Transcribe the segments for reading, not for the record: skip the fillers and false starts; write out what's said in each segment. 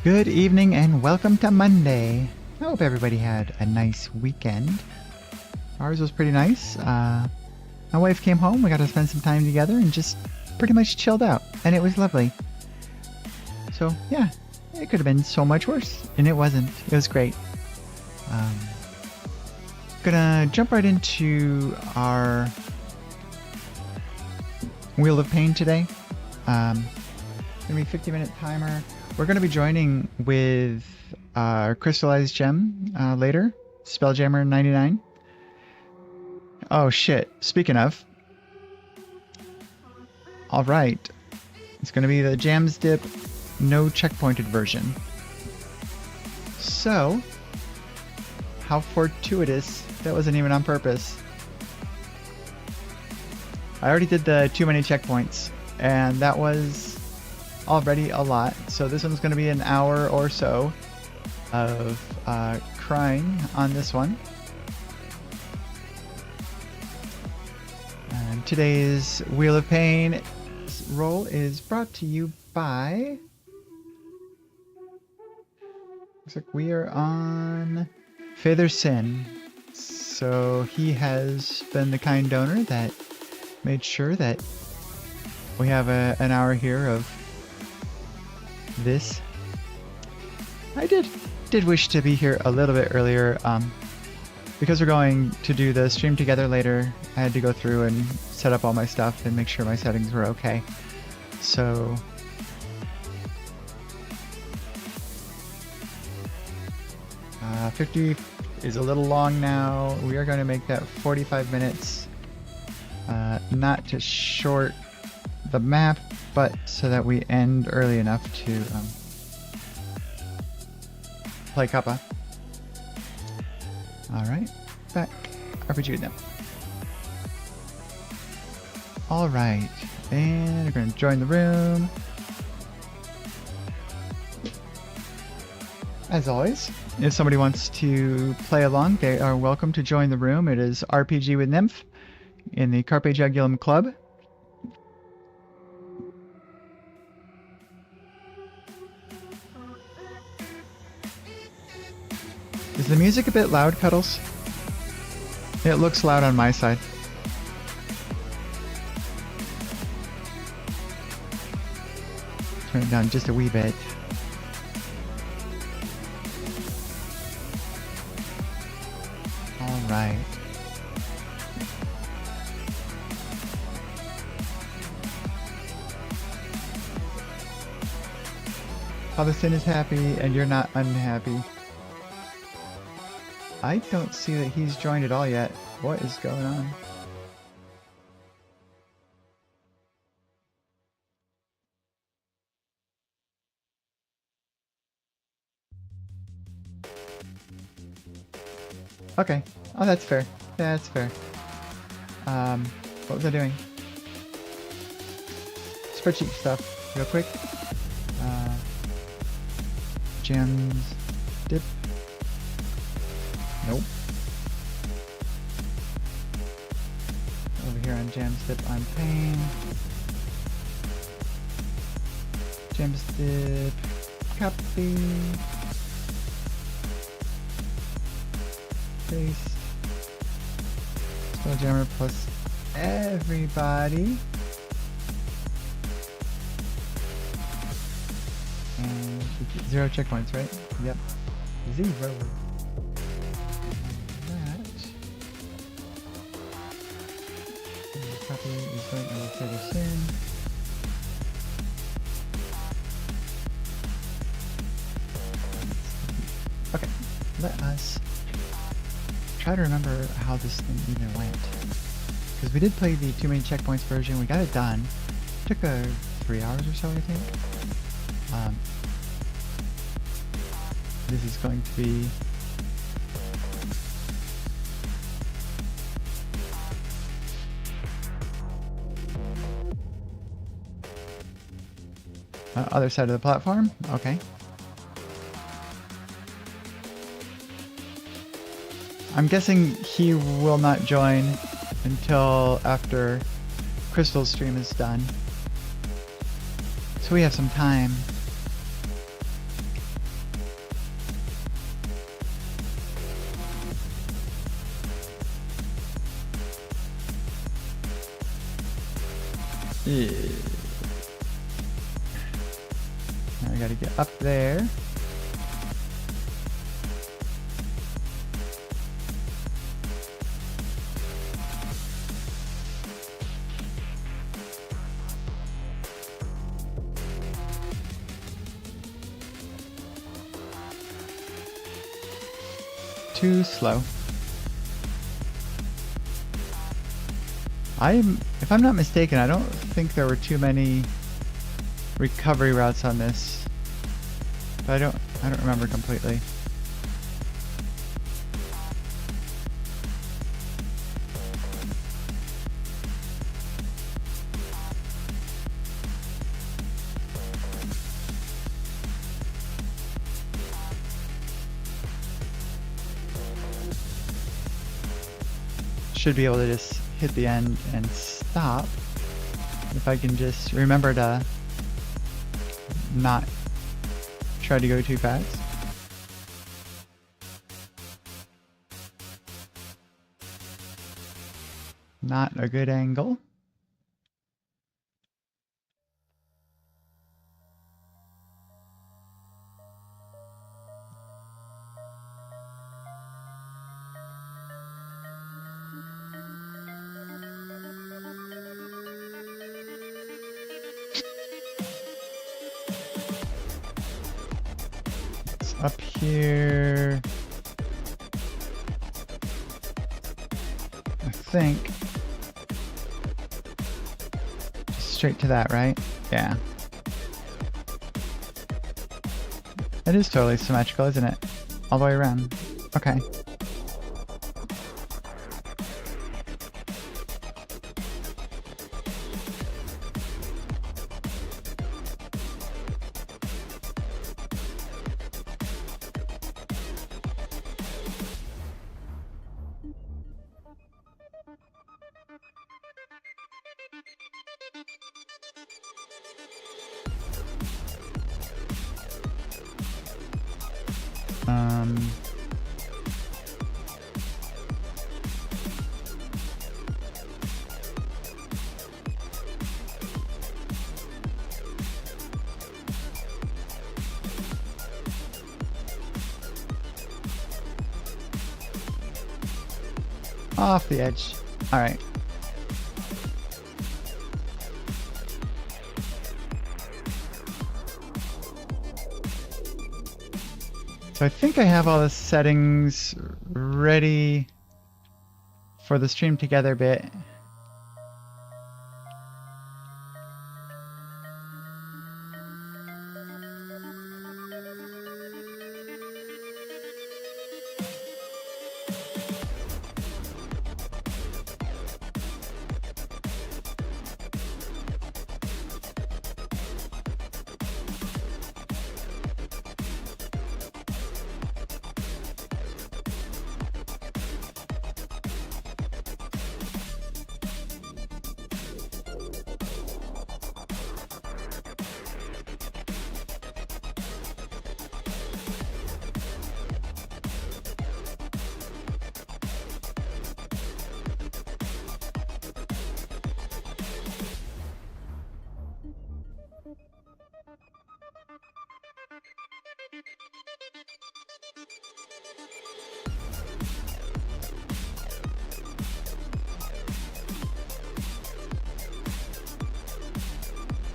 Good evening and welcome to Monday. I hope everybody had a nice weekend. Ours was pretty nice. My wife came home, we got to spend some time together and just pretty much chilled out, and it was lovely. So yeah, it could have been so much worse, and it wasn't. It was great. Gonna jump right into our Wheel of Pain today. Gonna be 50-minute timer. We're going to be joining with Crystallized Gem later, Spelljammer 99. Oh shit, speaking of. Alright, it's going to be the Jams Dip no checkpointed version. So, how fortuitous, that wasn't even on purpose. I already did the too many checkpoints, and that was already a lot, so this one's going to be an hour or so of crying on this one. And today's Wheel of Pain roll is brought to you by... looks like we are on Feather Sin. So he has been the kind donor that made sure that we have an hour here of this. I did wish to be here a little bit earlier, because we're going to do the stream together later. I had to go through and set up all my stuff and make sure my settings were okay. So 50 is a little long now. We are going to make that 45 minutes, not to short the map, but so that we end early enough to play Kappa. Alright, back. RPG now. Alright, and we're going to join the room. As always, if somebody wants to play along, they are welcome to join the room. It is RPG with Nymph in the Carpe Jugulum Club. Is the music a bit loud, Cuddles? It looks loud on my side. Turn it down just a wee bit. All right. Father Sin is happy and you're not unhappy. I don't see that he's joined at all yet. What is going on? Okay. Oh, that's fair. That's fair. What was I doing? Spreadsheet stuff, real quick. Gems, dip. Nope. Over here on gems, dip, I'm paying. Gems, dip, copy. Paste. Spelljammer plus everybody. And 0 checkpoints, right? Yep. 0. That. Copy is going to set us in. Okay. Let us try to remember how this thing even went. Because we did play the too many checkpoints version. We got it done. Took 3 hours or so, I think. This is going to be other side of the platform. Okay. I'm guessing he will not join until after Crystal's stream is done. So we have some time. Yeah. Now I gotta get up there. Too slow. If I'm not mistaken, I don't think there were too many recovery routes on this. But I don't remember completely. Should be able to just hit the end and stop if I can just remember to not try to go too fast. Not a good angle. Up here, I think. Just straight to that, right? Yeah. It is totally symmetrical, isn't it? All the way around. Okay. Off the edge. Alright. So I think I have all the settings ready for the stream together bit.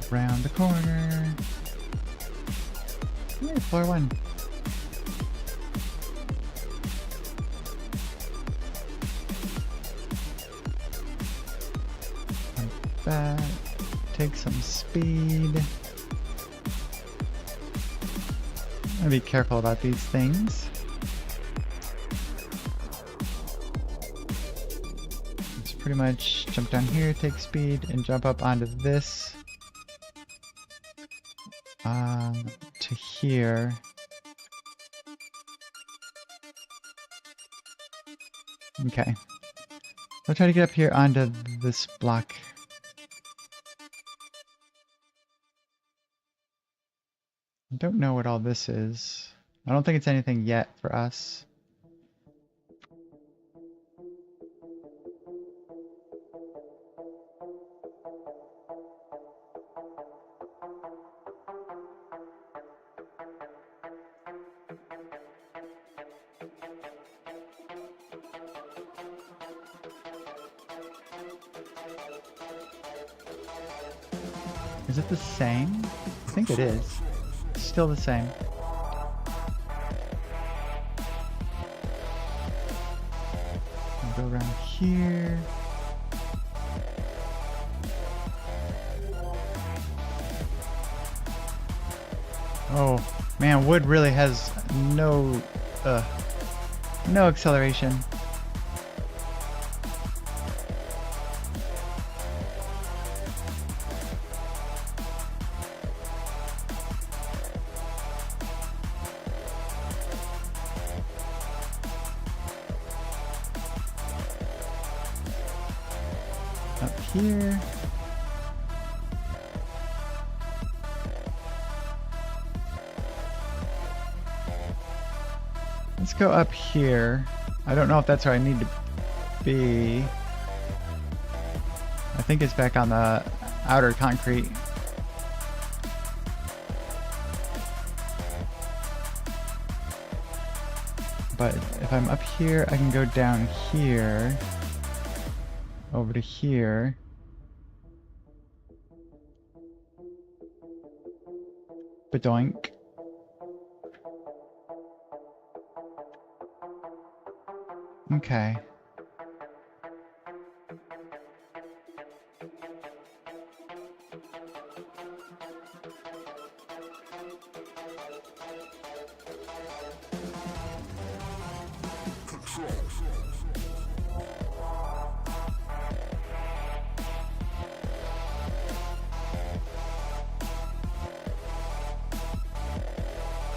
Round the corner. Yeah, floor 1. Jump back. Take some speed. I'm gonna be careful about these things. It's pretty much jump down here, take speed, and jump up onto this. To here. Okay. I'll try to get up here onto this block. I don't know what all this is. I don't think it's anything yet for us. Is it the same? I think it is. It's still the same. I'll go around here. Oh man, wood really has no acceleration. Up here. Let's go up here. I don't know if that's where I need to be. I think it's back on the outer concrete. But if I'm up here, I can go down here. Over to here. Badoink. Okay.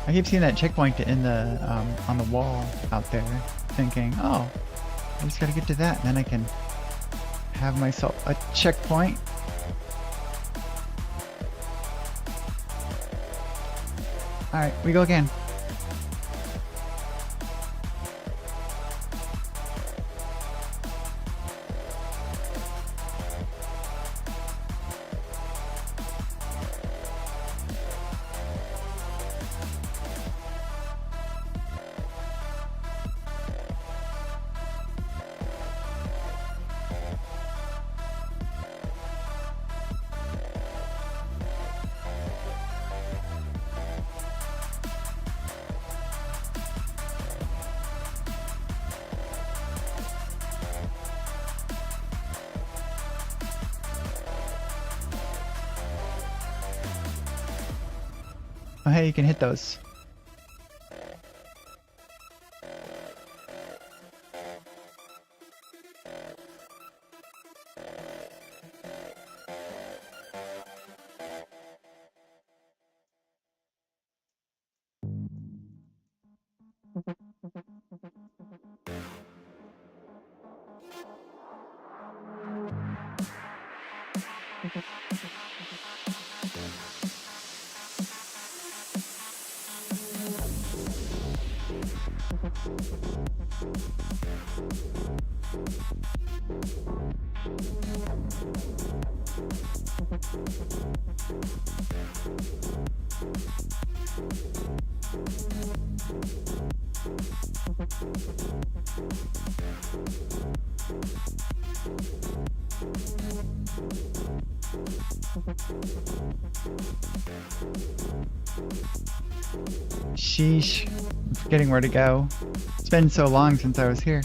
I keep seeing that checkpoint in the on the wall out there, thinking, oh, I just gotta get to that, and then I can have myself a checkpoint. Alright, we go again. Oh, hey, you can hit those. Sheesh. I'm forgetting where to go. It's been so long since I was here.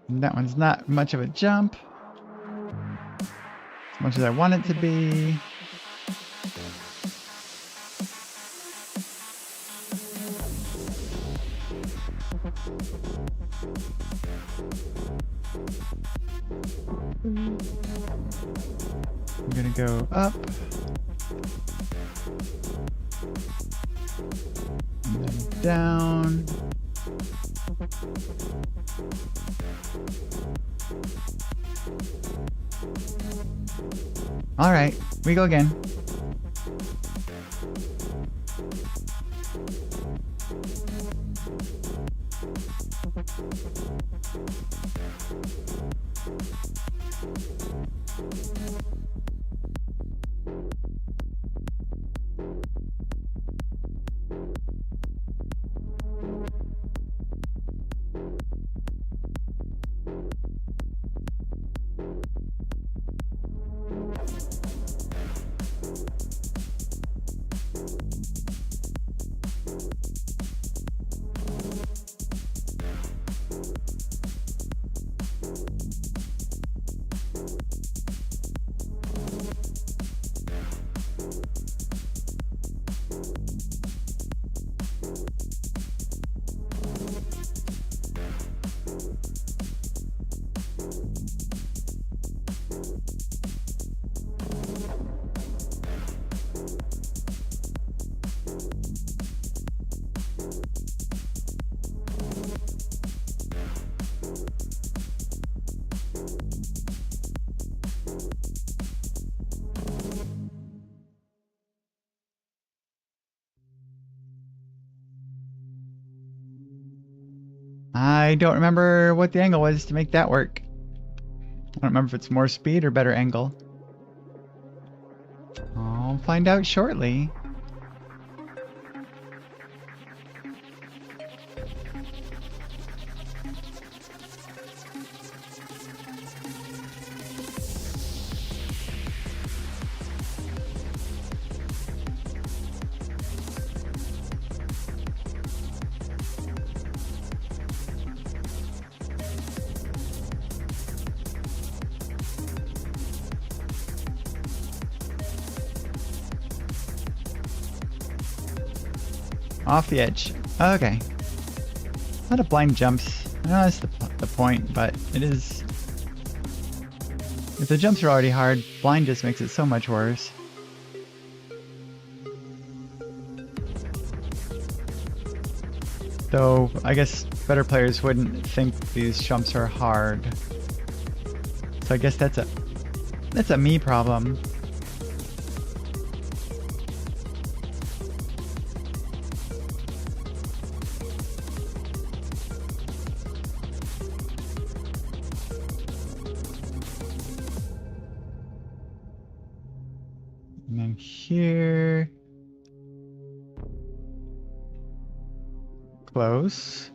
And that one's not much of a jump. As much as I want it to be. I'm gonna go up. And then down. All right, we go again. I don't remember what the angle was to make that work. I don't remember if it's more speed or better angle. I'll find out shortly. Off the edge. Okay. A lot of blind jumps. I know that's the point, but it is... If the jumps are already hard, blind just makes it so much worse. Though, I guess better players wouldn't think these jumps are hard. So I guess that's a me problem. And then here... Close.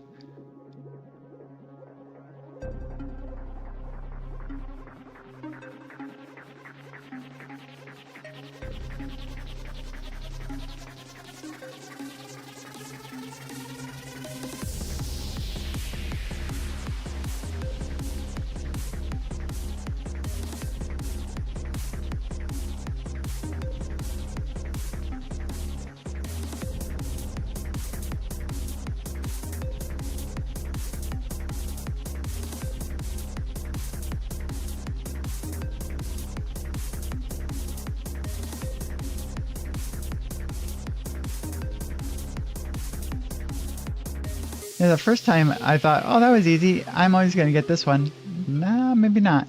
Yeah, the first time I thought, oh, that was easy. I'm always going to get this one. Nah, maybe not.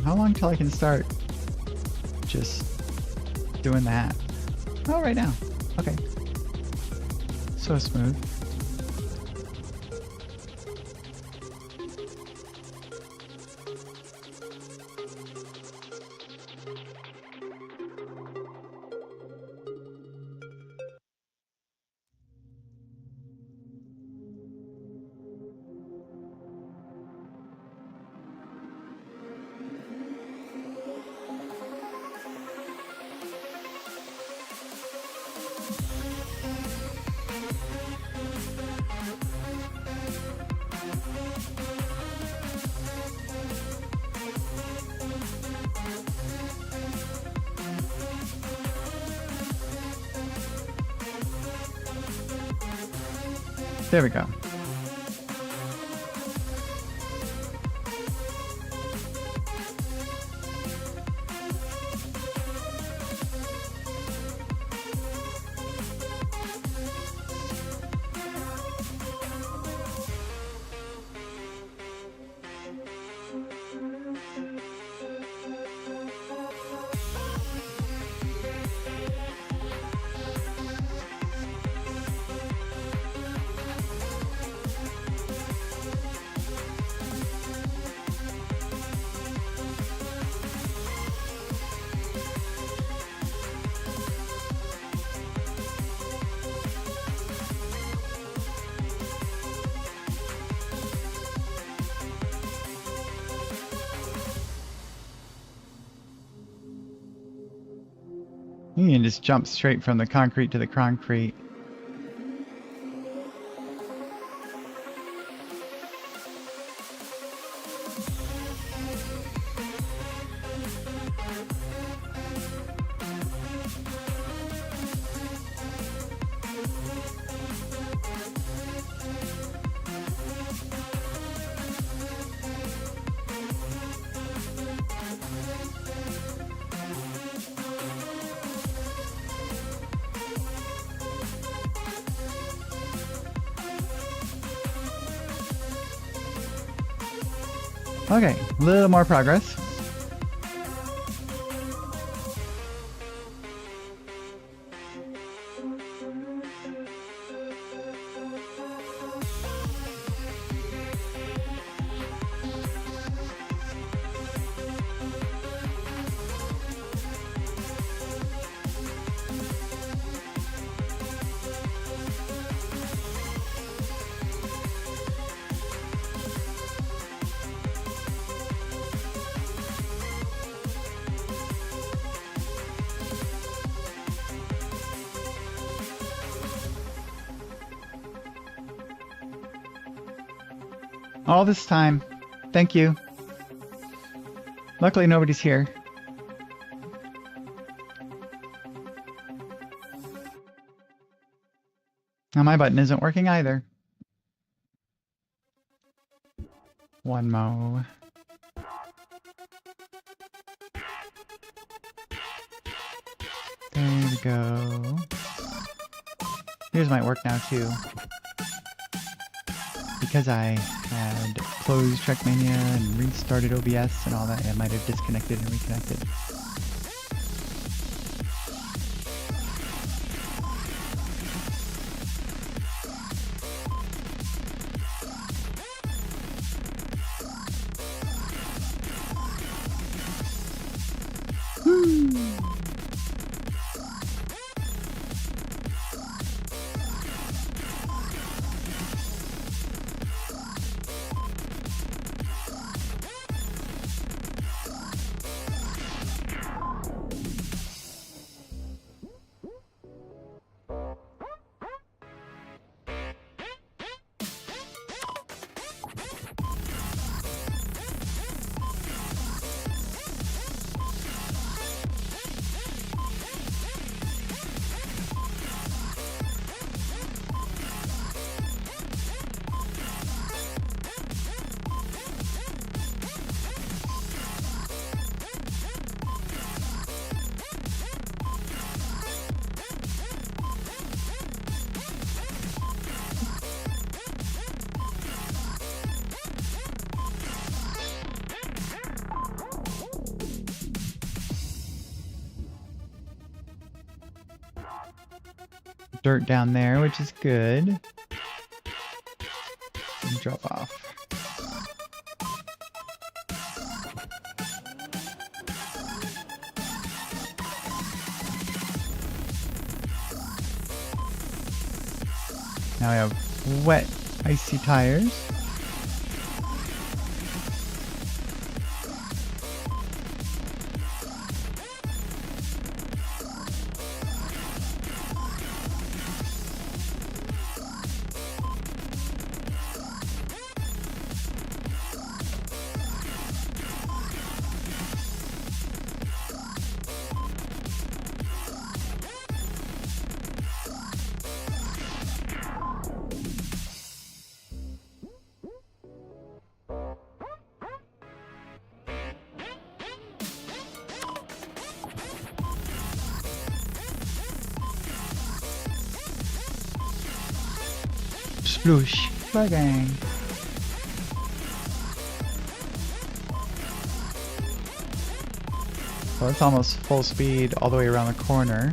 How long till I can start just doing that? Oh, right now. Okay. So smooth. There we go. You can just jump straight from the concrete to the concrete. Okay, a little more progress. All this time. Thank you. Luckily nobody's here. Now my button isn't working either. One more. There we go. Yours might work now too. Because I had closed Trackmania and restarted OBS and all that, it might have disconnected and reconnected. Dirt down there, which is good. And drop off. Now we have wet, icy tires. Sploosh. Bang. So it's almost full speed all the way around the corner.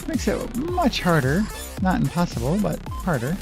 Makes it much harder. Not impossible, but harder.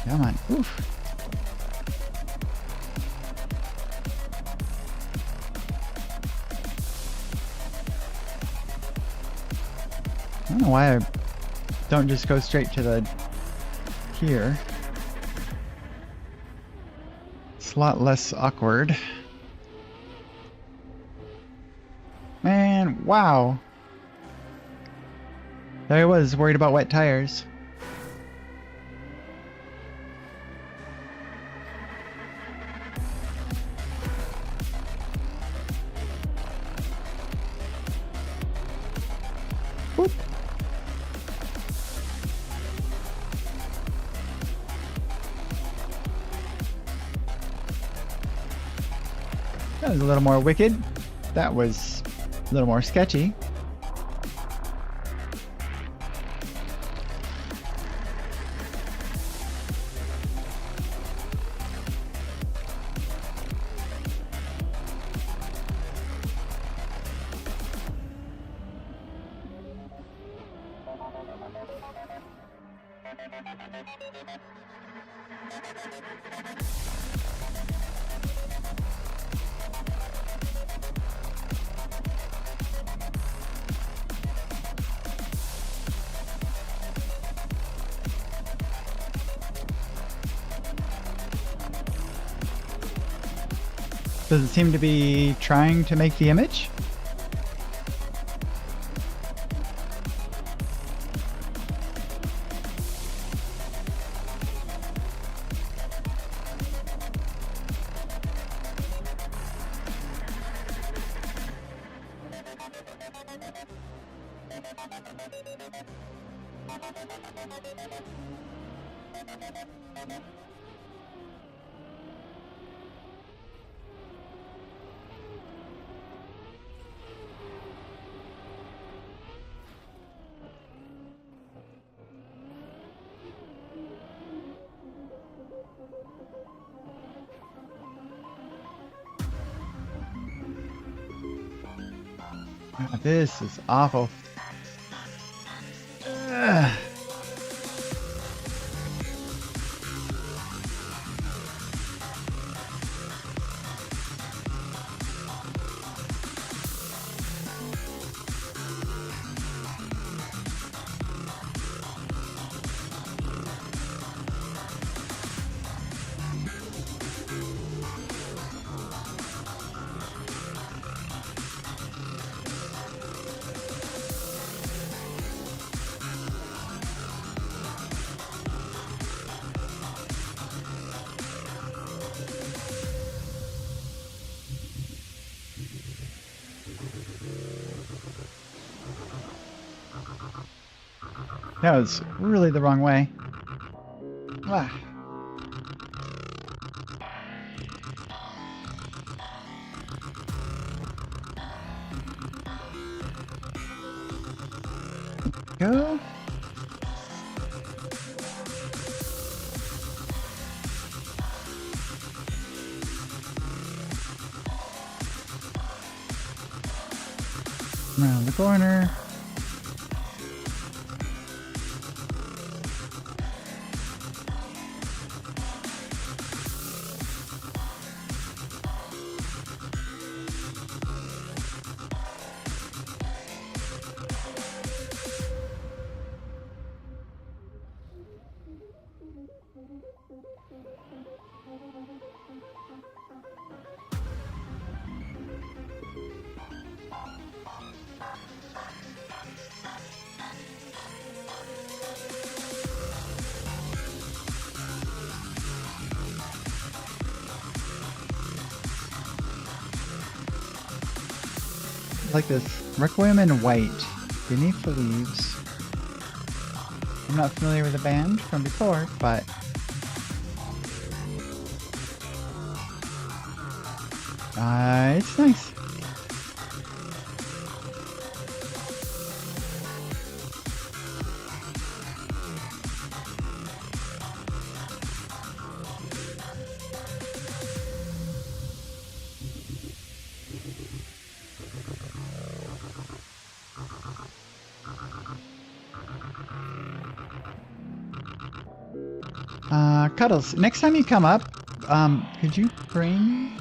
Come on. Oof. why I don't just go straight to the here. It's a lot less awkward. Man, wow. There I was, worried about wet tires. Whoop. That was a little more wicked. That was a little more sketchy. Does it seem to be trying to make the image? This is awful. Ugh. That was really the wrong way. Ah. Go. Around the corner. Like this Requiem in White, Beneath the Leaves. I'm not familiar with the band from before, but it's nice. Cuddles, next time you come up, could you bring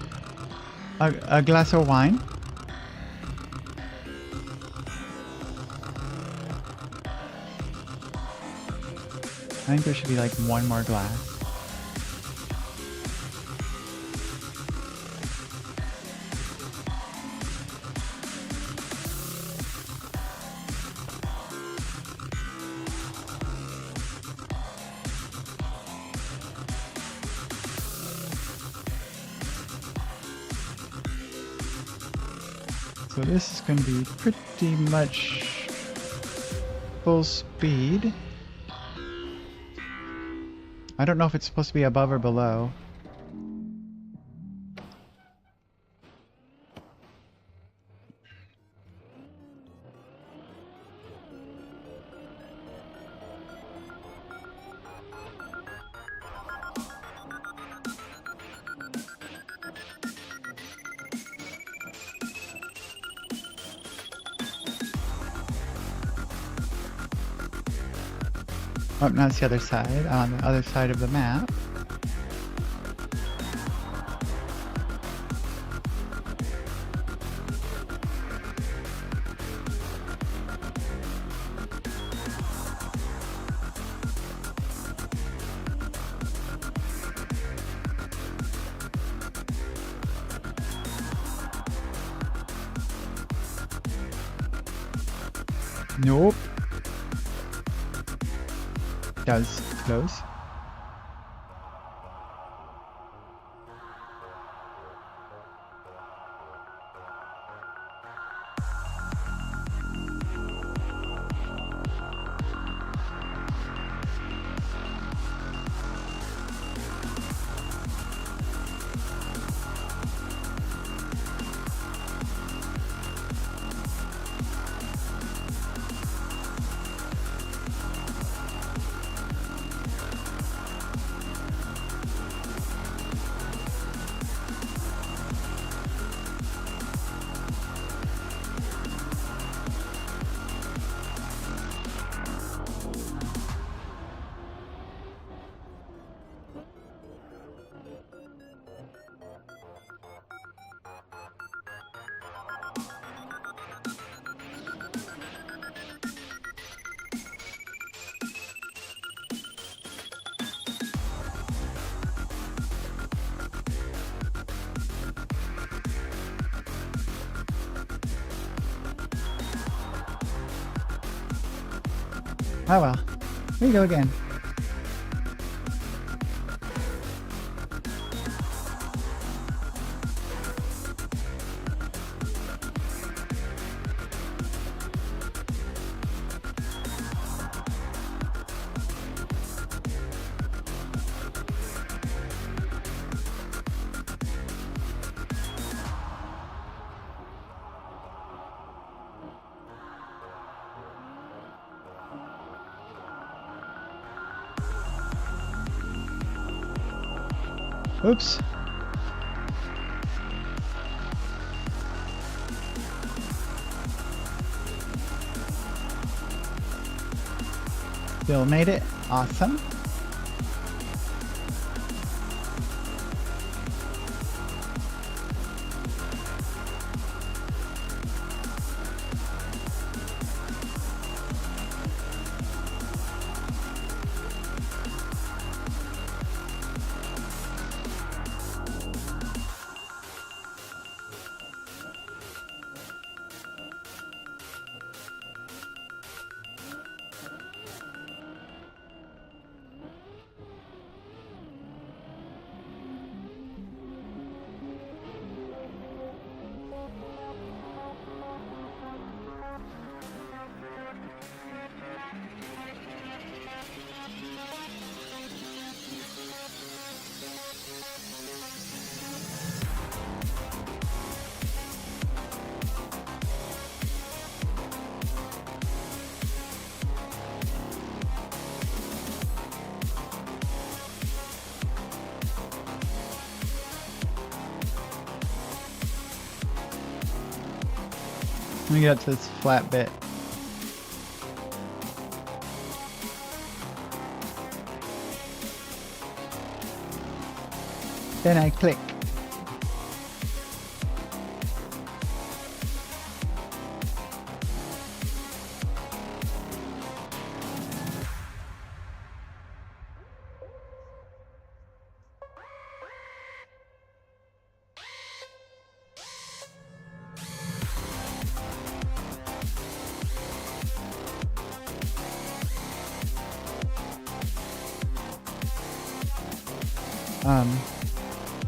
a glass of wine? I think there should be like one more glass. So this is going to be pretty much full speed. I don't know if it's supposed to be above or below. Oh, now it's the other side, on the other side of the map. Nope. Does close. Oh well. Here you go again. Oops. Still made it. Awesome. Let me get up to this flat bit. Then I click.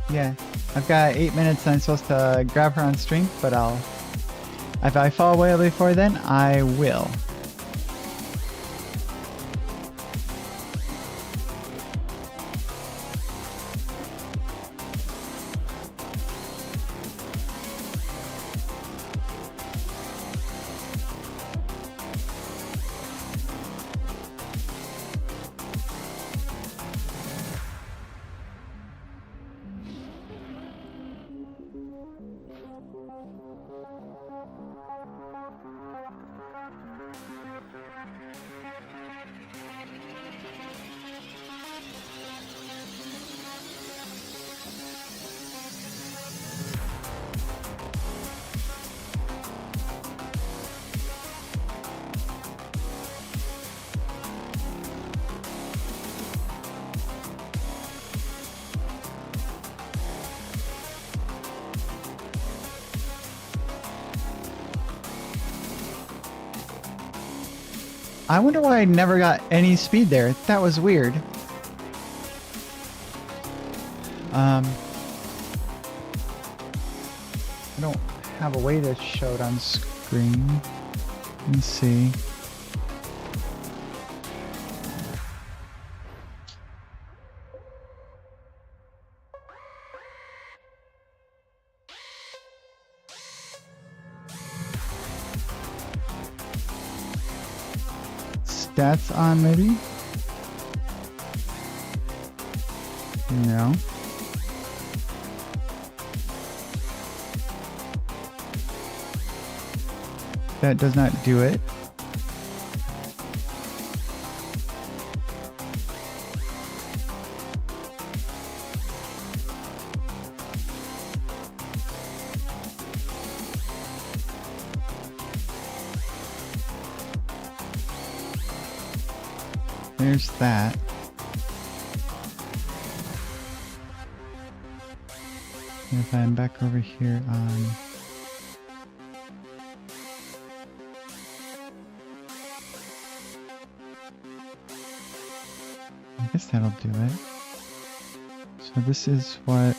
Yeah, I've got 8 minutes and I'm supposed to grab her on strength, but if I fall away before then, I will. I wonder why I never got any speed there. That was weird. I don't have a way to show it on screen. Let me see. Stats on maybe? No. That does not do it. There's that. And if I'm back over here on... I guess that'll do it. So this is what...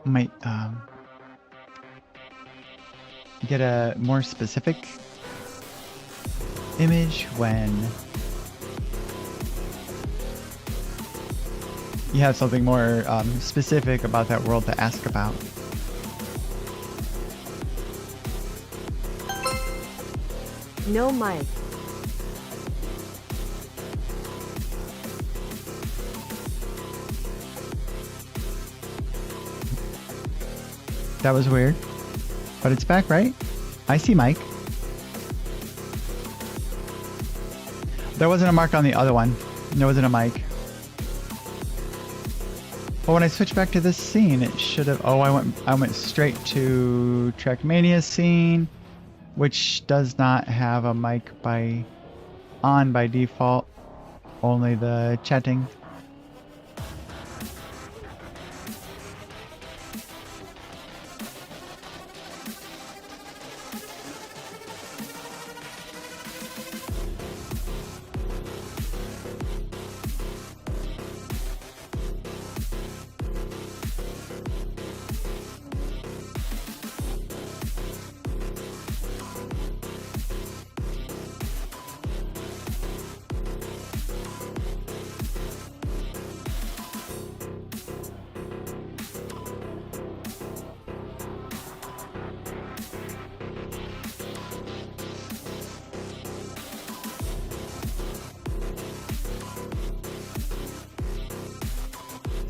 might get a more specific image when you have something more specific about that world to ask about. No mic. That was weird. But it's back, right? I see Mike. There wasn't a mark on the other one. There wasn't a mic. But when I switched back to this scene, it should have... Oh, I went straight to Trackmania scene, which does not have a mic on by default. Only the chatting.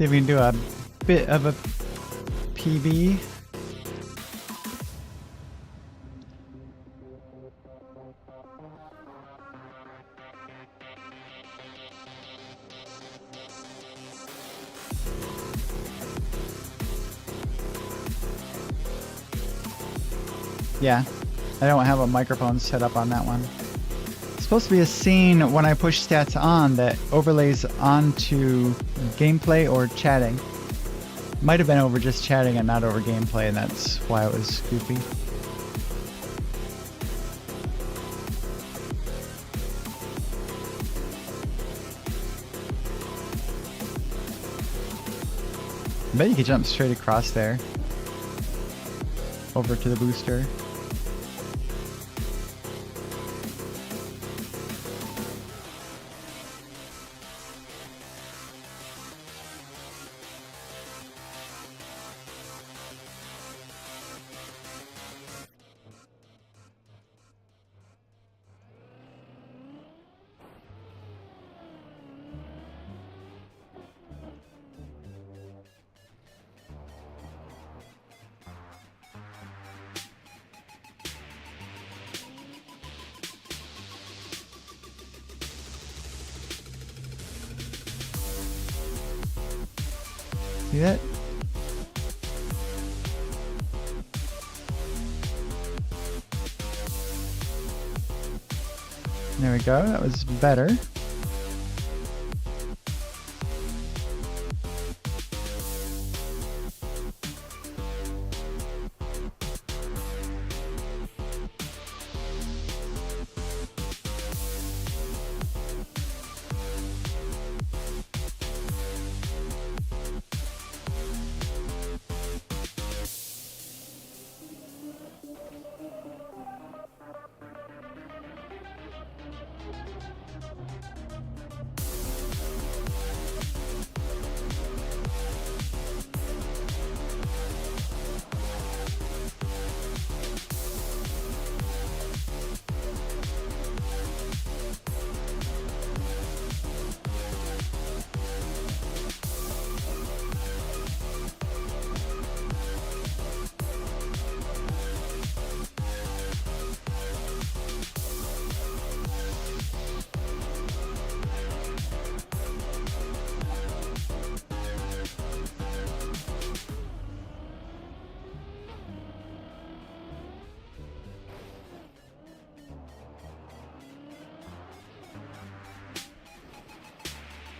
See if we can do a bit of a PB. Yeah, I don't have a microphone set up on that one. It's supposed to be a scene when I push stats on that overlays onto gameplay or chatting. Might have been over just chatting and not over gameplay, and that's why it was goofy. I bet you could jump straight across there. Over to the booster. See that? There we go, that was better.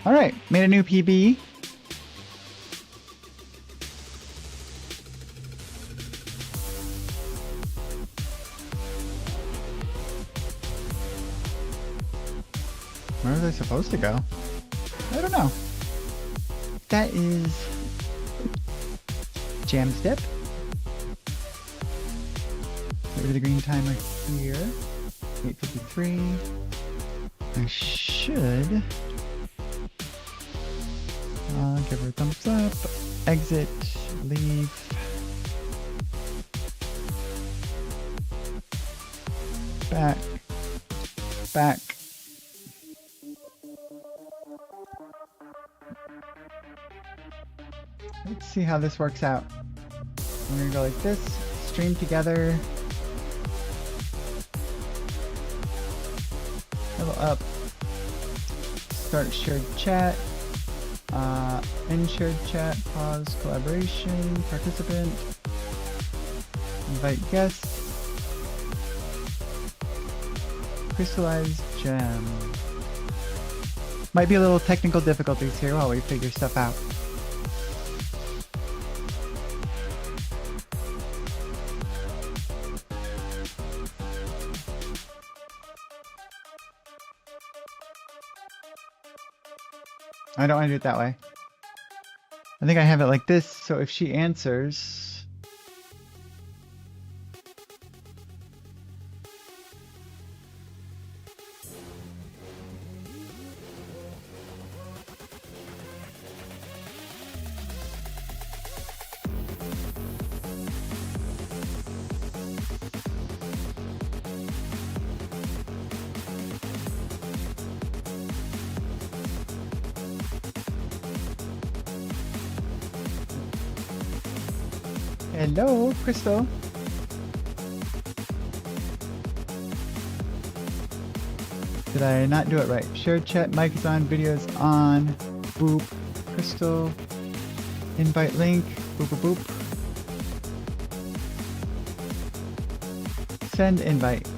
Alright, made a new PB. Where was I supposed to go? I don't know. That is Jam Step. Get rid of the green timer here. 8:53. I should give her a thumbs up. Exit. Leave. Back. Back. Let's see how this works out. We're gonna go like this, stream together, level up, start shared chat, end shared chat, pause collaboration, participant, invite guest, crystallize gem. Might be a little technical difficulties here while we figure stuff out. I don't want to do it that way. I think I have it like this, so if she answers... Hello, Crystal. Did I not do it right? Shared chat, mic is on, videos on. Boop. Crystal. Invite link. Boop boop boop. Send invite.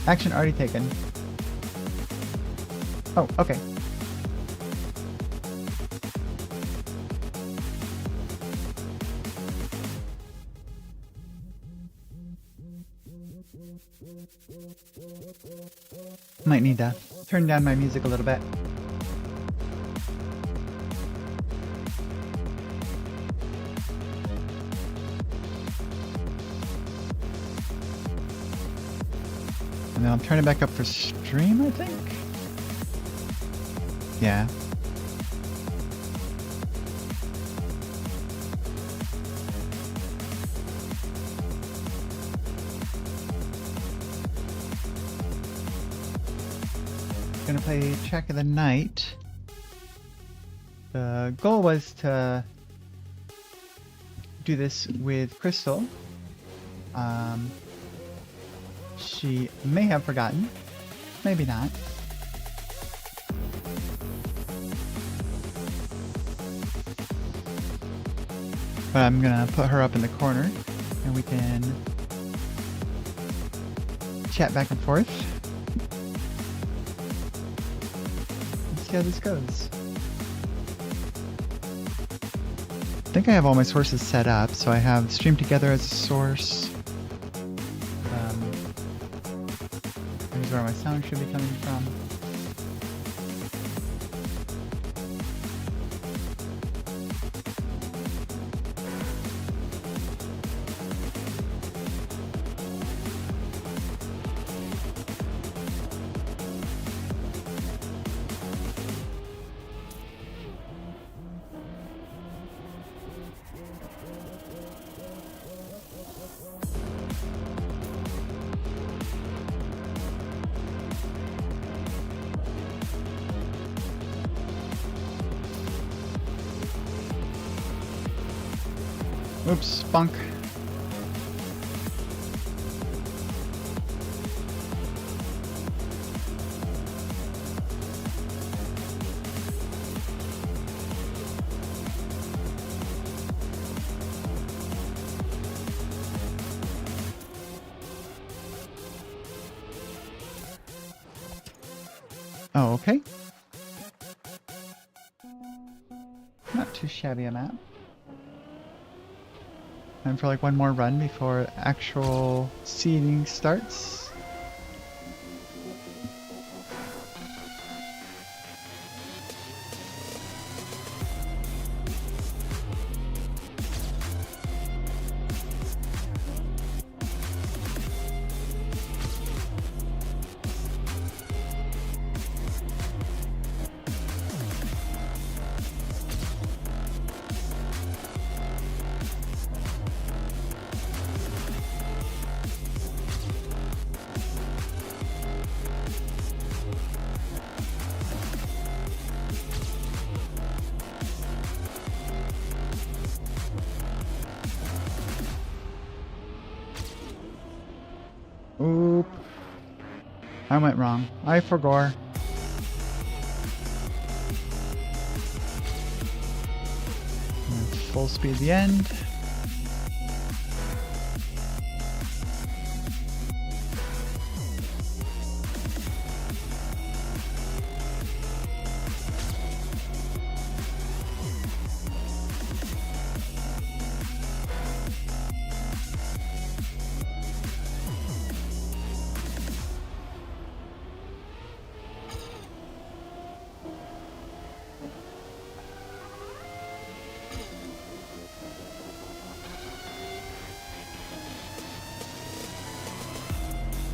Action already taken. Oh, okay. Might need to turn down my music a little bit. And then I'll turn it back up for stream, I think? Yeah. Gonna play Track of the Night. The goal was to do this with Crystal. She may have forgotten, maybe not. But I'm gonna put her up in the corner and we can chat back and forth. Let's see how this goes. I think I have all my sources set up, so I have Stream Together as a source. Here's where my sound should be coming from. Oops, spunk. Oh, okay. Not too shabby a map. Time for like one more run before actual seeding starts. Oop. I went wrong. I forgot. Full speed the end.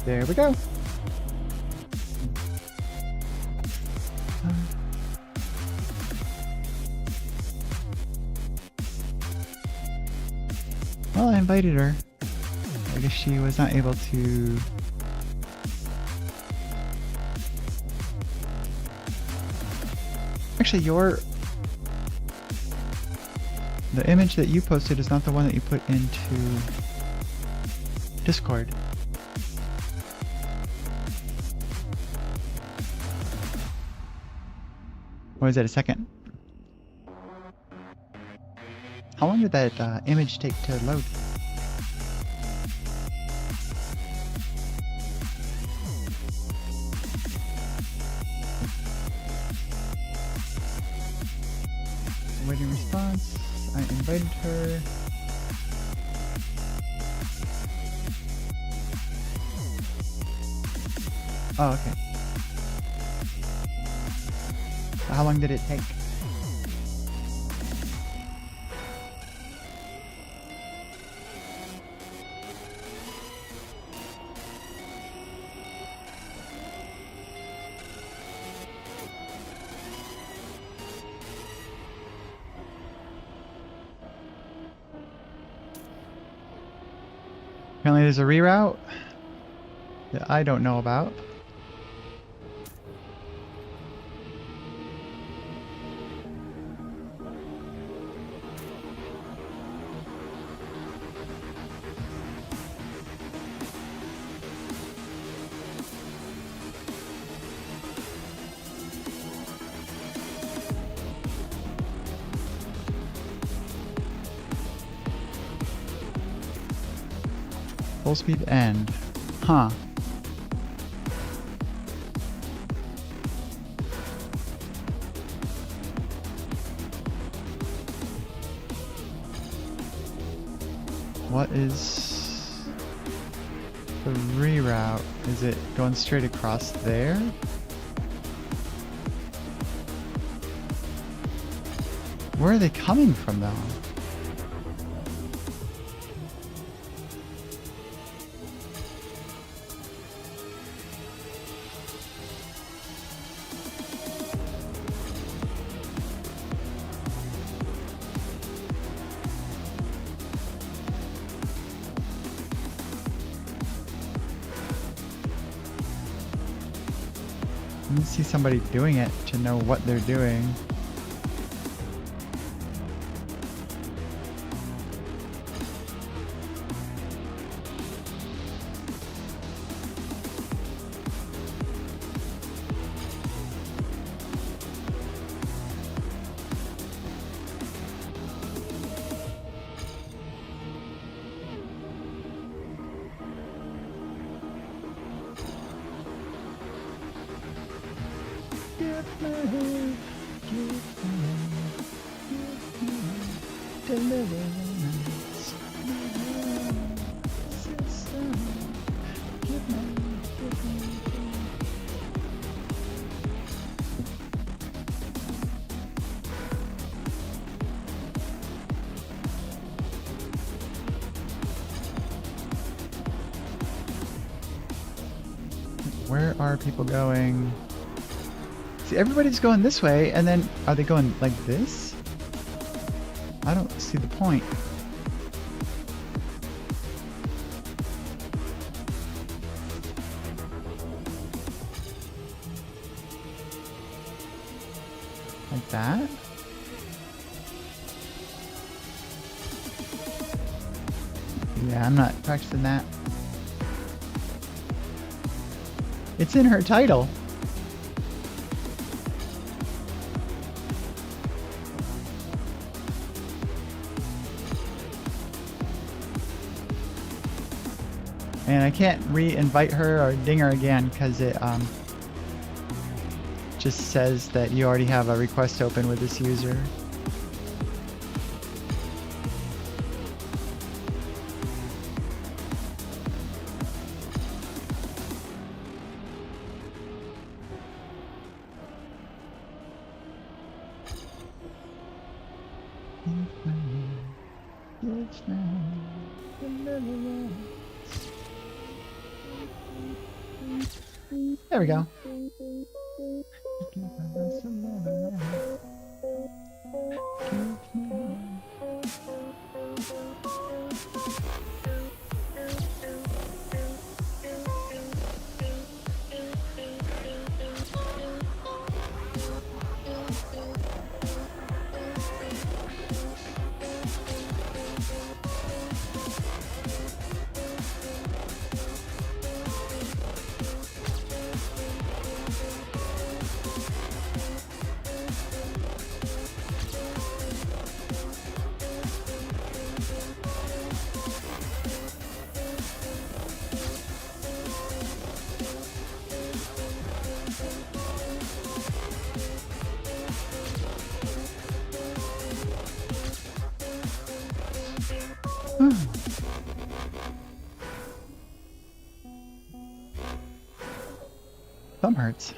There we go. Well, I invited her. I guess she was not able to... Actually, your The image that you posted is not the one that you put into Discord. Or is that a second? How long did that image take to load? Waiting response. I invited her. Oh, okay. How long did it take? Apparently there's a reroute that I don't know about. Full speed end. Huh. What is the reroute? Is it going straight across there? Where are they coming from though? I need to see somebody doing it to know what they're doing. Where are people going? See, everybody's going this way, and then are they going like this? I don't see the point. Like that? Yeah, I'm not practicing that. It's in her title. And I can't re-invite her or ding her again because it just says that you already have a request open with this user. There we go. Thumb hurts.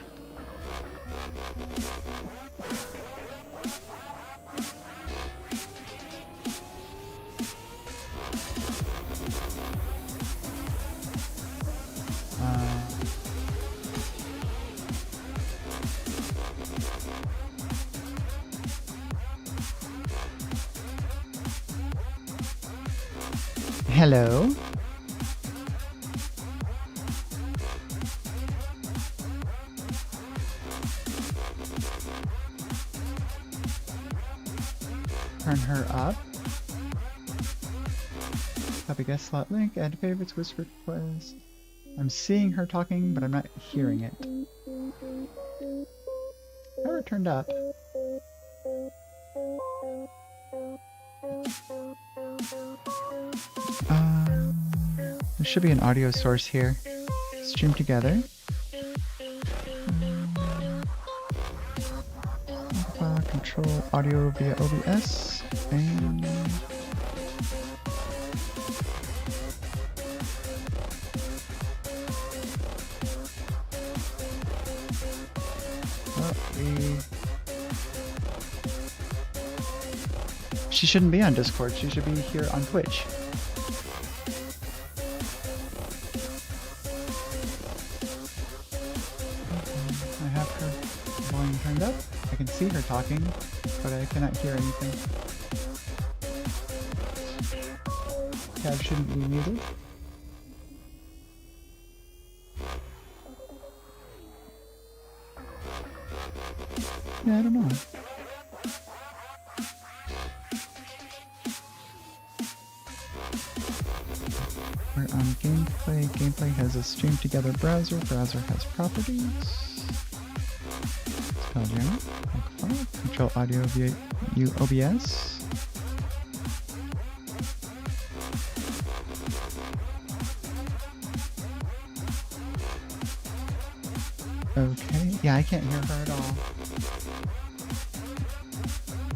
Hello. Turn her up. Copy guest slot link, add favorites, whisper request. I'm seeing her talking, but I'm not hearing it. Have her turned up. There should be an audio source here. Stream together. Control audio via OBS and she shouldn't be on Discord. She should be here on Twitch. I have her volume turned up. I can see her talking, but I cannot hear anything. Tab shouldn't be muted. Yeah, I don't know. We're on gameplay. Gameplay has a stream together browser. Browser has properties. Spell journal. Control audio via OBS. Okay. Yeah, I can't hear her at all.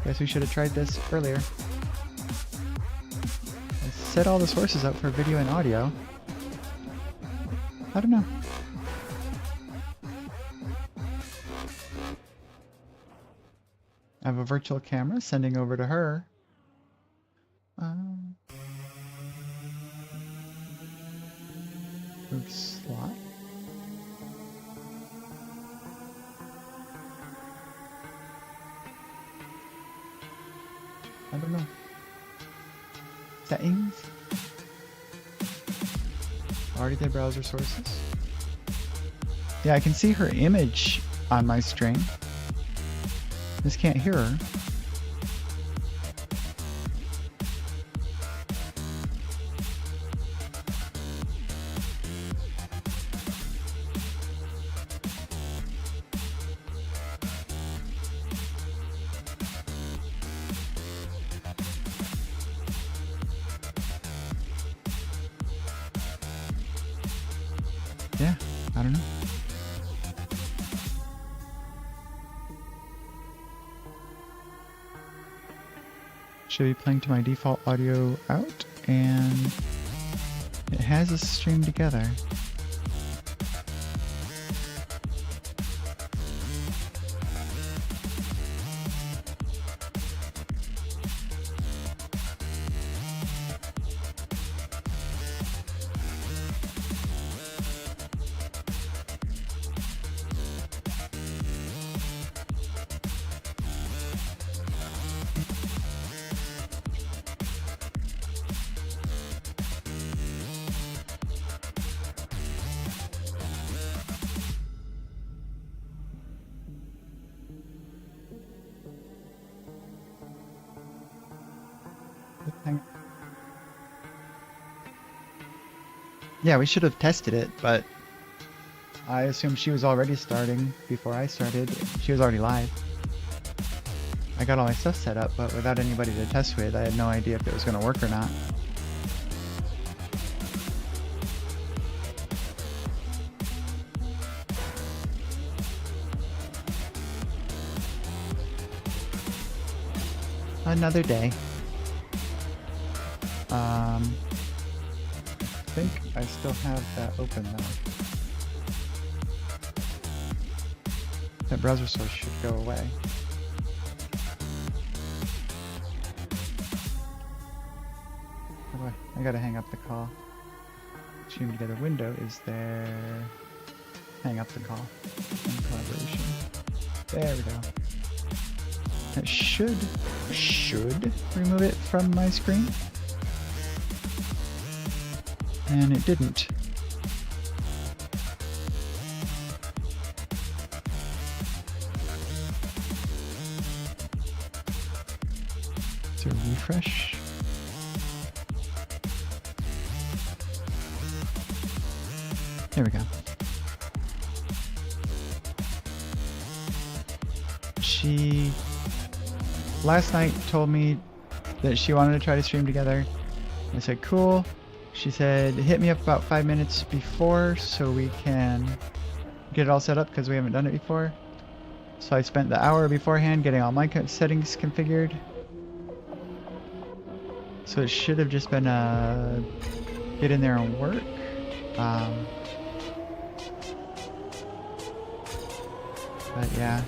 Guess we should have tried this earlier. I set all the sources up for video and audio. I don't know. I have a virtual camera sending over to her. Move slot. I don't know. Settings. Already did browser sources. Yeah, I can see her image on my stream. Just can't hear her. Yeah, I don't know. Should be playing to my default audio out, and it has us stream together. Yeah, we should have tested it, but I assumed she was already starting before I started. She was already live. I got all my stuff set up, but without anybody to test with, I had no idea if it was going to work or not. Another day. I think I still have that open though. That browser source should go away. I gotta hang up the call. Stream together window is there. Hang up the call. And collaboration. There we go. That should remove it from my screen. And it didn't. Is there a refresh? There we go. She last night told me that she wanted to try to stream together. I said, cool. She said, hit me up about 5 minutes before so we can get it all set up because we haven't done it before. So I spent the hour beforehand getting all my settings configured. So it should have just been get in there and work. But yeah.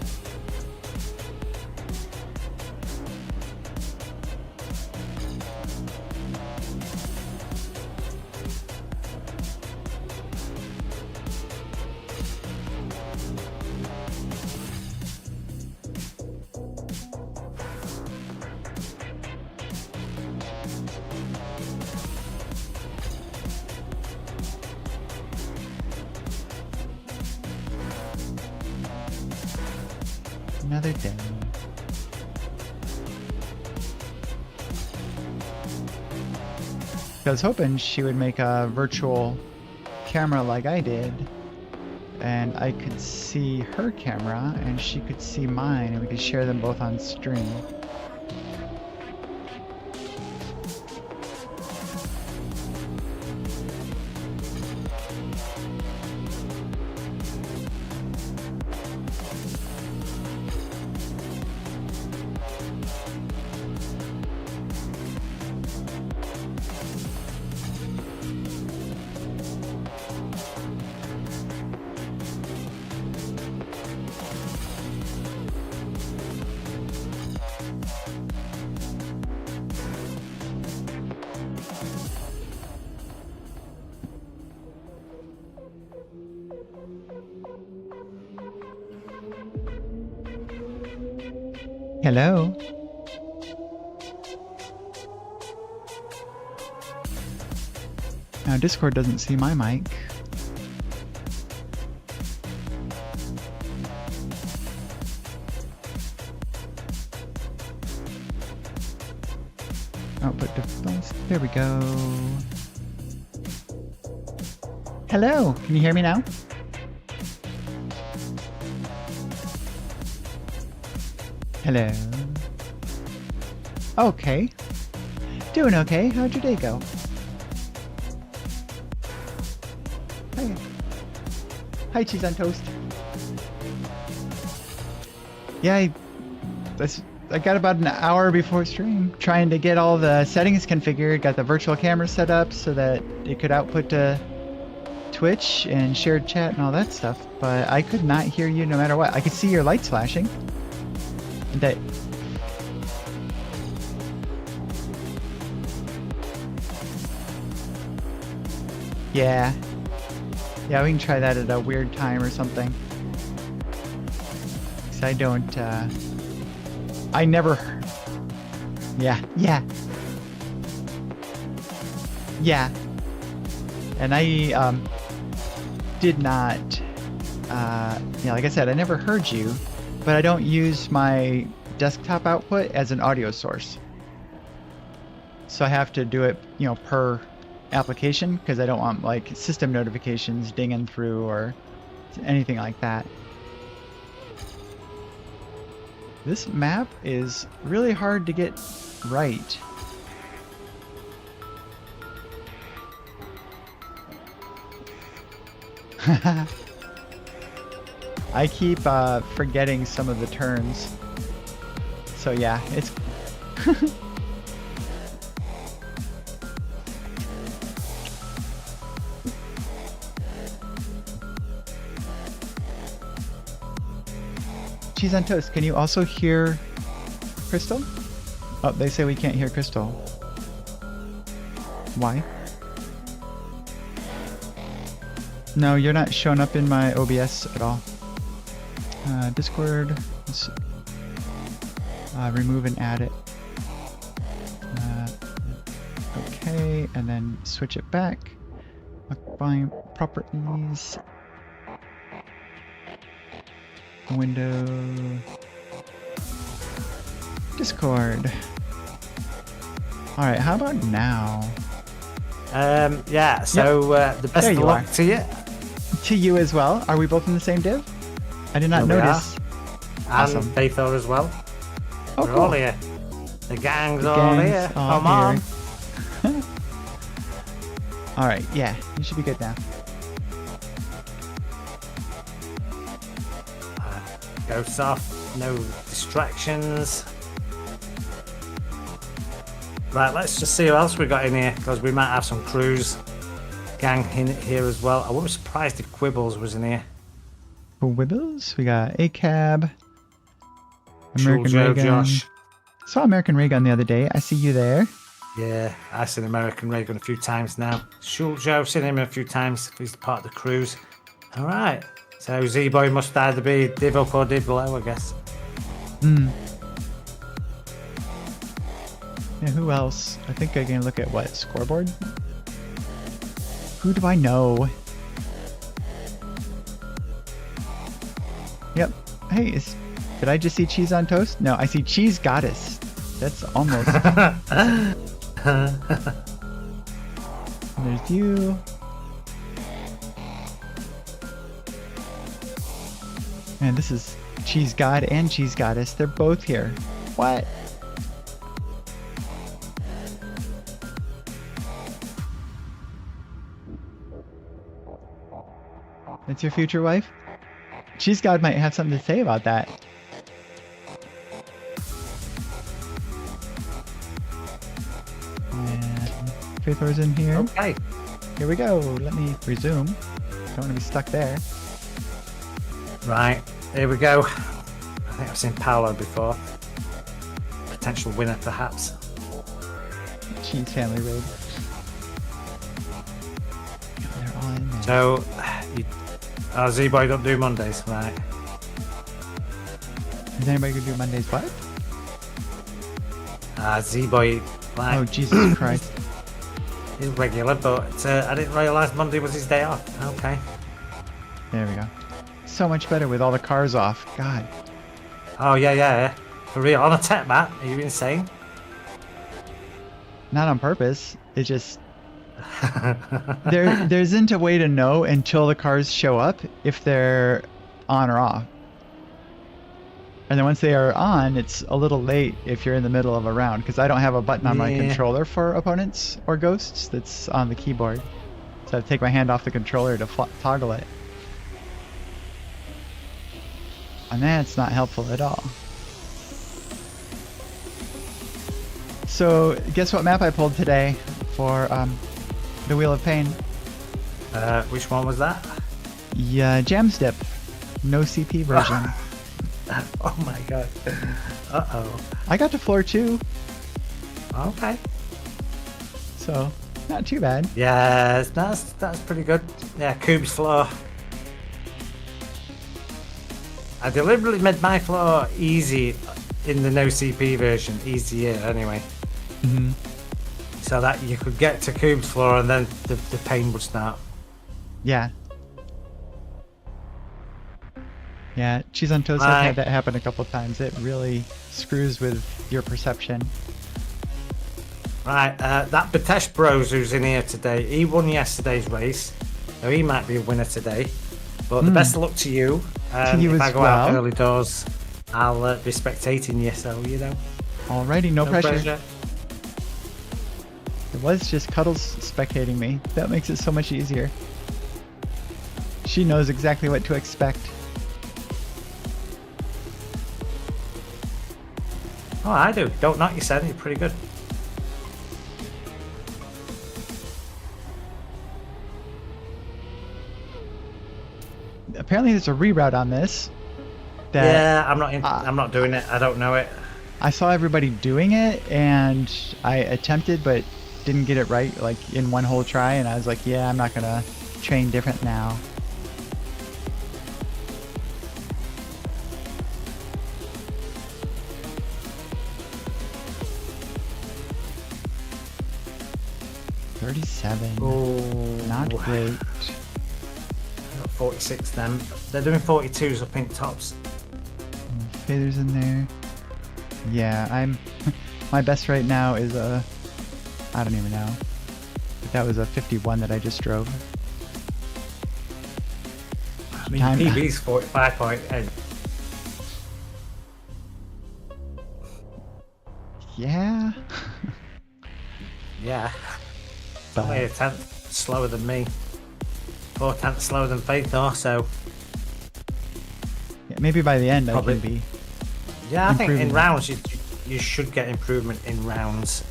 Another day. I was hoping she would make a virtual camera like I did, and I could see her camera and she could see mine, and we could share them both on stream. Hello? Now Discord doesn't see my mic. Output device. There we go. Hello, can you hear me now? Hello. Okay. Doing okay. How'd your day go? Hi. Hi, cheese on toast. Yeah, I got about an hour before stream trying to get all the settings configured, got the virtual camera set up so that it could output to Twitch and shared chat and all that stuff, but I could not hear you no matter what. I could see your lights flashing. That yeah, we can try that at a weird time or something. 'Cause I don't I never yeah and I did not like I said, I never heard you, but I don't use my desktop output as an audio source. So I have to do it, per application because I don't want like system notifications dinging through or anything like that. This map is really hard to get right. I keep forgetting some of the turns. So yeah, it's Cheese on Toast, can you also hear Crystal? Oh, they say we can't hear Crystal. Why? No, you're not showing up in my OBS at all. Discord. Let's remove and add it. Okay, and then switch it back. Occupying properties. Window. Discord. Alright, how about now? Yeah, so the best There of you luck are. to you. To you as well. Are we both in the same div? I did not Here we notice. And Awesome. Faithor as well. Oh, We're cool. all here. The gang's The all gang's here. all Come on. here. Alright, yeah, you should be good now. Ghosts off. No distractions. Right, let's just see who else we got in here, because we might have some crews gang in here as well. I wouldn't be surprised if Quibbles was in here. For Wibbles, we got ACAB, Shul American Joe, Ray Gun. Josh. Saw American Ray Gun the other day. I see you there. Yeah, I've seen American Ray Gun a few times now. Shul Joe, seen him a few times. He's part of the crews. All right. So Z-Boy must either be div up or div below, I guess. Hmm. Yeah, who else? I think I can look at what? Scoreboard? Who do I know? Yep. Hey, did I just see Cheese on Toast? No, I see Cheese Goddess. That's almost. There's you. And this is Cheese God and Cheese Goddess. They're both here. What? That's your future wife? Cheese God might have something to say about that. And Faithor's in here. Okay. Here we go. Let me resume. Don't want to be stuck there. Right. Here we go. I think I've seen Paolo before. Potential winner, perhaps. Cheese family raid. They're all in there. So, Z-Boy don't do Mondays, right? Is anybody gonna do Mondays? What? Z-Boy, like, Oh, Jesus Christ. he's regular, but I didn't realise Monday was his day off. Okay. There we go. So much better with all the cars off. God. Oh, yeah. For real. On a tech mat? Are you insane? Not on purpose. It just... there isn't a way to know until the cars show up if they're on or off. And then once they are on, it's a little late if you're in the middle of a round, because I don't have a button on my Yeah. controller for opponents or ghosts that's on the keyboard. So I have to take my hand off the controller to toggle it. And that's not helpful at all. So guess what map I pulled today for the Wheel of Pain? Which one was that? Yeah, Gems Dip. No CP version. Oh my god. Uh-oh. I got to floor 2, Okay. so not too bad. Yeah, that's pretty good. Yeah, Coop's floor. I deliberately made my floor easy in the no CP version, easier anyway, Mm-hmm. so that you could get to Coop's floor and then the pain would start. Yeah. Yeah, Cheese on Toast, I've Right. had that happen a couple times. It really screws with your perception. Right, that Batesh Bros who's in here today, he won yesterday's race, so he might be a winner today. But the best of luck to you. you if I as go out well. early doors, I'll be spectating you, so you know. Alrighty, no No pressure. pressure. It was just Cuddles spectating me. That makes it so much easier. She knows exactly what to expect. Oh, I do. Don't knock yourself, you're pretty good. Apparently there's a reroute on this. that Yeah, I'm not doing it. I don't know it. I saw everybody doing it, and I attempted but didn't get it right, like in one whole try, and I was like, yeah, I'm not gonna train different now. $37. Oh, Not great. 46 then. They're doing 42s up in tops. Faders in there. Yeah, I'm. My best right now is a. I don't even know. But that was a 51 that I just drove. I mean, Time- PB's 45.8. Yeah. Yeah. It's only a tenth slower than me. 4/10 slower than Faith though, so Yeah, maybe by the end Probably. I can be. yeah, I think in Improving. rounds you should get improvement in rounds.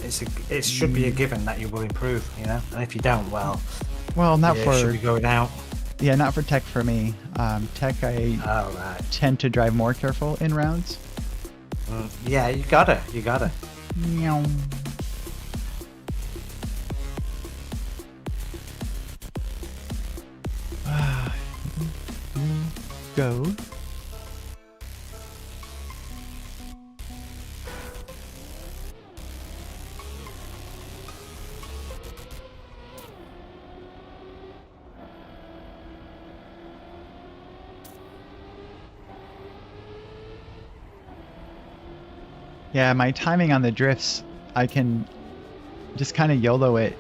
It should be a given that you will improve, you know. And if you don't, well, Well, not yeah, it should for be going out. yeah, not for tech for me. Tech I Oh right. tend to drive more careful in rounds. Yeah, you gotta. Meow. Go. Yeah, my timing on the drifts, I can just kind of YOLO it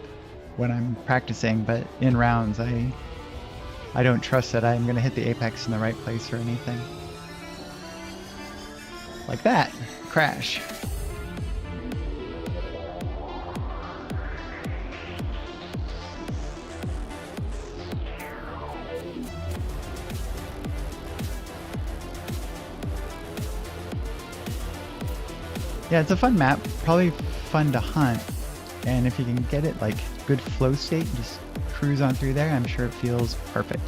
when I'm practicing, but in rounds, I don't trust that I'm going to hit the apex in the right place or anything. Like that. Crash. Yeah, it's a fun map. Probably fun to hunt. And if you can get it like good flow state, just cruise on through there, I'm sure it feels perfect.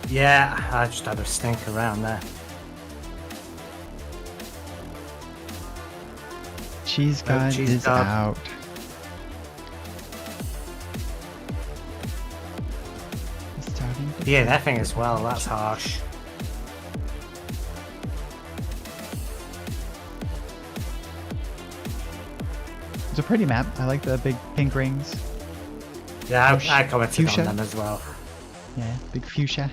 Yeah, I just had a stink around there. Cheese God Cheese is God. out. Starting to Yeah, that thing as well. That's harsh. It's a pretty map. I like the big pink rings. Yeah, Fuchsia- I commented fuchsia? on them as well. Yeah, big fuchsia.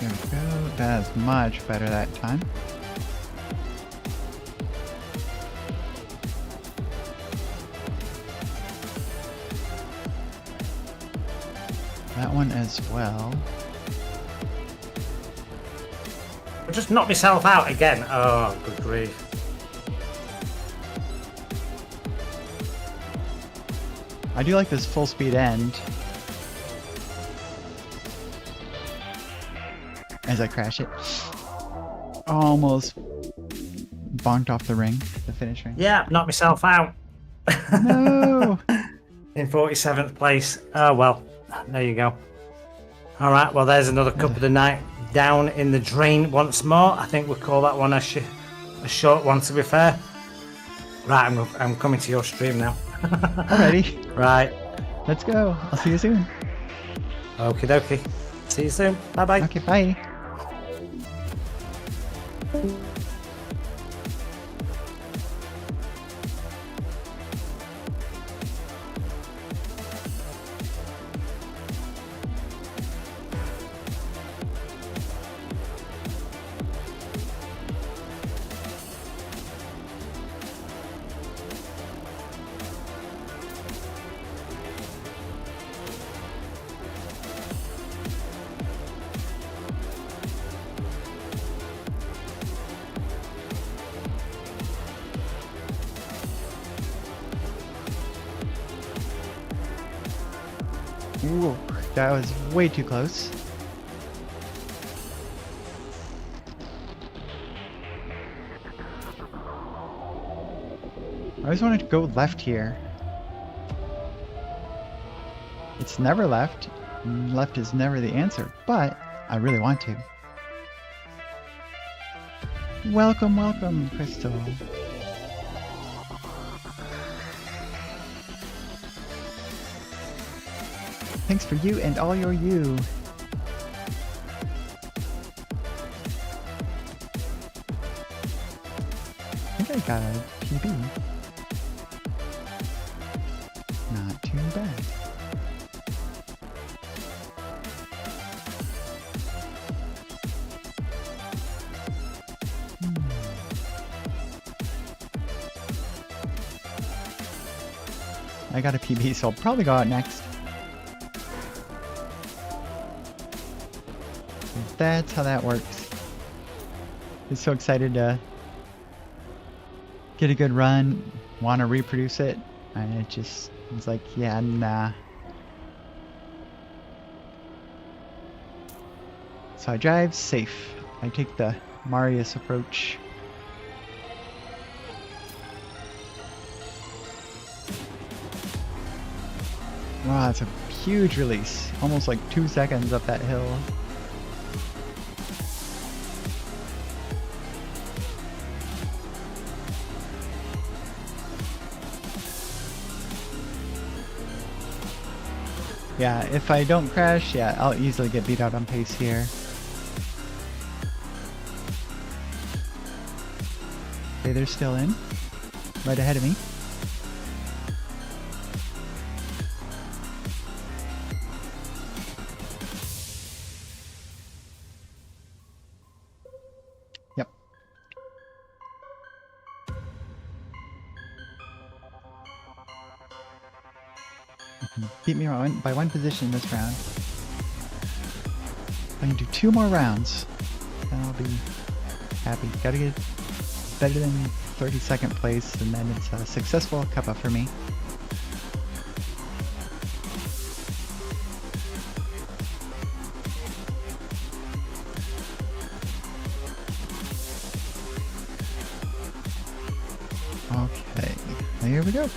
There we go. That's much better that time. That one as well. I just knocked myself out again. Oh, good grief. I do like this full speed end. As I crash it. Almost bonked off the ring, the finish ring. Yeah, knocked myself out. No! In 47th place. Oh, well, there you go. All right, well, there's another cup of the night down in the drain once more. I think we'll call that one a short one, to be fair. Right, I'm coming to your stream now. Alrighty, Right. let's go. I'll see you soon. Okie dokie. See you soon. Bye-bye. Okay, bye. Whoa, that was way too close. I always wanted to go left here. It's never left. Left is never the answer, but I really want to. Welcome, welcome, Crystal. Thanks for you and all your you. I think I got a PB. Not too bad. I got a PB, so I'll probably go out next. That's how that works. I'm so excited to get a good run, want to reproduce it, and it's like, yeah, nah. So I drive safe. I take the Marius approach. Wow, that's a huge release. Almost like 2 seconds up that hill. Yeah, if I don't crash, yeah, I'll easily get beat out on pace here. Okay, they're still in. Right ahead of me. Yep. Beat me by one position this round. I can do 2 more rounds, then I'll be happy. Gotta get better than 32nd place, and then it's a successful cuppa for me. Okay, here we go.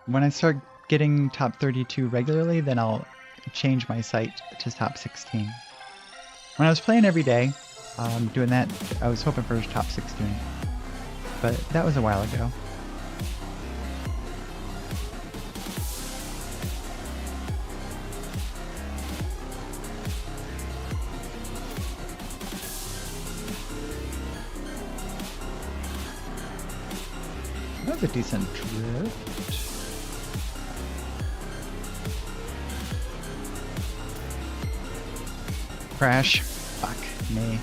When I start getting top 32 regularly, then I'll change my site to top 16. When I was playing every day, doing that, I was hoping for top 16. But that was a while ago. That was a decent drift. Crash. Fuck me.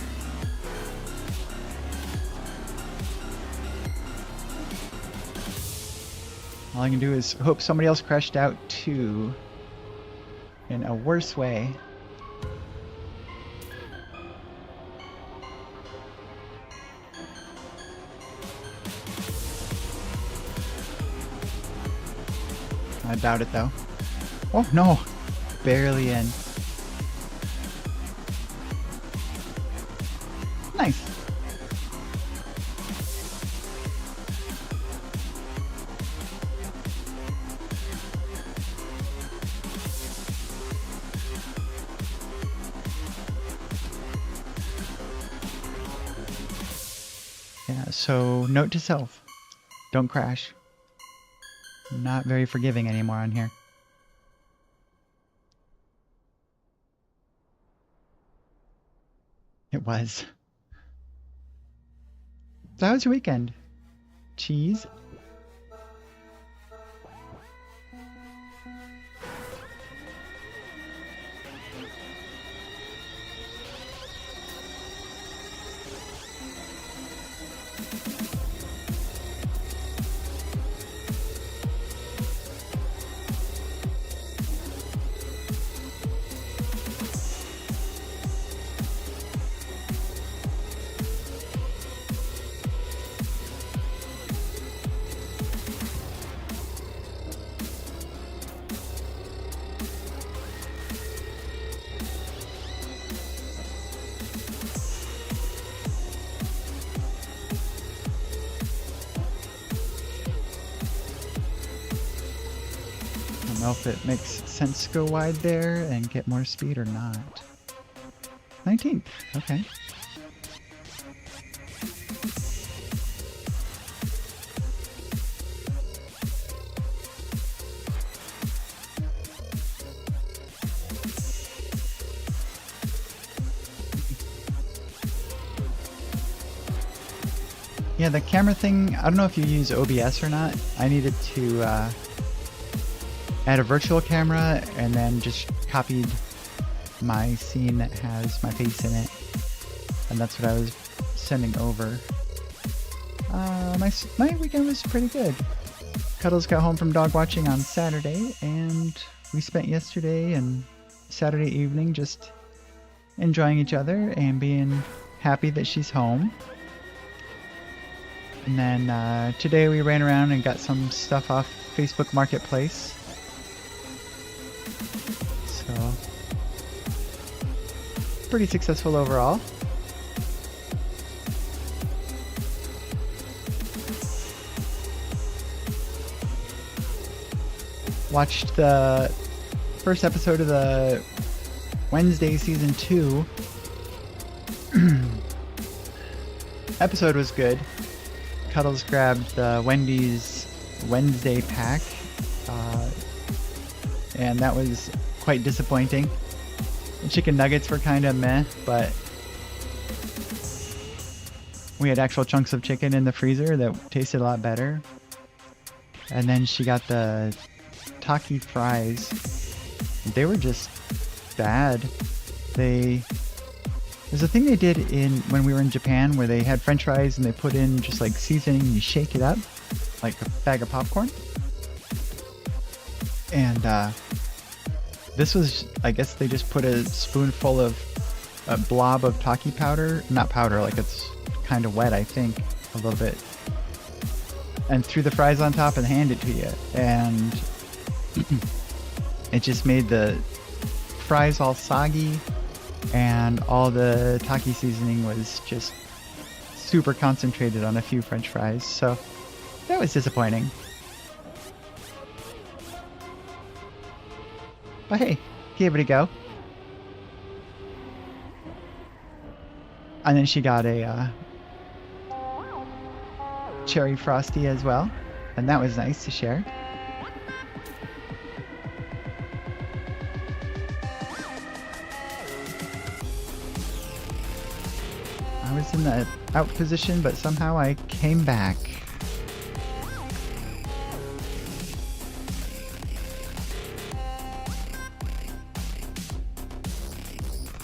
All I can do is hope somebody else crashed out too in a worse way. I doubt it though. Oh no! Barely in. Nice. Yeah, so note to self, don't crash. I'm not very forgiving anymore on here. It was. So how was your weekend? Cheese? don't know if it makes sense to go wide there and get more speed or not. 19th, okay. Yeah, the camera thing, I don't know if you use OBS or not. I needed to add a virtual camera and then just copied my scene that has my face in it. And that's what I was sending over. My weekend was pretty good. Cuddles got home from dog watching on Saturday, and we spent yesterday and Saturday evening just enjoying each other and being happy that she's home. And then today we ran around and got some stuff off Facebook Marketplace. So, pretty successful overall. Watched the first episode of the Wednesday season 2. Episode was good. Cuddles grabbed the Wendy's Wednesday pack, and that was quite disappointing. The chicken nuggets were kind of meh, but we had actual chunks of chicken in the freezer that tasted a lot better. And then she got the Taki fries. They were just bad. There's a thing they did when we were in Japan where they had french fries and they put in just like seasoning and you shake it up like a bag of popcorn. And this was, I guess they just put a spoonful of a blob of Taki powder, not powder, like it's kind of wet, I think, a little bit, and threw the fries on top and handed it to you. And it just made the fries all soggy, and all the Taki seasoning was just super concentrated on a few french fries, so that was disappointing. But hey, gave it a go. And then she got a cherry frosty as well, and that was nice to share. I was in the out position, but somehow I came back.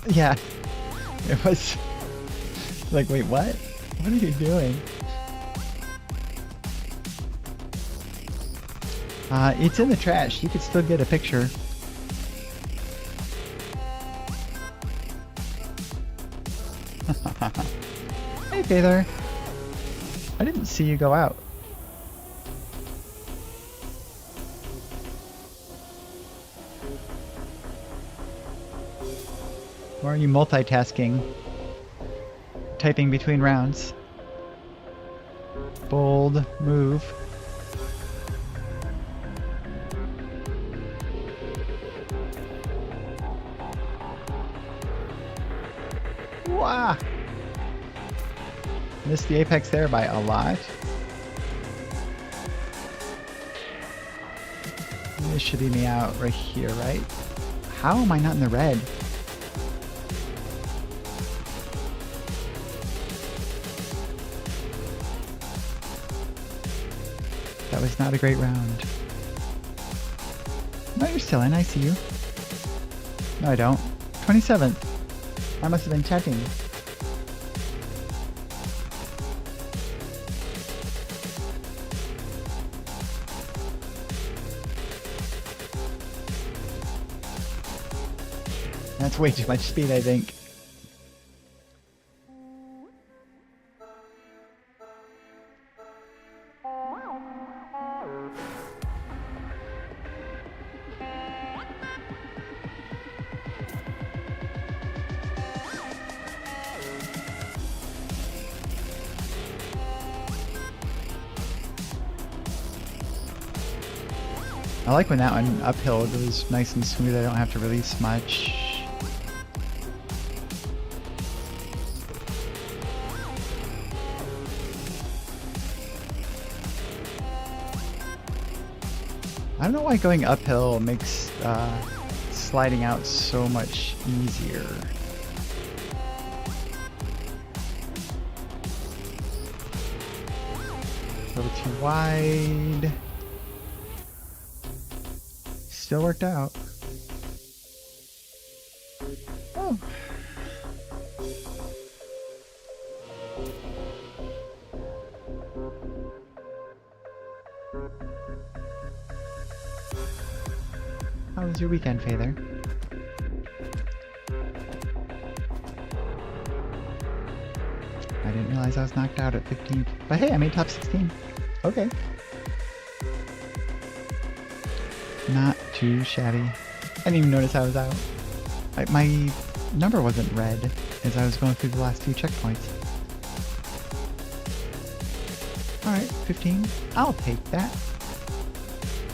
Yeah, it was like, wait, what? What are you doing? It's in the trash. You could still get a picture. Hey, Taylor. I didn't see you go out. Or are you multitasking? Typing between rounds. Bold move. Wow! Missed the apex there by a lot. This should be me out right here, right? How am I not in the red? That was not a great round. No, you're still in. I see you. No, I don't. 27th. I must have been checking. That's way too much speed, I think. I like when that one uphill goes nice and smooth. I don't have to release much. I don't know why going uphill makes sliding out so much easier. A little too wide. Still worked out. Oh. How was your weekend, Father? I didn't realize I was knocked out at 15. But hey, I made top 16. Okay. Not too shabby. I didn't even notice I was out. My number wasn't red as I was going through the last two checkpoints. Alright, 15. I'll take that.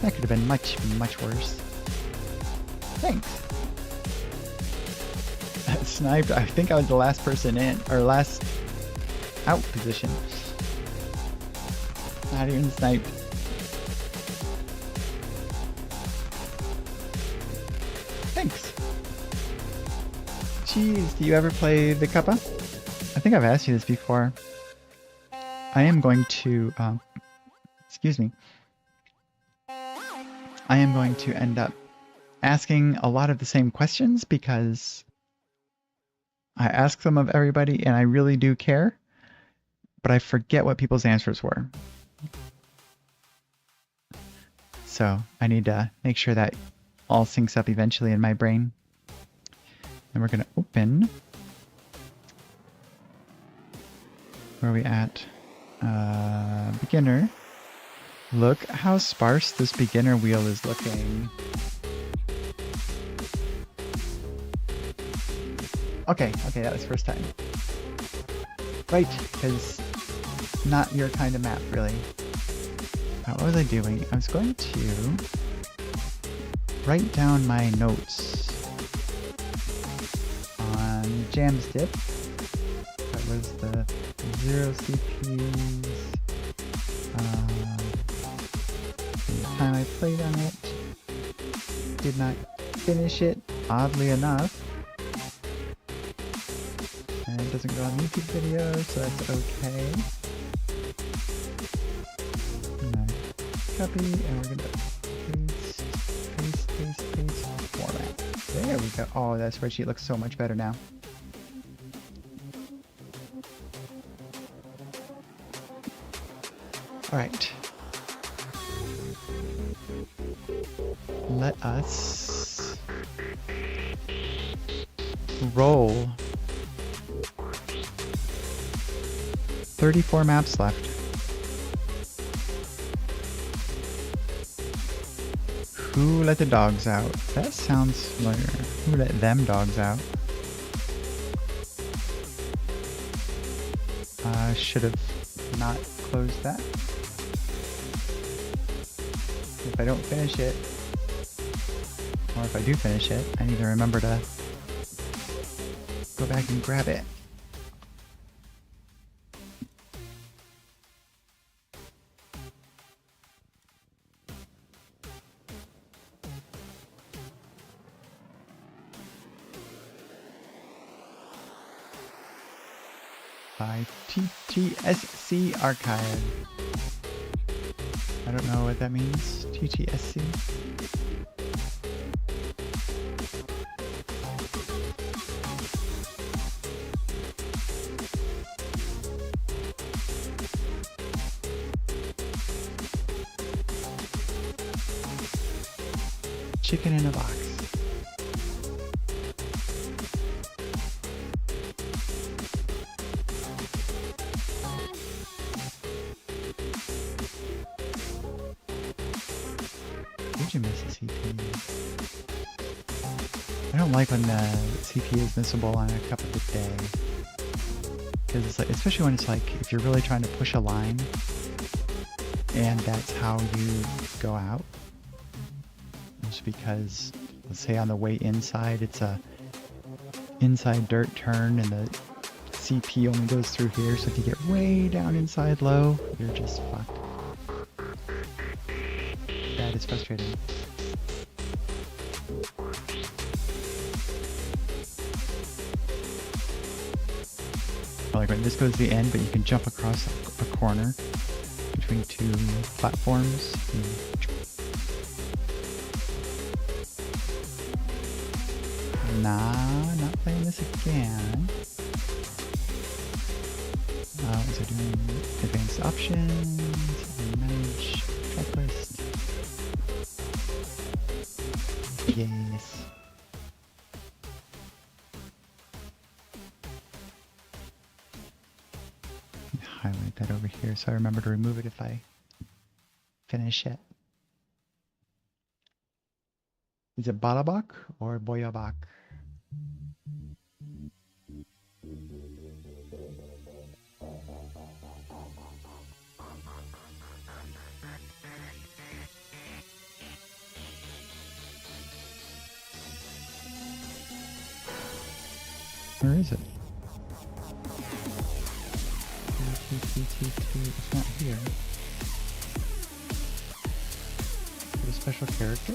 That could have been much, much worse. Thanks. Sniped. I think I was the last person in, or last out position. Not even sniped. Thanks. Jeez, do you ever play the Cuppa? I think I've asked you this before. I am going to, excuse me. I am going to end up asking a lot of the same questions because I ask them of everybody and I really do care, but I forget what people's answers were. So I need to make sure that all syncs up eventually in my brain. And we're going to open. Where are we at? Beginner. Look how sparse this beginner wheel is looking. Okay, that was first time. Right, because not your kind of map, really. What was I doing? I was going to write down my notes on Jamsdip. That was the 0 CPs. The time I played on it. Did not finish it, oddly enough. And it doesn't go on YouTube videos, so that's okay. Copy, and we're gonna paste, format. There we go. Oh, that spreadsheet looks so much better now. All right. Let us roll. 34 maps left. Who let the dogs out? That sounds familiar. Who let them dogs out? Should have not closed that. If I don't finish it, or if I do finish it, I need to remember to go back and grab it. By TTSC Archive. I don't know what that means. TTSC. Chicken in a box. Did you miss a CPU? I don't like when the CPU is missable on a cup of the day. Because it's like, especially when it's like, if you're really trying to push a line, and that's how you go out. just because, let's say on the way inside, it's a inside dirt turn and the CP only goes through here, so if you get way down inside low, you're just fucked. That is frustrating. Like right, this goes to the end, but you can jump across a corner between two platforms. Nah, not playing this again. So doing advanced options, manage checklist. Yes. Highlight that over here so I remember to remove it if I finish it. Is it Balabak or Boyabak? Where is it? It's not here. Is it a special character?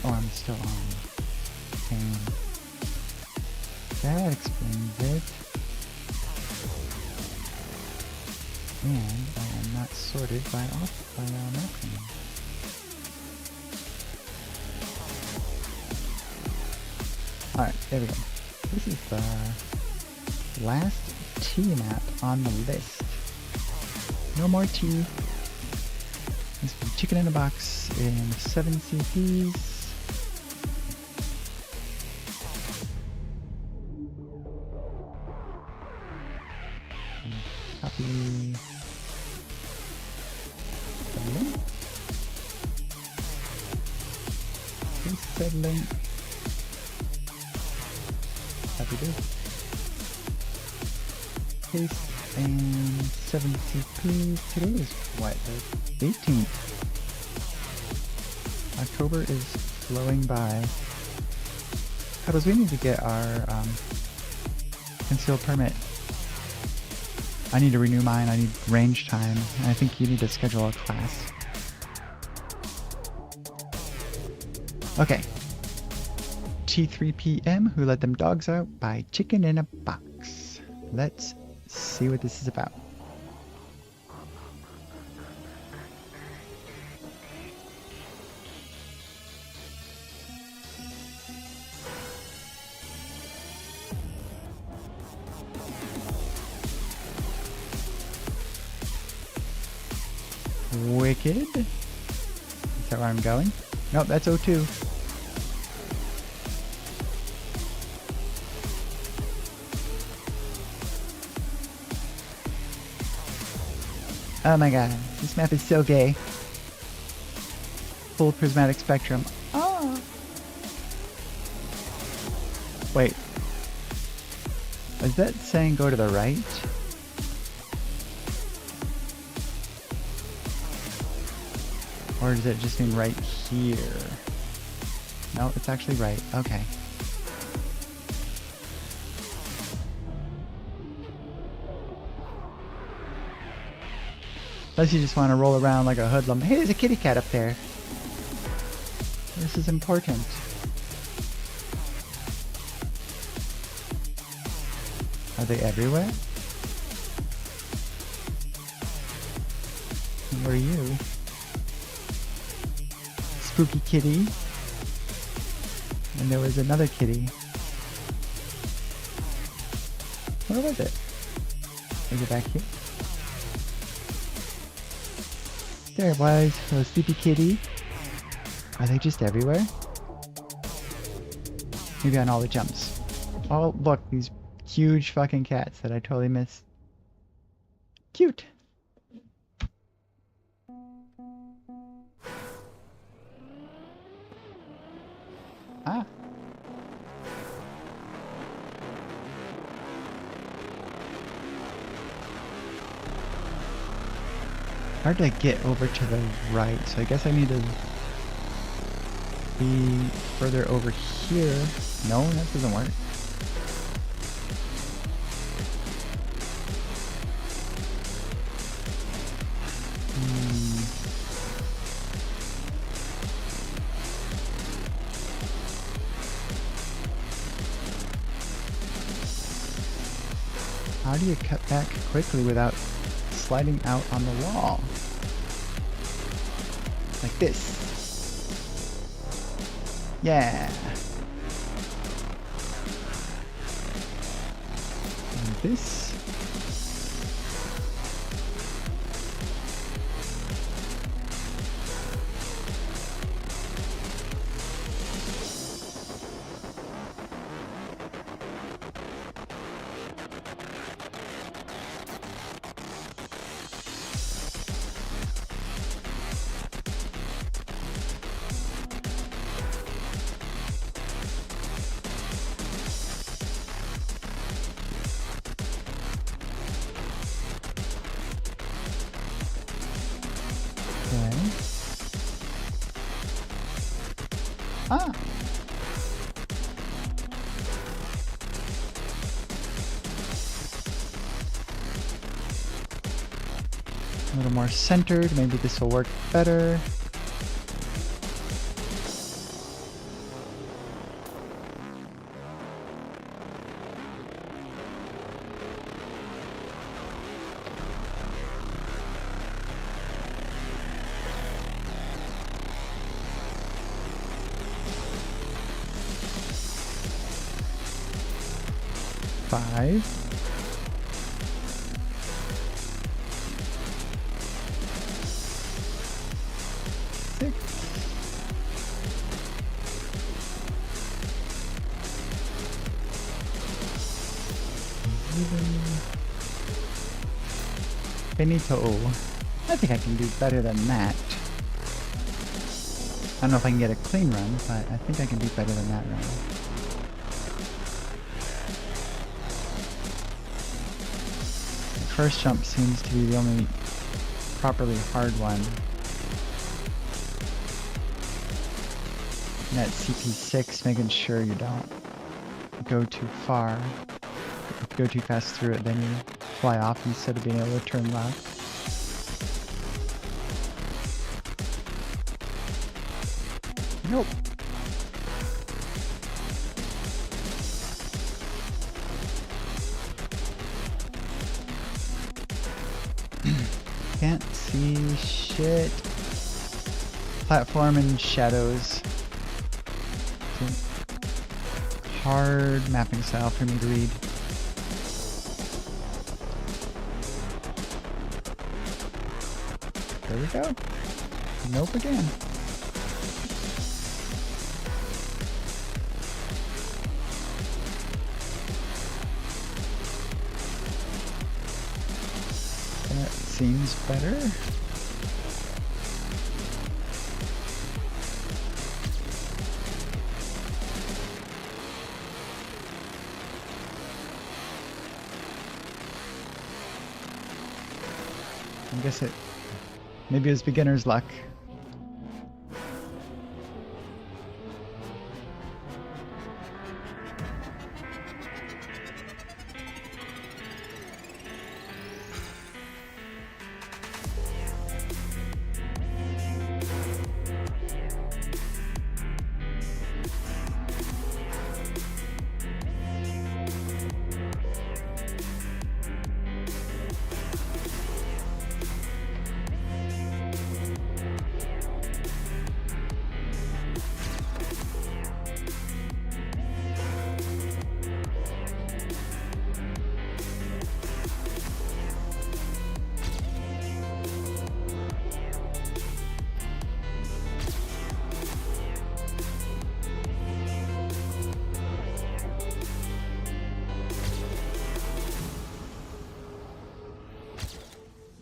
Oh, I'm still on. Pain. That explains it. And I am not sorted by maximum. Alright, there we go. This is the last T map on the list. No more T. This is chicken in a box in 7 CPs. Copy the link. Paste that link. Copy this. Paste and 7 CPs. Today is what? The 18th. October is flowing by. Cuddles, we need to get our concealed permit. I need to renew mine. I need range time. And I think you need to schedule a class. Okay. T3PM, Who Let Them Dogs Out by Chicken in a Box. Let's see what this is about. Wicked. Is that where I'm going? Nope, that's O2. Oh my god, this map is so gay. Full prismatic spectrum. Oh! Wait. Is that saying go to the right? Or does it just mean right here? No, it's actually right. Okay. Unless you just want to roll around like a hoodlum. Hey, there's a kitty cat up there. This is important. Are they everywhere? Where are you? Spooky kitty. And there was another kitty. Where was it? Was it back here? There it was. A sleepy kitty. Are they just everywhere? Maybe on all the jumps. Oh, look, these huge fucking cats that I totally missed. Cute. Ah. Hard to get over to the right, so I guess I need to be further over here. No, that doesn't work. How do you cut back quickly without sliding out on the wall? Like this. Yeah. And this. Ah. A little more centered, maybe this will work better. Five. Six. Finito. I think I can do better than that. I don't know if I can get a clean run, but I think I can do better than that run. First jump seems to be the only properly hard one. And that CP6, making sure you don't go too far. If you go too fast through it, then you fly off instead of being able to turn left. Nope. Can't see shit. Platform and shadows. Hard mapping style for me to read. There we go. Nope again. That seems better. I guess maybe it was beginner's luck.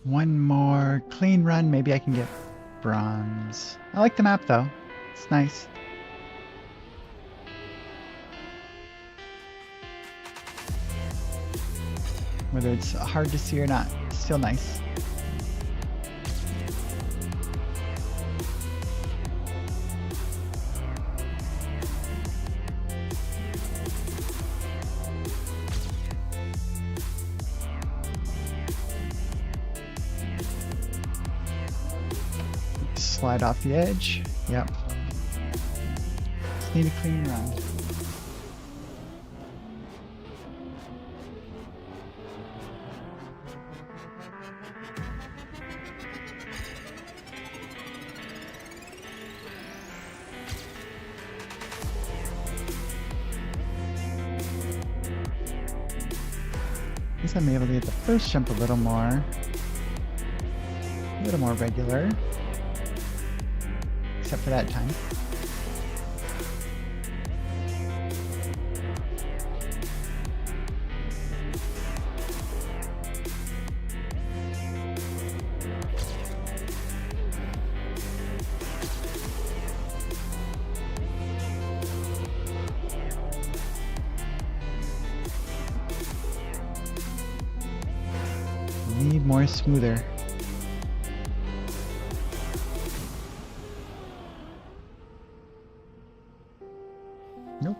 One more clean run, maybe I can get bronze. I like the map though, it's nice. Whether it's hard to see or not, it's still nice. slide off the edge. Yep. Just need a clean run. At least I'm able to get the first jump a little more regular. Except for that time. Need more smoother. Nope.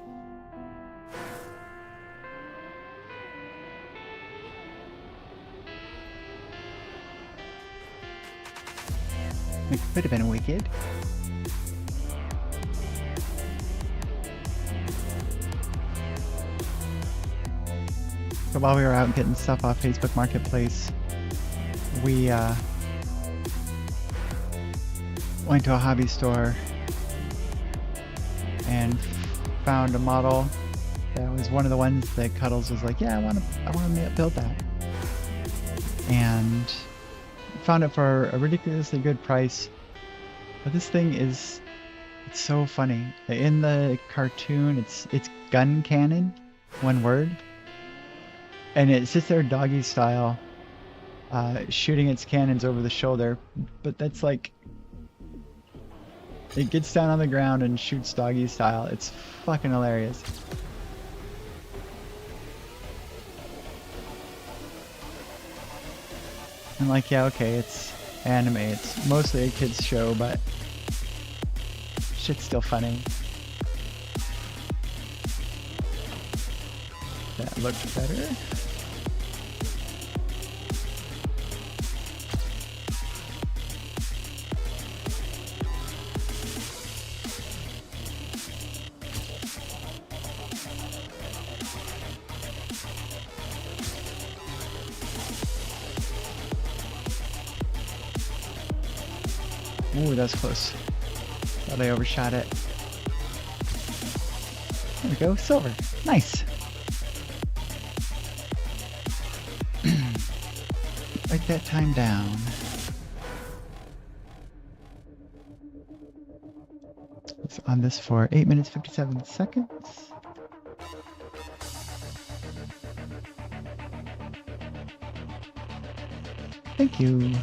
It could have been wicked. So while we were out getting stuff off Facebook Marketplace, we went to a hobby store and found a model that was one of the ones that Cuddles was like, yeah, I want to build that, and found it for a ridiculously good price. But this thing it's so funny. In the cartoon, it's gun cannon, one word, and it sits there doggy style, shooting its cannons over the shoulder. But that's like, it gets down on the ground and shoots doggy style. It's fucking hilarious. And like, yeah, okay, it's anime. It's mostly a kid's show, but shit's still funny. That looked better. Ooh, that's close. Thought I overshot it. There we go, silver. Nice. Write that time down. It's on this for 8 minutes 57 seconds. Thank you.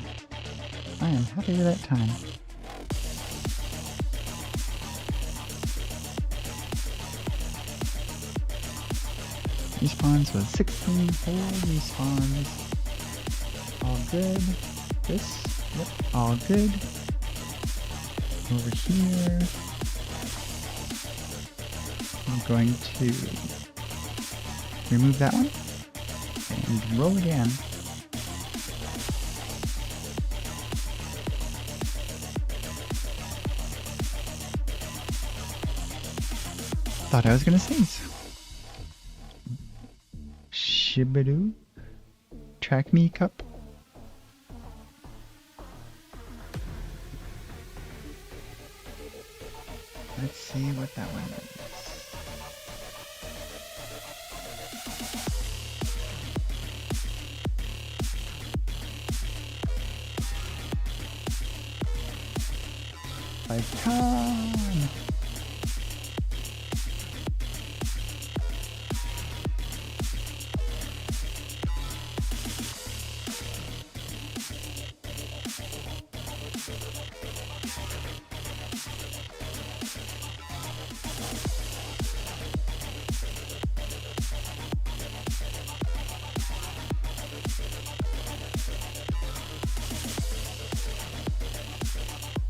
I am happy with that time. Respawns was 16 full respawns. All good. This, yep, all good. Over here, I'm going to remove that one and roll again. Thought I was gonna sneeze. Shibadoo. Track me cup. Let's see what that one is. Icon.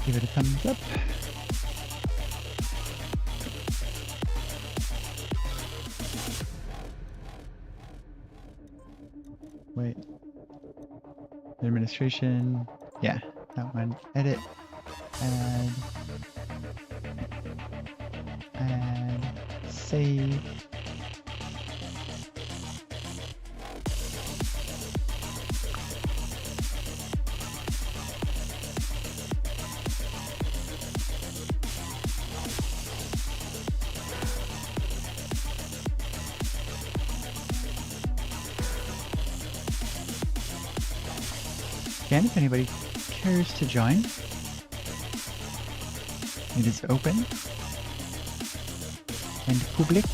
Give it a thumbs up. Wait. Administration. Yeah, that one. Edit. Add. Add. Save. Again, if anybody cares to join, it is open and public.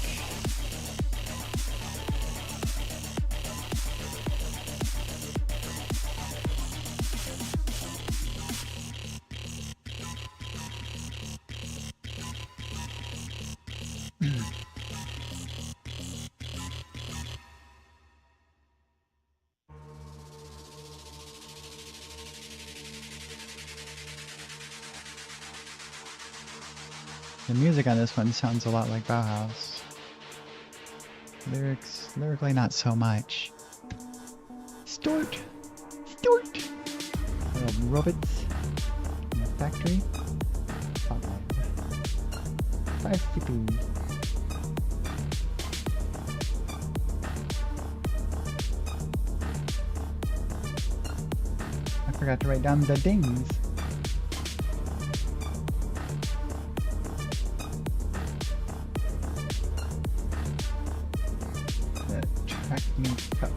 The music on this one sounds a lot like Bauhaus. Lyrically not so much. Stort! Stort! Little robots in the factory. 5 CP. I forgot to write down the dings. Track meet cup.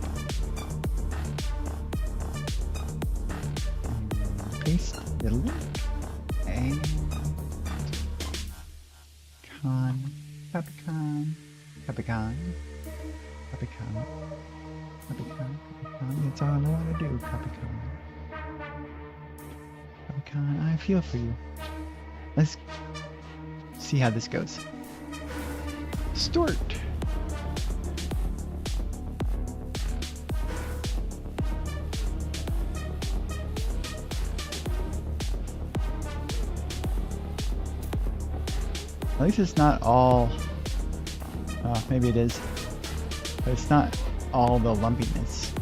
And paste the link. And Capicon. That's all I want to do, Capicon. Capicon, I feel for you. Let's see how this goes. Stort. At least it's not all, maybe it is, but it's not all the lumpiness.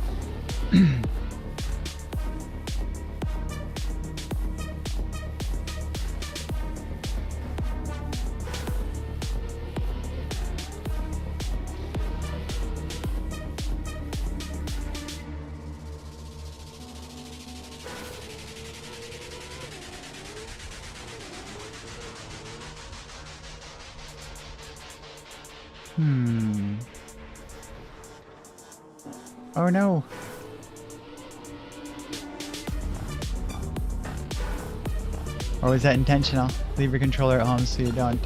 Oh no! Or was that intentional? Leave your controller at home so you don't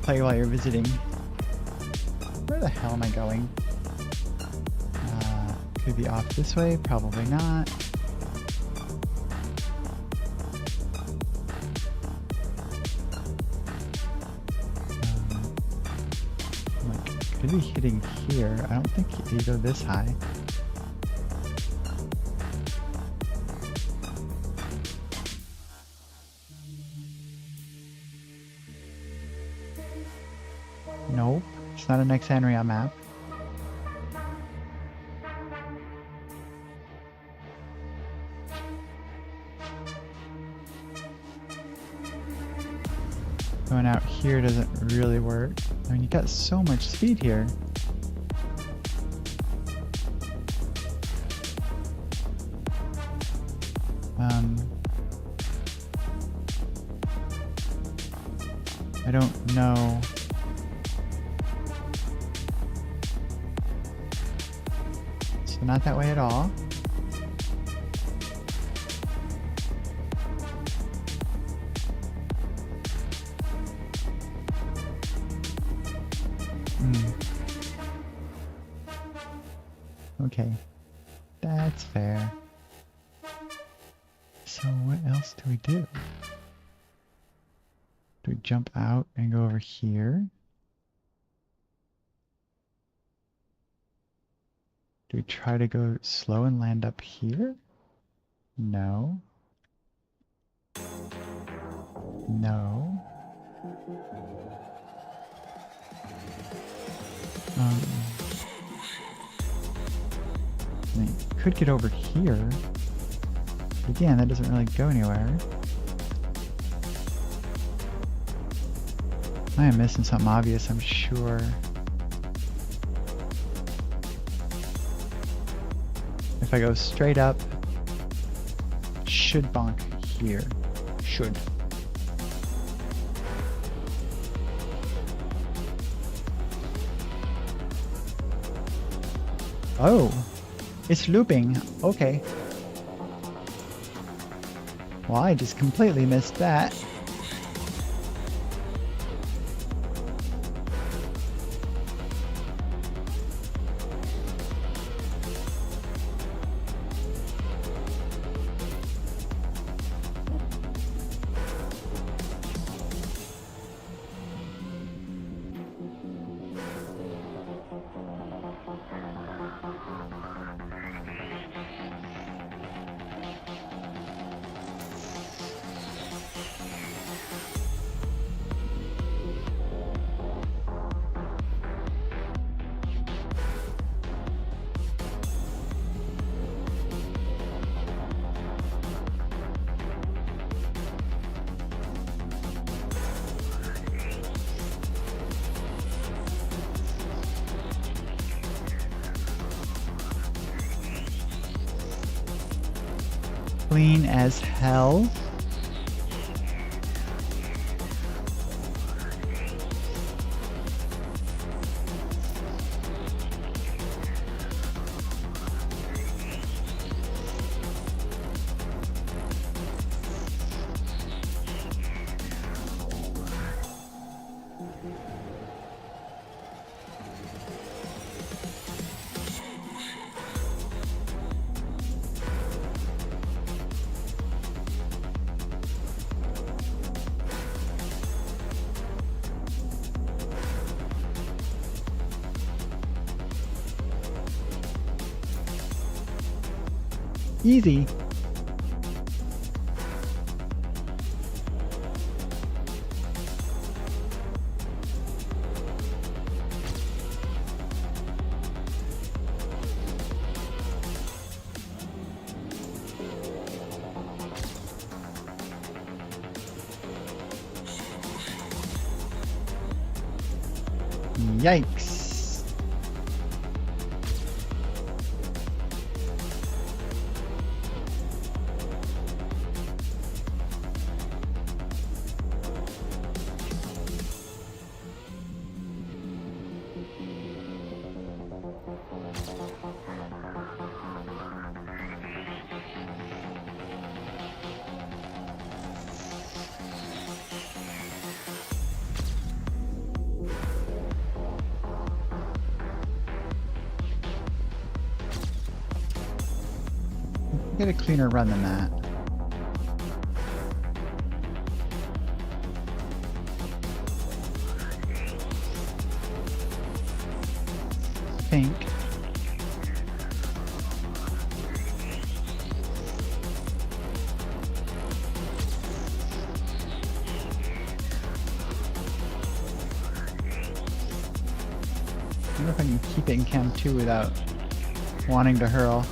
play while you're visiting. Where the hell am I going? Could be off this way, probably not. Could be hitting here. I don't think you go this high. Nope, it's not an Exandria map. Going out here doesn't really work. I mean, you got so much speed here. I don't know. So not that way at all. Okay, that's fair. So what else do we do? Do we jump out and go over here? Do we try to go slow and land up here? No. No. I could get over here. Again, that doesn't really go anywhere. I am missing something obvious, I'm sure. If I go straight up, should bonk here. Should. Oh, it's looping. Okay. Well, I just completely missed that. Clean as hell. Easy. Yikes. Get a cleaner run than that. Think. I wonder if I can keep it in cam 2 without wanting to hurl.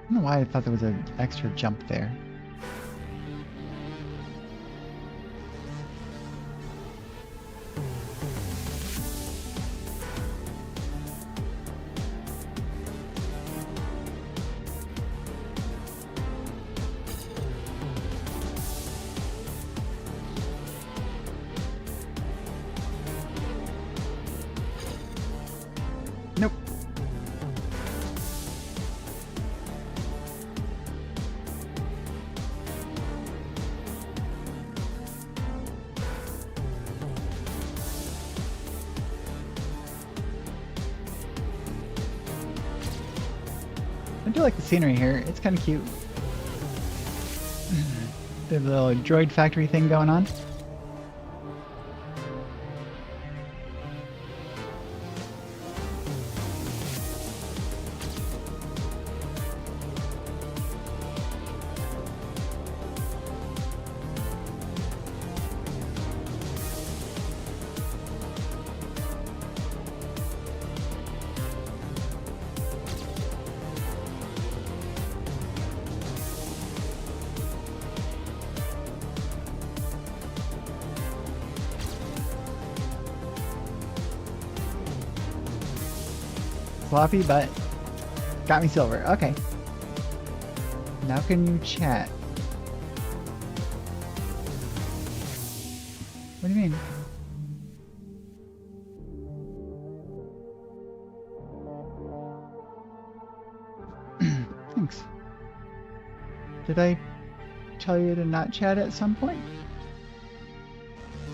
I don't know why I thought there was an extra jump there. Nope. I do like the scenery here. It's kind of cute. The little droid factory thing going on. Sloppy, but got me silver. Okay. Now can you chat? What do you mean? Thanks. Did I tell you to not chat at some point?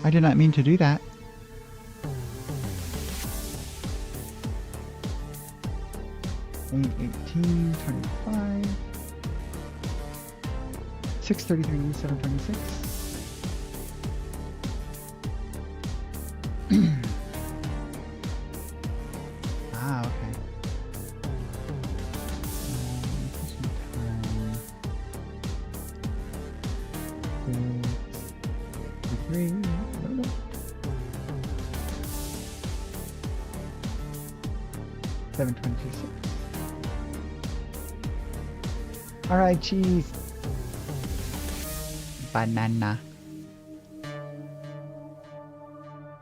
I did not mean to do that. Eight, 18, 25, 633, 726. Ah, okay. Three. 726. All right, cheese. Banana.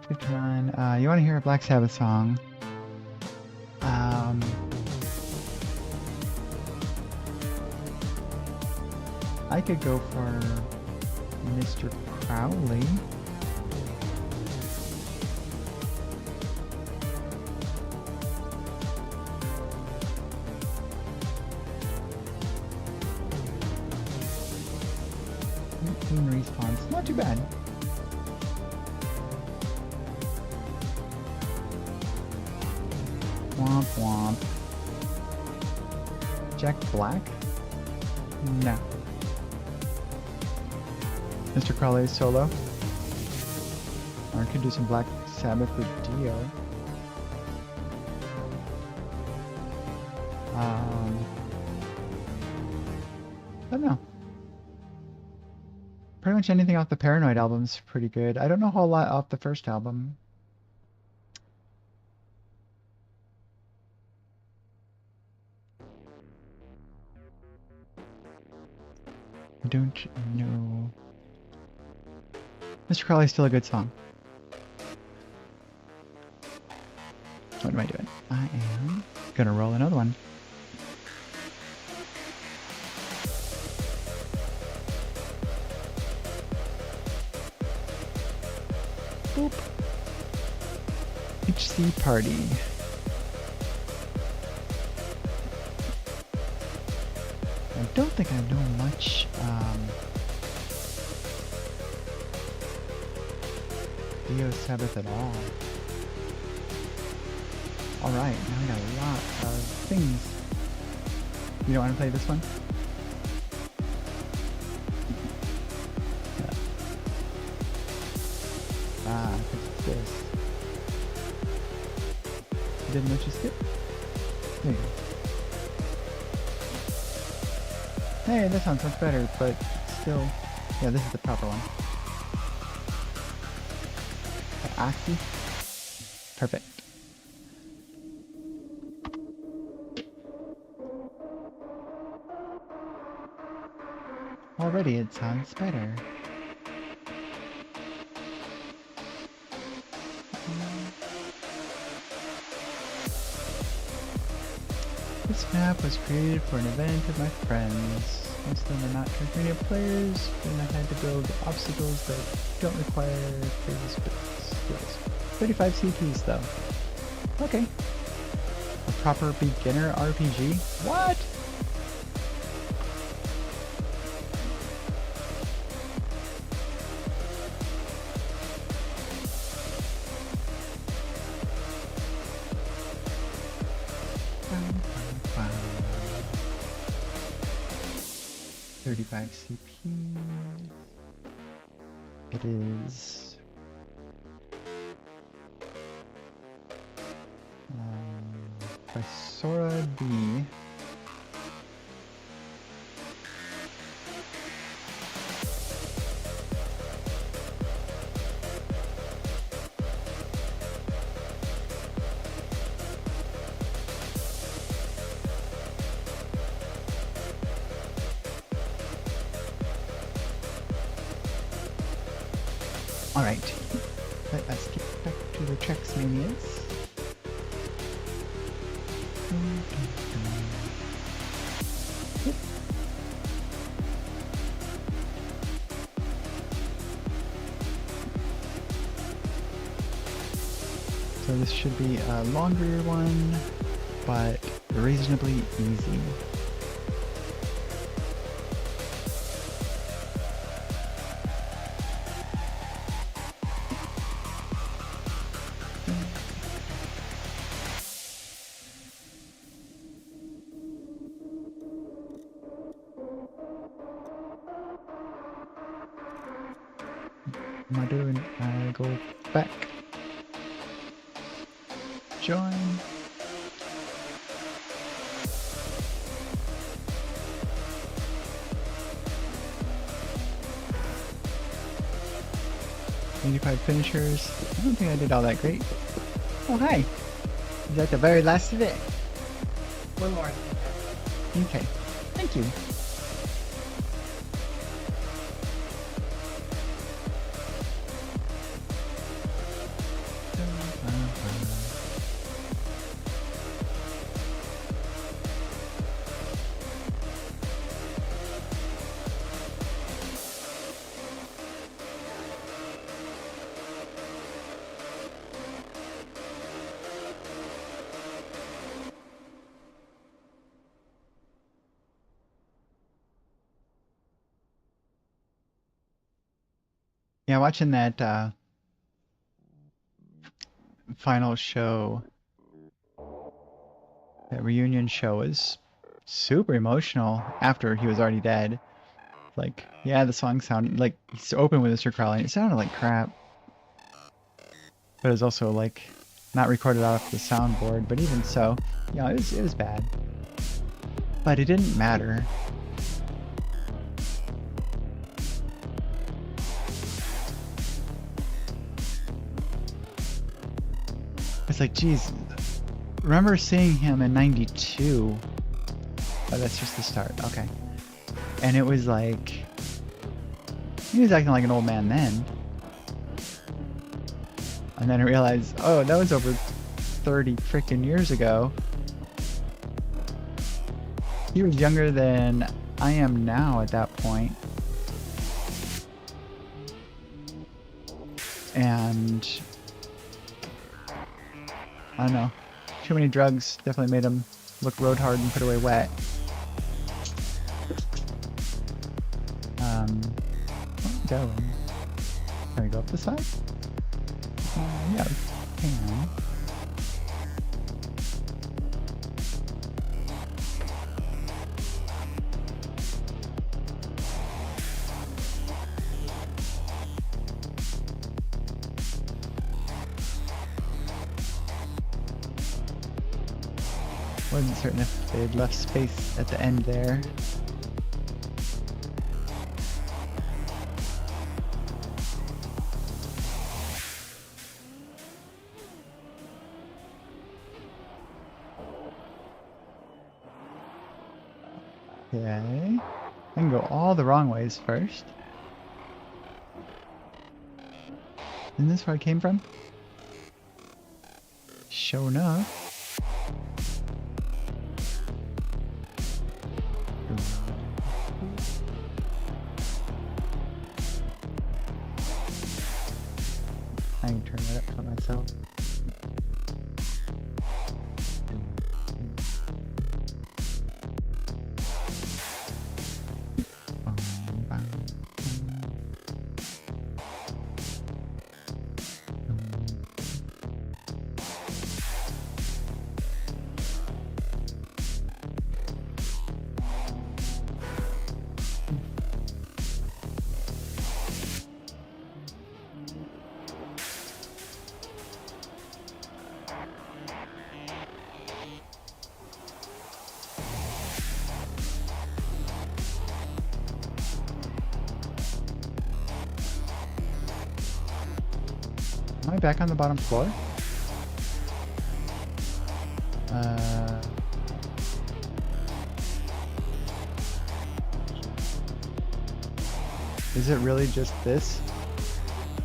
51. You want to hear a Black Sabbath song? I could go for Mr. Crowley. Response. Not too bad. Womp womp. Jack Black? No. Mr. Crowley solo. Or I could do some Black Sabbath with Dio. I don't know. Pretty much anything off the Paranoid album's pretty good. I don't know a whole lot off the first album. I don't know. Mr. Crowley's still a good song. What am I doing? I am gonna roll another one. Boop. HC Party. I don't think I know much Dio Sabbath at all. Alright, now we got a lot of things. You don't want to play this one? Ah, it's this. You didn't let you skip? There you go. Hey, this sounds much better, but still... Yeah, this is the proper one. Oxy? Perfect. Already it sounds better. This map was created for an event of my friends. Most of them are not Transmedia players, and I had to build obstacles that don't require crazy skills. 35 CPs though. Okay. A proper beginner RPG? What? Wow. 35 CPs. It is by Sora D. Alright, let us get back to the Trex Manias. So this should be a longer one, but reasonably easy. What am I doing? I go back. Join. "85 finishers." I don't think I did all that great. Oh, hi. Is that the very last of it? One more. Okay. Thank you. Yeah, watching that final show, that reunion show, was super emotional after he was already dead. Like, yeah, the song sounded like, it's open with Mr. Crowley. It sounded like crap. But it was also like not recorded off the soundboard, but even so, yeah, it was bad. But it didn't matter. It's like, geez, remember seeing him in '92. Oh, that's just the start. Okay. And it was like, he was acting like an old man then. And then I realized, oh, that was over 30 freaking years ago. He was younger than I am now at that point. And I don't know. Too many drugs definitely made him look road hard and put away wet. Where am I going? Can we go up the side? Yeah, we can. Wasn't certain if they'd left space at the end there. Okay. I can go all the wrong ways first. Isn't this where I came from? Sure enough. I can turn that up for myself. Am I back on the bottom floor? Is it really just this?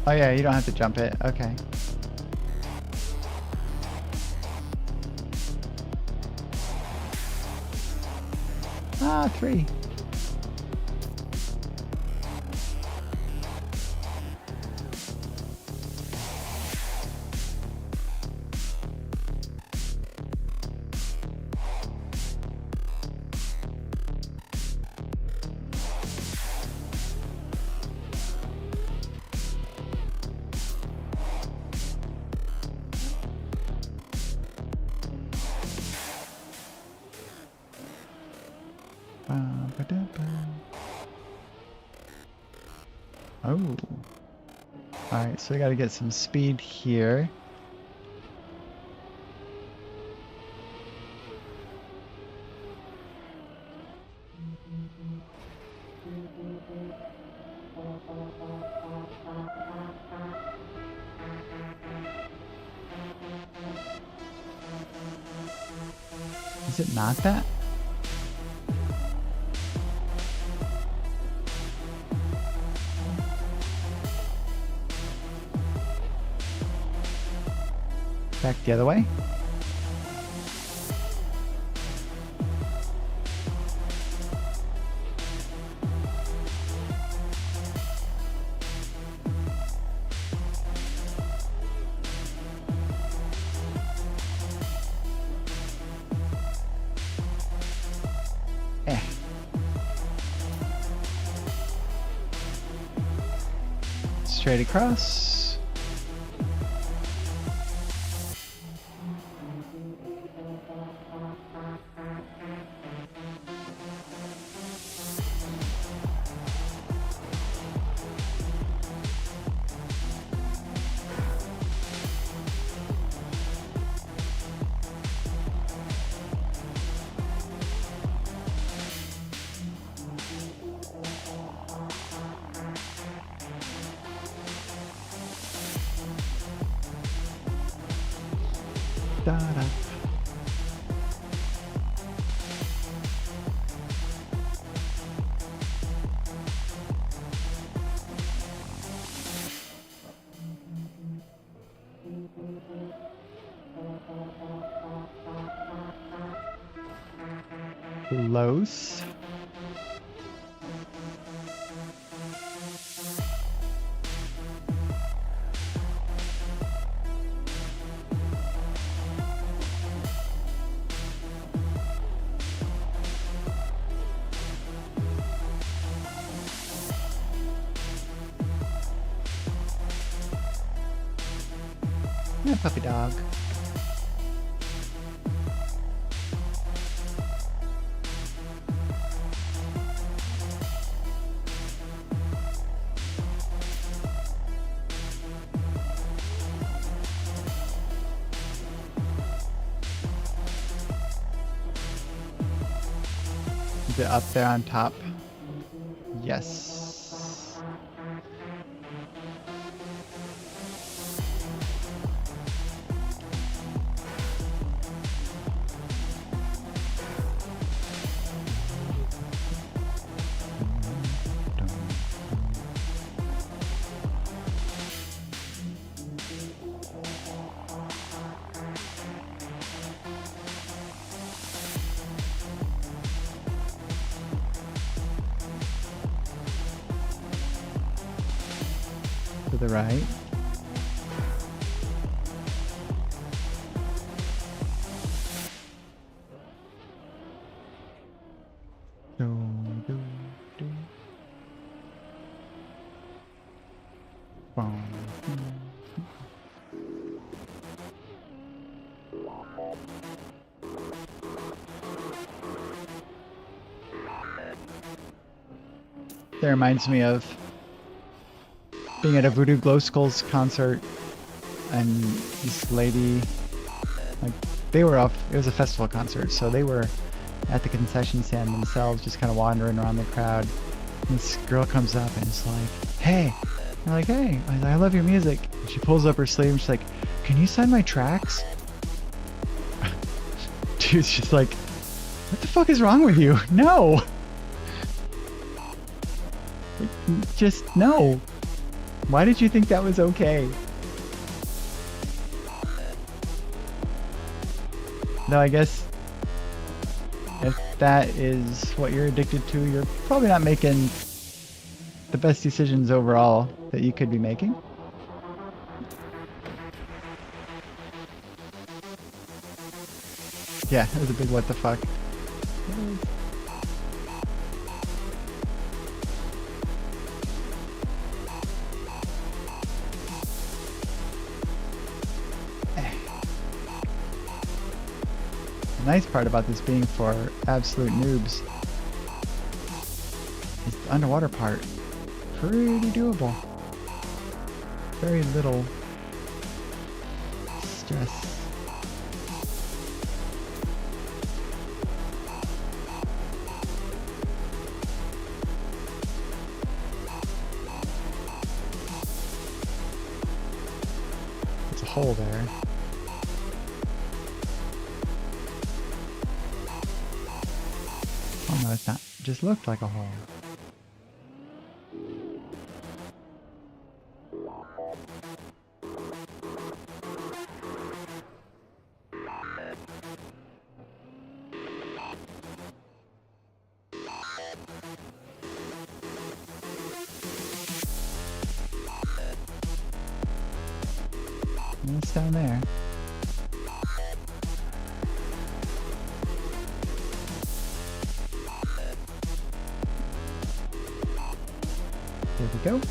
Oh yeah, you don't have to jump it. Okay. Ah, 3. Oh. Alright, so we gotta get some speed here. Is it not that? Back the other way? Eh. Straight across. Da-da. Close. Yeah, puppy dog. Is it up there on top? Yes. To the right. That reminds me of being at a Voodoo Glow Skulls concert, and this lady, like, they were off, it was a festival concert, so they were at the concession stand themselves, just kind of wandering around the crowd. And this girl comes up and is like, hey. I'm like, hey, I love your music. And she pulls up her sleeve and she's like, can you sign my tracks? Dude's just like, what the fuck is wrong with you? No! Just no. Why did you think that was okay? No, I guess that is what you're addicted to, you're probably not making the best decisions overall that you could be making. Yeah, it was a big what the fuck. The nice part about this being for absolute noobs is the underwater part. Pretty doable. Very little stress. There's a hole there. Oh no, it's not. It just looked like a hole. And it's down there. There we go.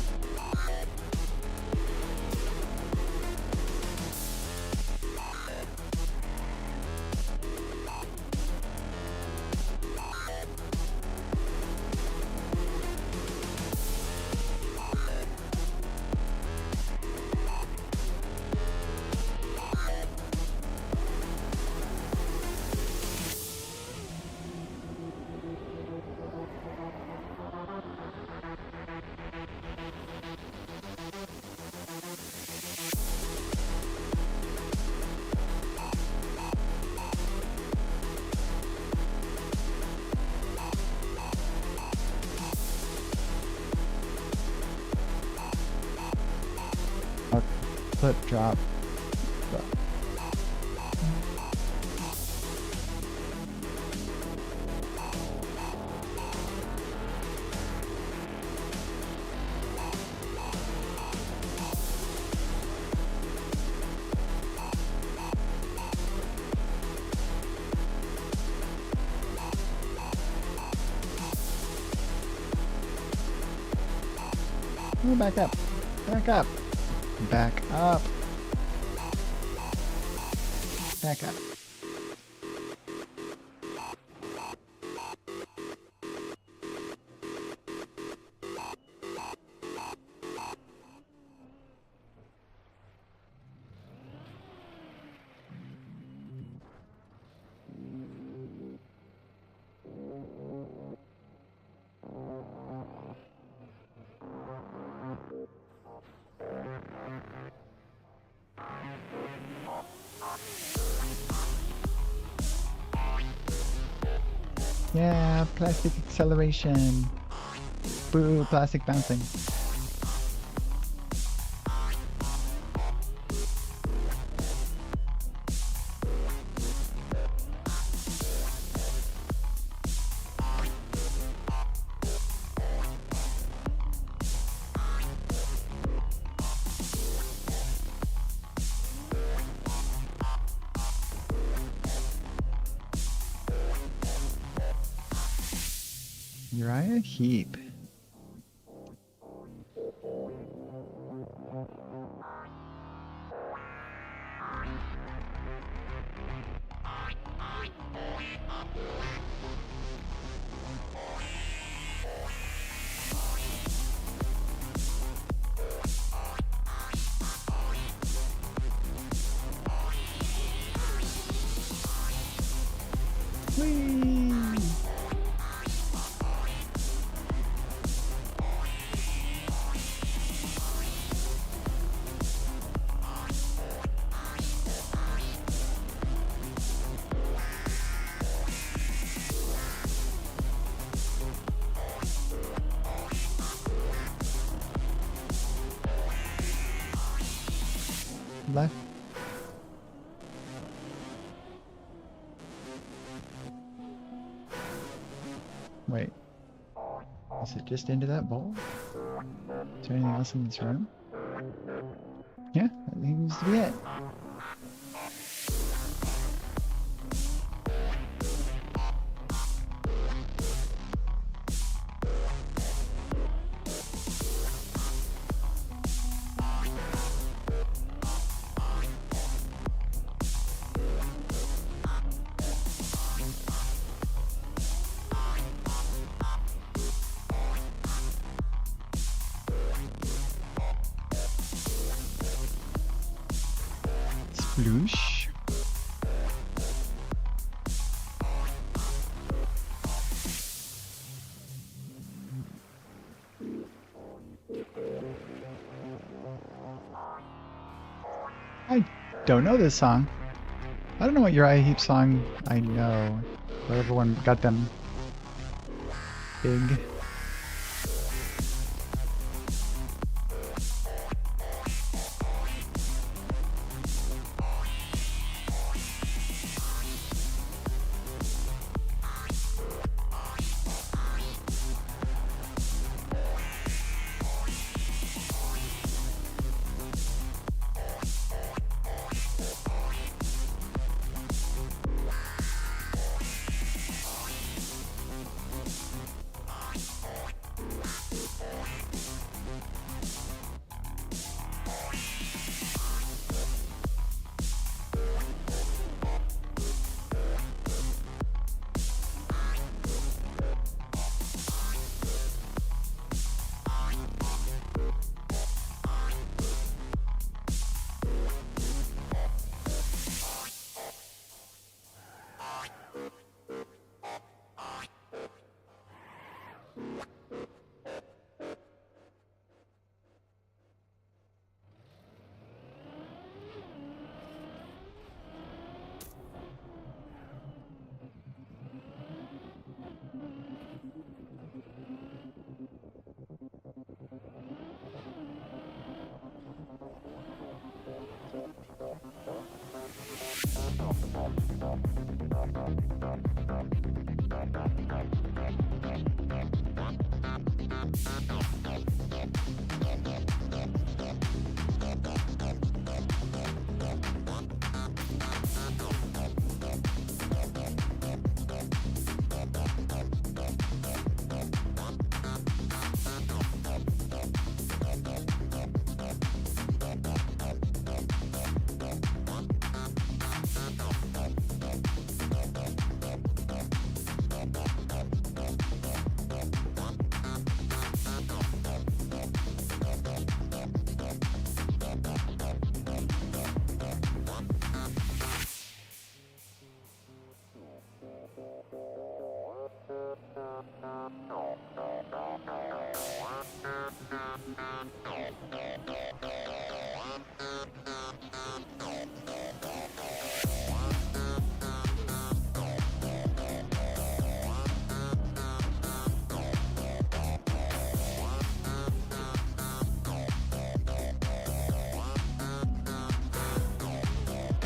Flip, drop. Oh, back up. Back up. Back up. Back up. Yeah, plastic acceleration. Boo, plastic bouncing. Uriah Heep. Whee! Left. it just into that bowl? Is there anything else in this room? Yeah, that seems to be it. Sploosh. I don't know this song. I don't know what Uriah Heep song I know. Whatever one got them big.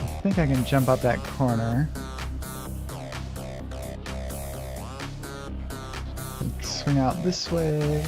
I think I can jump up that corner. Swing out this way.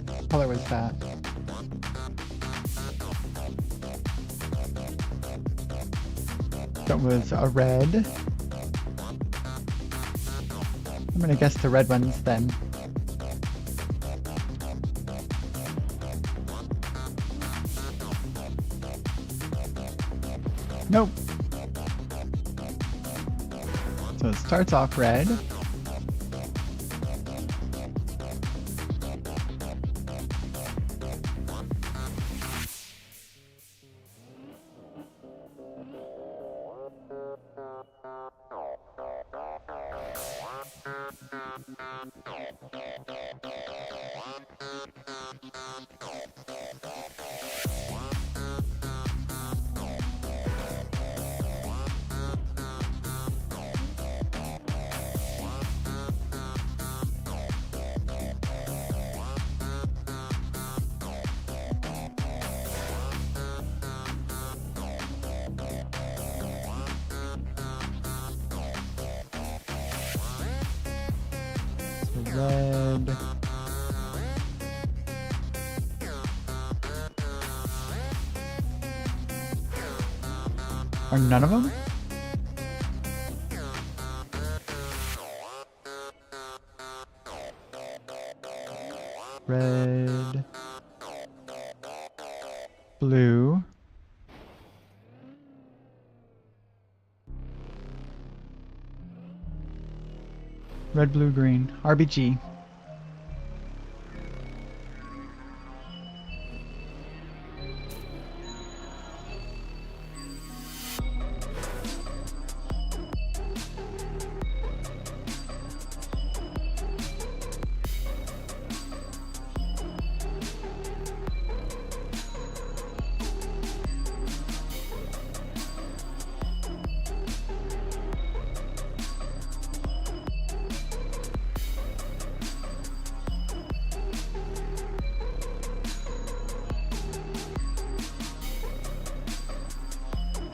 What color was that? That was a red. I'm gonna guess the red ones then. Nope. So it starts off red. red. Are none of them? Red. Blue. Red, blue, green. RBG.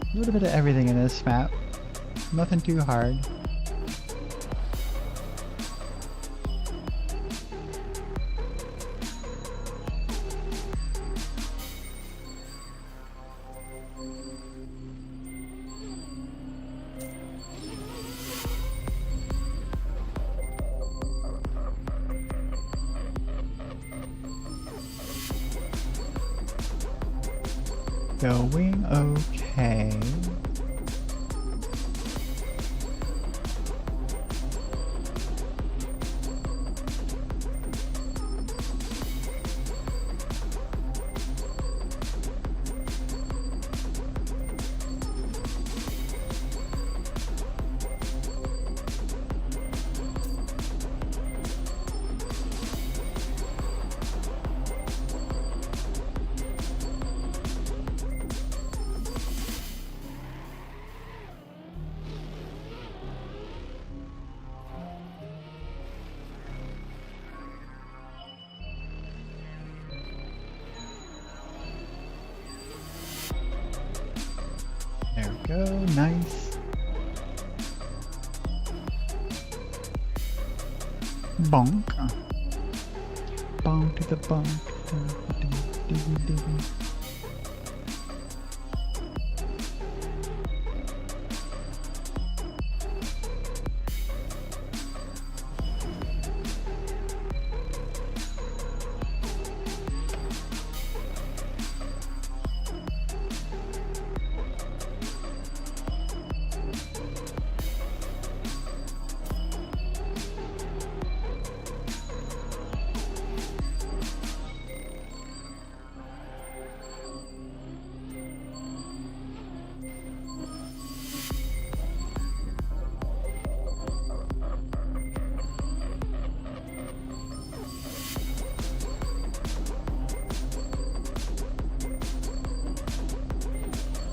A little bit of everything in this map. Nothing too hard. Going okay. There we go, nice. Bonk. Bonk to the bonk. Diggy, diggy.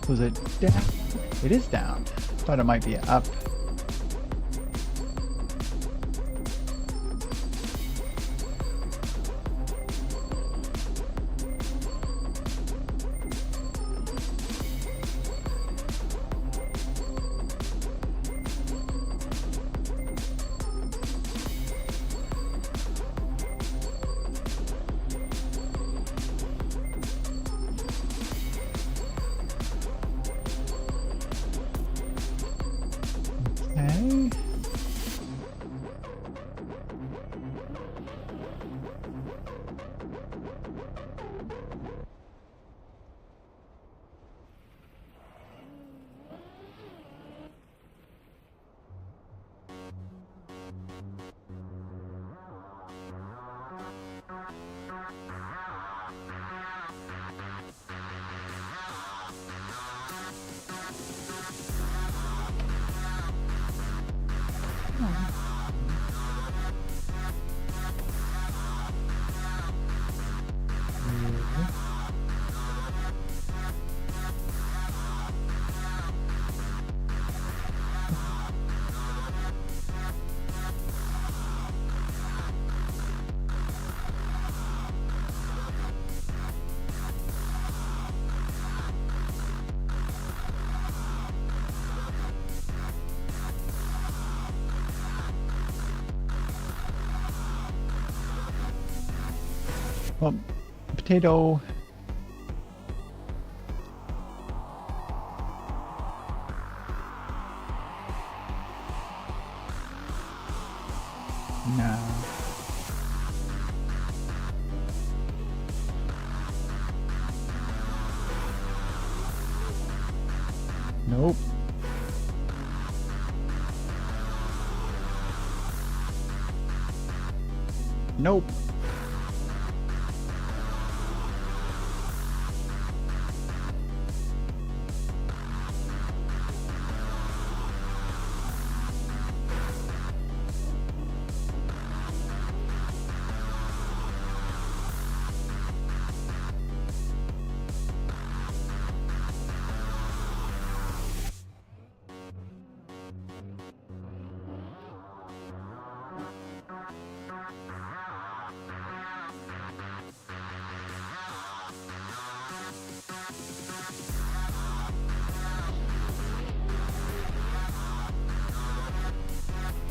Was it down? It is down. Thought it might be up. Okay. Well, potato. No. Nope. Nope.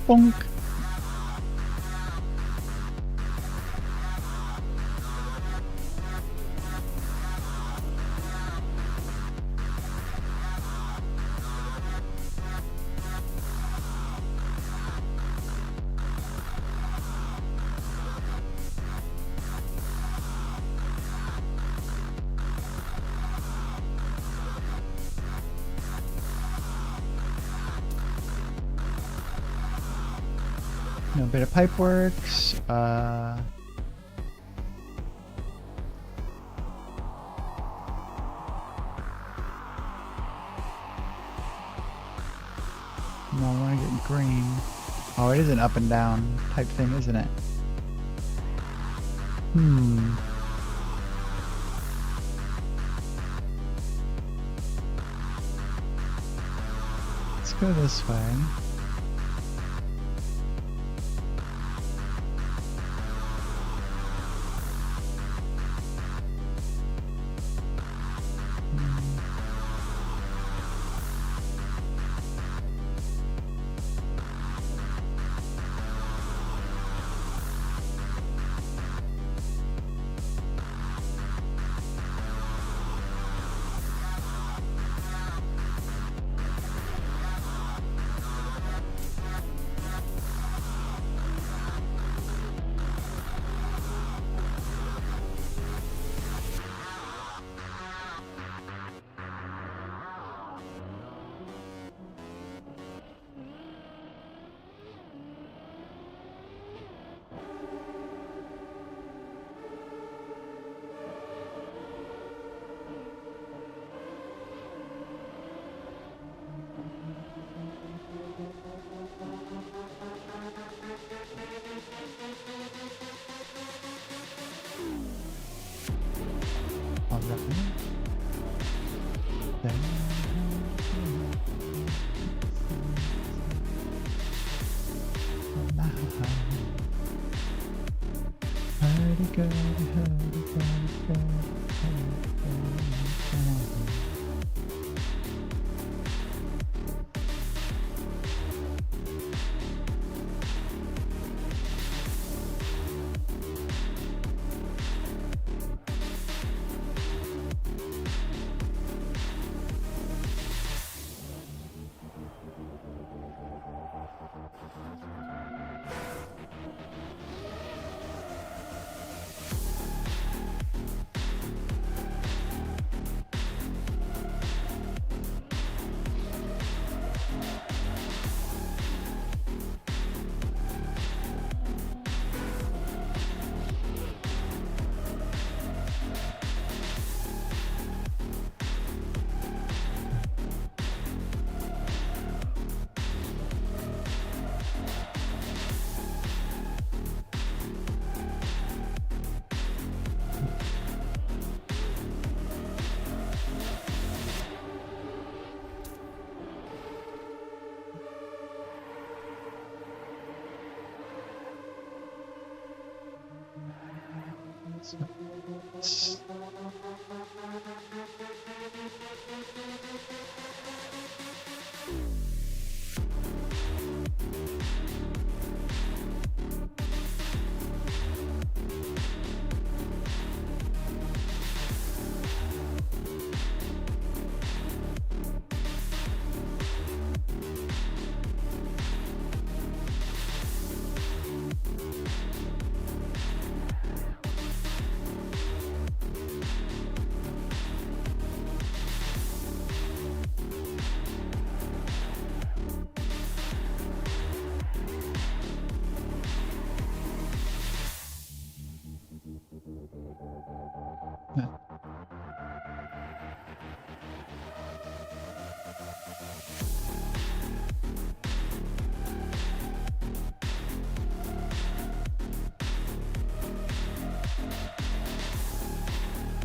Bonk. No bit of pipe works. No, I want to get green. Oh, it is an up and down type thing, isn't it? Let's go this way.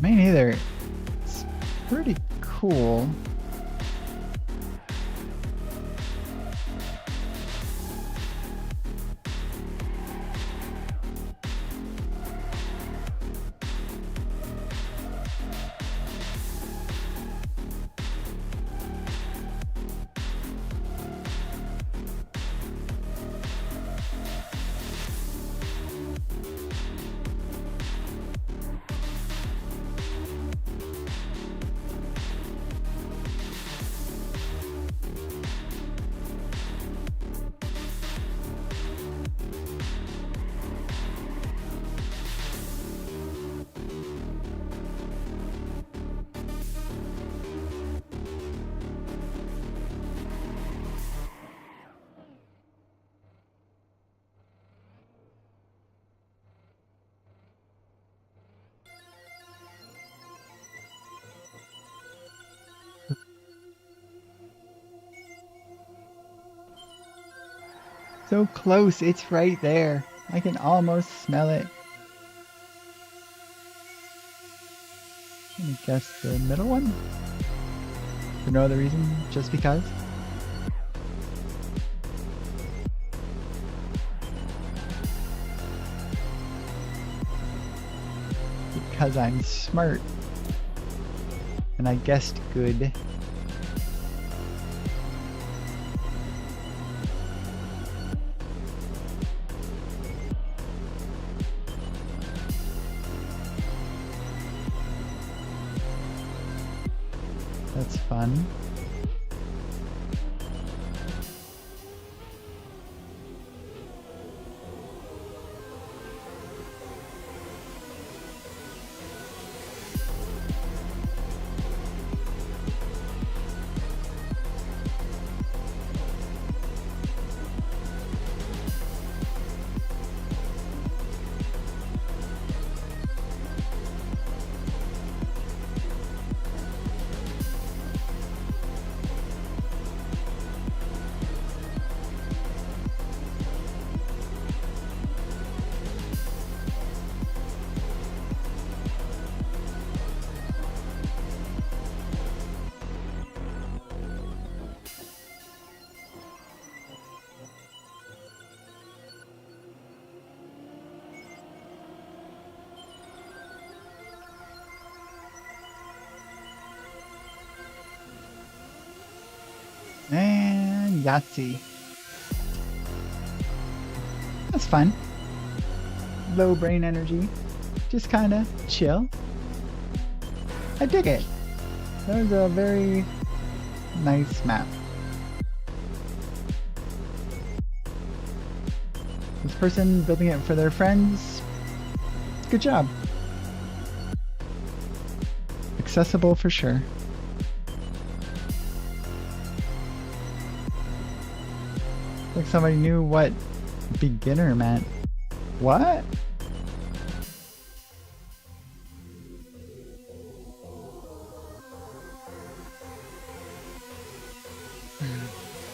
Me neither. It's pretty cool. So close, it's right there. I can almost smell it. Let me guess the middle one? For no other reason, just because? Because I'm smart. And I guessed good. That's fun. And Yahtzee. That's fun. Low brain energy. Just kinda chill. I dig it. That was a very nice map. This person building it for their friends. Good job. Accessible for sure. Like somebody knew what beginner meant. What?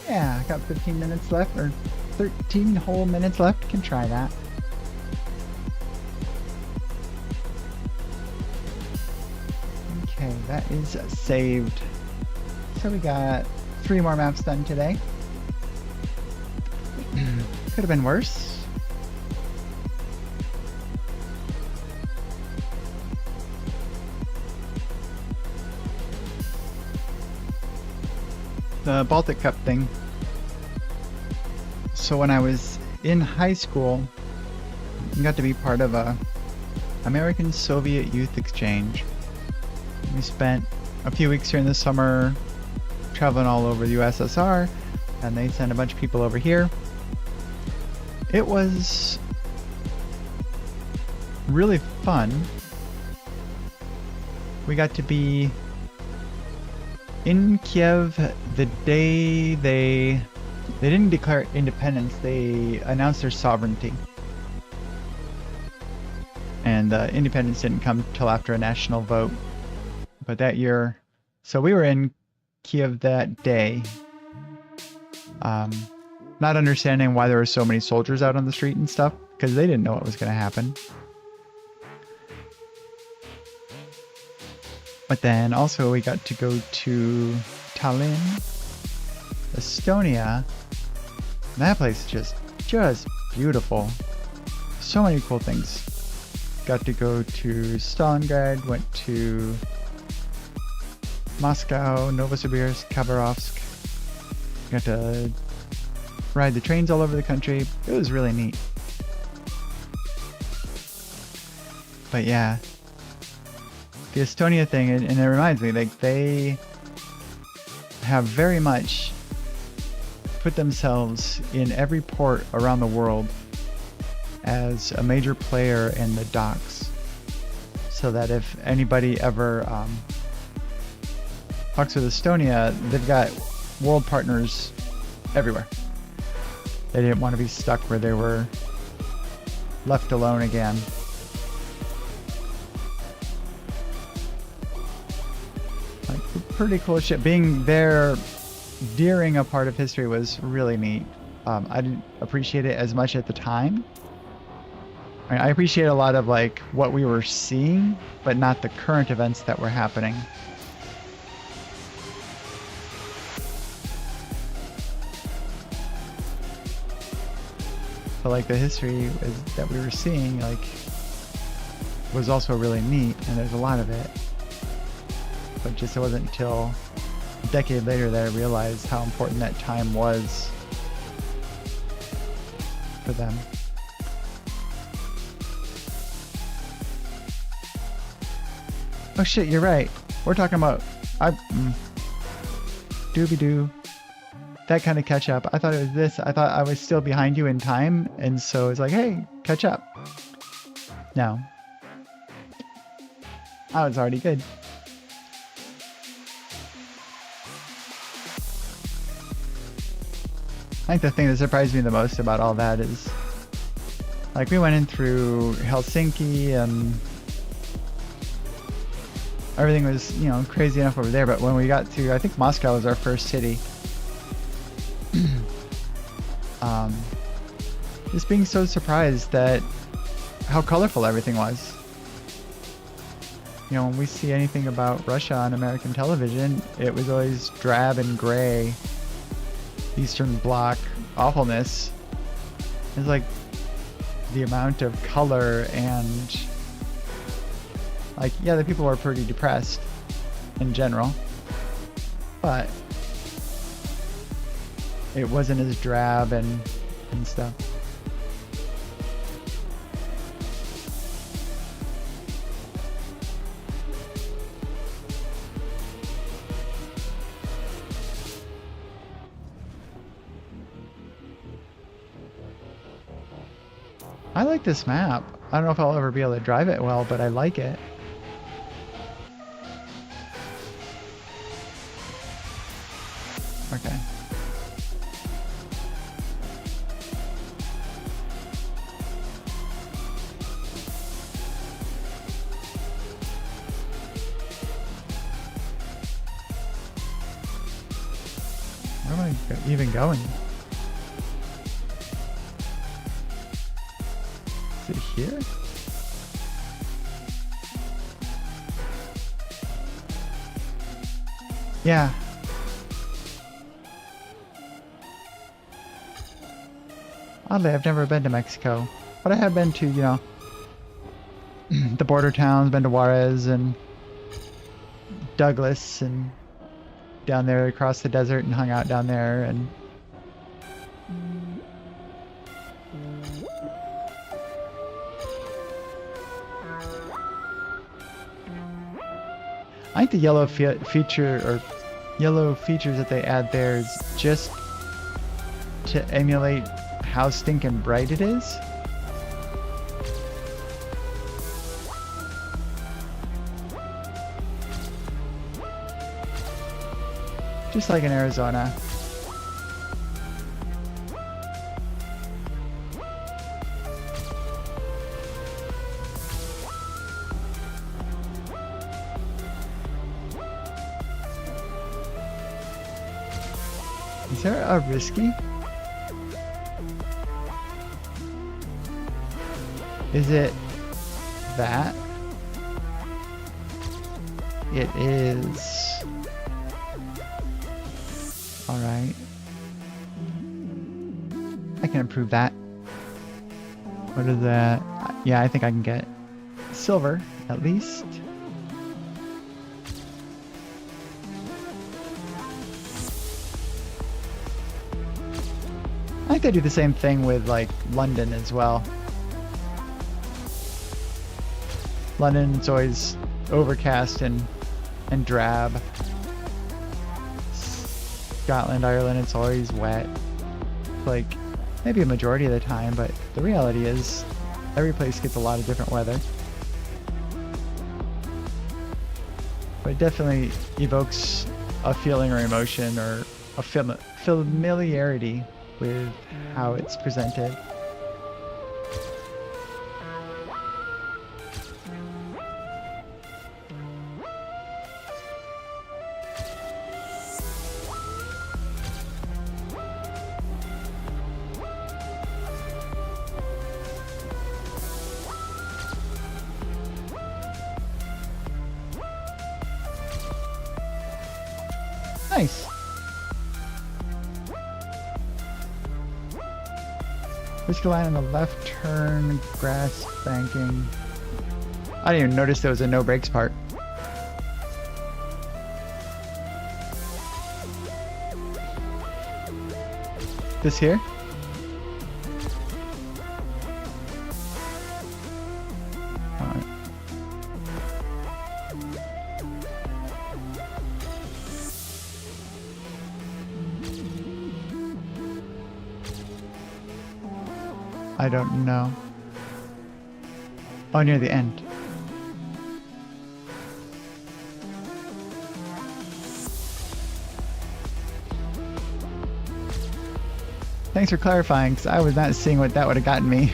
Yeah, I got 15 minutes left, or 13 whole minutes left. Can try that. Okay, that is saved. So we got 3 more maps done today. Could have been worse. The Baltic Cup thing. So when I was in high school, I got to be part of a American Soviet youth exchange. We spent a few weeks during the summer traveling all over the USSR, and they sent a bunch of people over here. It was really fun. We got to be in Kiev the day they didn't declare independence, they announced their sovereignty. And independence didn't come till after a national vote. But that year, so we were in Kiev that day. Not understanding why there were so many soldiers out on the street and stuff, because they didn't know what was going to happen. But then also we got to go to Tallinn, Estonia. That place is just beautiful. So many cool things. Got to go to Stalingrad, went to Moscow, Novosibirsk, Khabarovsk. Got to ride the trains all over the country. It was really neat. But yeah, the Estonia thing, and it reminds me, like, they have very much put themselves in every port around the world as a major player in the docks, so that if anybody ever fucks with Estonia, they've got world partners everywhere. They didn't want to be stuck where they were left alone again. Like, pretty cool shit. Being there during a part of history was really neat. I didn't appreciate it as much at the time. I appreciate a lot of like what we were seeing, but not the current events that were happening. But like the history that we were seeing, like, was also really neat, and there's a lot of it. But just it wasn't until a decade later that I realized how important that time was for them. Oh shit, you're right. We're talking about Doobie-doo. That kind of catch up. I thought it was this. I thought I was still behind you in time, and so it's like, hey, catch up. No. I was already good. I think the thing that surprised me the most about all that is, like, we went in through Helsinki and everything was, you know, crazy enough over there, but when we got to, I think Moscow was our first city. Just being so surprised at how colorful everything was. You know, when we see anything about Russia on American television, it was always drab and gray, Eastern Bloc awfulness. It's like the amount of color, and like, yeah, the people were pretty depressed in general, but it wasn't as drab and stuff. I like this map. I don't know if I'll ever be able to drive it well, but I like it. Okay. Where am I even going? Is it here? Yeah. Oddly, I've never been to Mexico, but I have been to, you know, the border towns, been to Juarez and Douglas and down there across the desert and hung out down there, and I think the yellow feature or yellow features that they add there is just to emulate how stinking bright it is. Just like in Arizona. Is there a risky? Is it that? it is. Alright. I can improve that. What is that? Yeah, I think I can get silver, at least. I think they do the same thing with, like, London as well. London, it's always overcast and drab. Scotland, Ireland, it's always wet. Like, maybe a majority of the time, but the reality is every place gets a lot of different weather. But it definitely evokes a feeling or emotion or a familiarity with how it's presented. Nice. Whiskey line on the left turn, grass banking. I didn't even notice there was a no brakes part. This here? Alright. I don't know. Oh, near the end. Thanks for clarifying, because I was not seeing what that would have gotten me.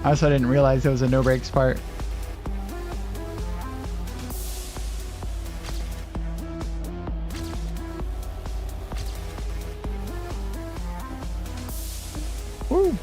I also didn't realize there was a no brakes part. Woo!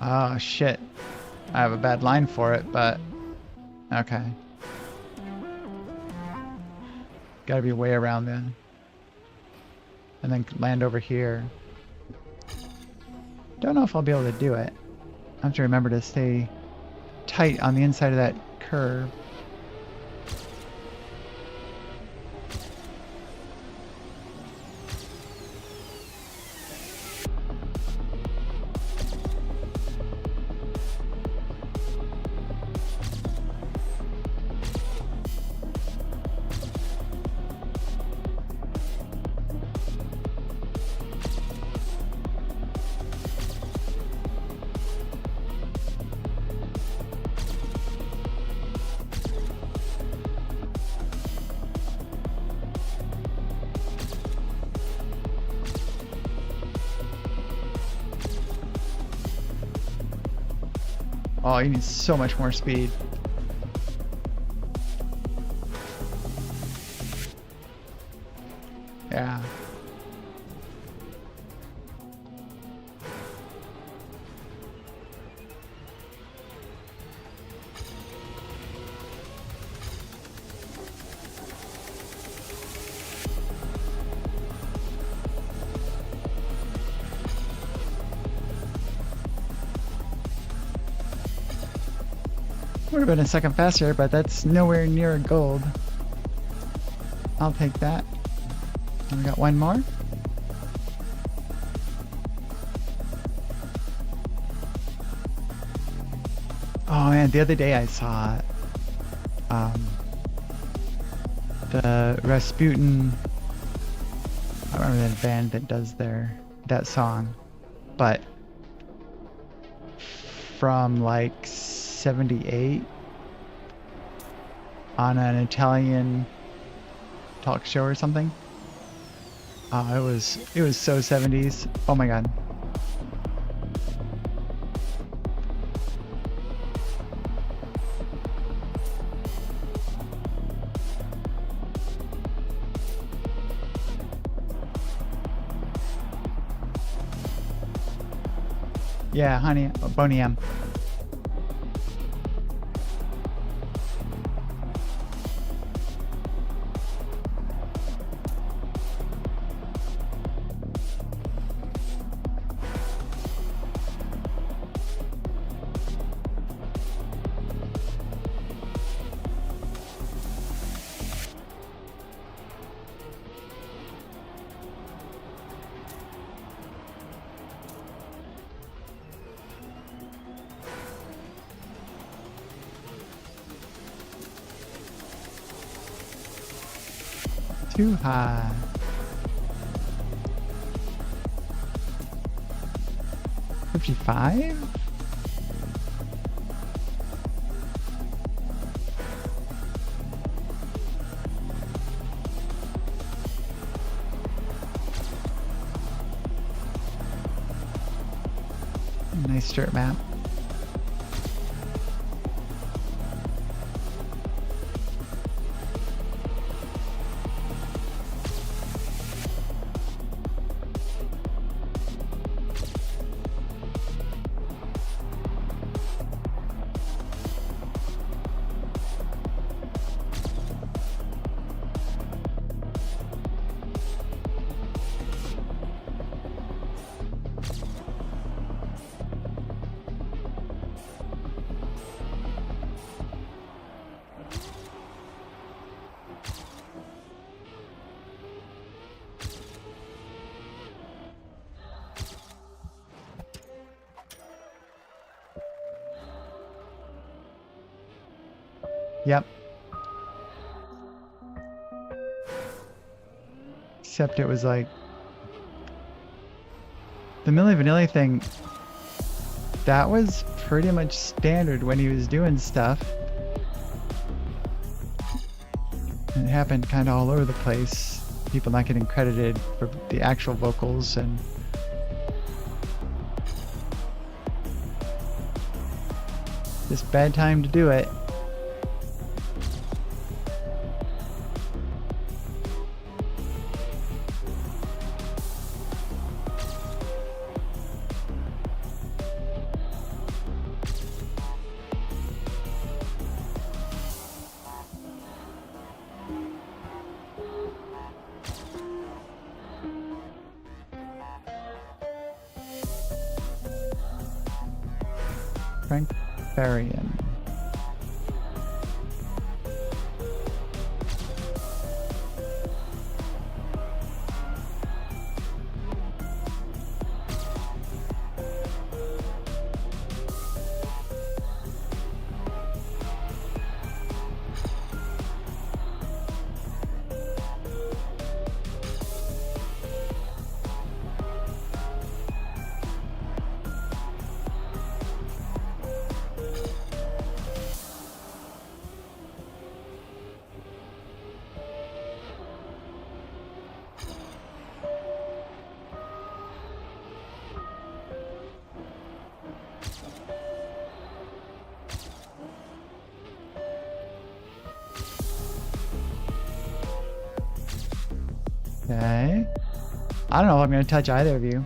Oh shit. I have a bad line for it, but okay. Gotta be way around then. And then land over here. Don't know if I'll be able to do it. I have to remember to stay tight on the inside of that curve. Oh, you need so much more speed. Yeah. Would have been a second faster, but that's nowhere near gold. I'll take that. And we got one more. Oh man, the other day I saw the Rasputin. I don't remember the band that does that song, but from like 78 on an Italian talk show or something. It was so 70s. Oh my god. Yeah, honey, Boney M. Too high. $55? Nice dirt map. Yep. Except it was like the Milli Vanilli thing. That was pretty much standard when he was doing stuff. And it happened kind of all over the place. People not getting credited for the actual vocals and just bad time to do it. Frank Farian. Okay. I don't know if I'm going to touch either of you.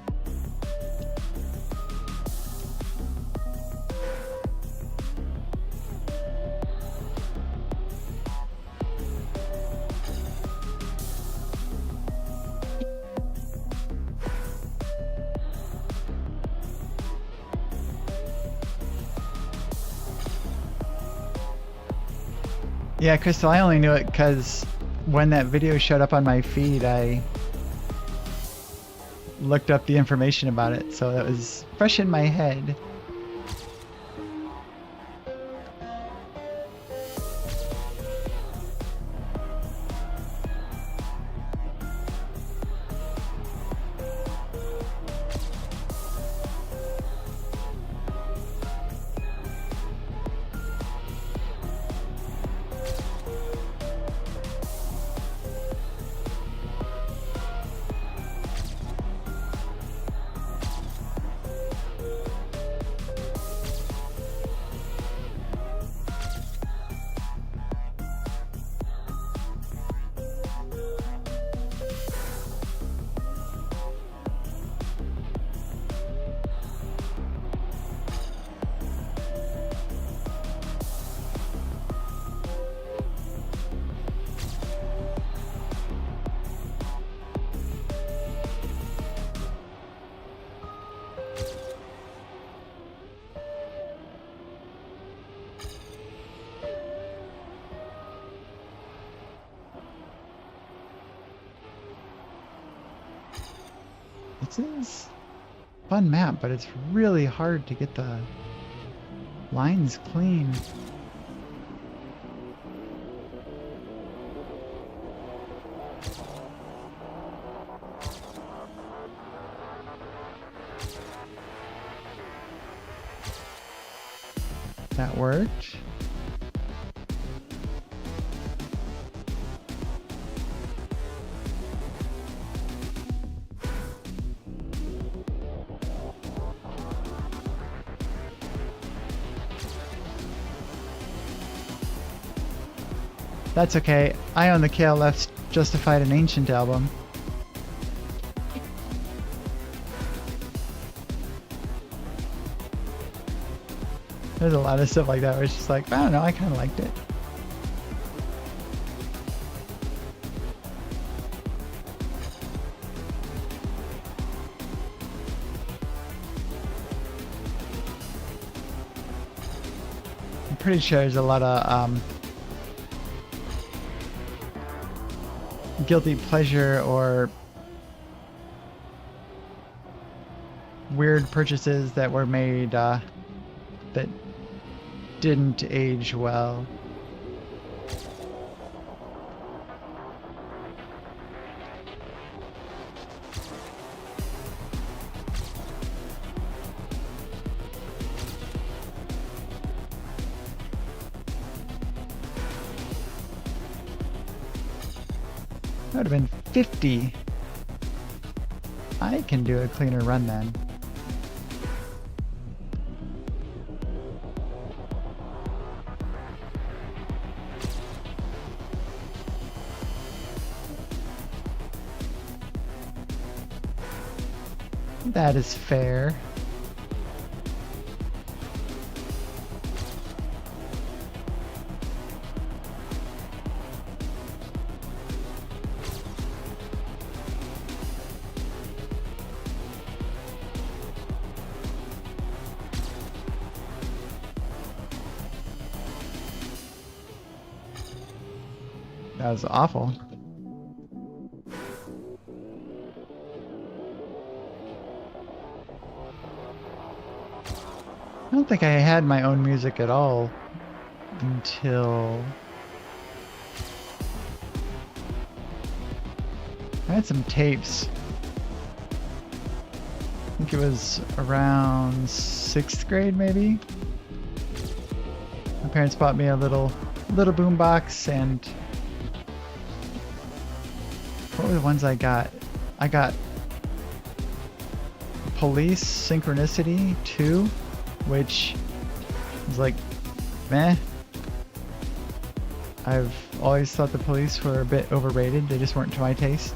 Yeah, Crystal, I only knew it because when that video showed up on my feed, I looked up the information about it, so that was fresh in my head. This is a fun map, but it's really hard to get the lines clean. That worked. That's okay. I own the KLF's Justified and Ancient album. There's a lot of stuff like that where it's just like, I don't know, I kind of liked it. I'm pretty sure there's a lot of guilty pleasure or weird purchases that were made that didn't age well. That would have been 50. I can do a cleaner run then. That is fair. That was awful. I don't think I had my own music at all until I had some tapes. I think it was around 6th grade maybe. My parents bought me a little boombox, and what were the ones I got? I got Police Synchronicity 2, which was like, meh. I've always thought the Police were a bit overrated. They just weren't to my taste.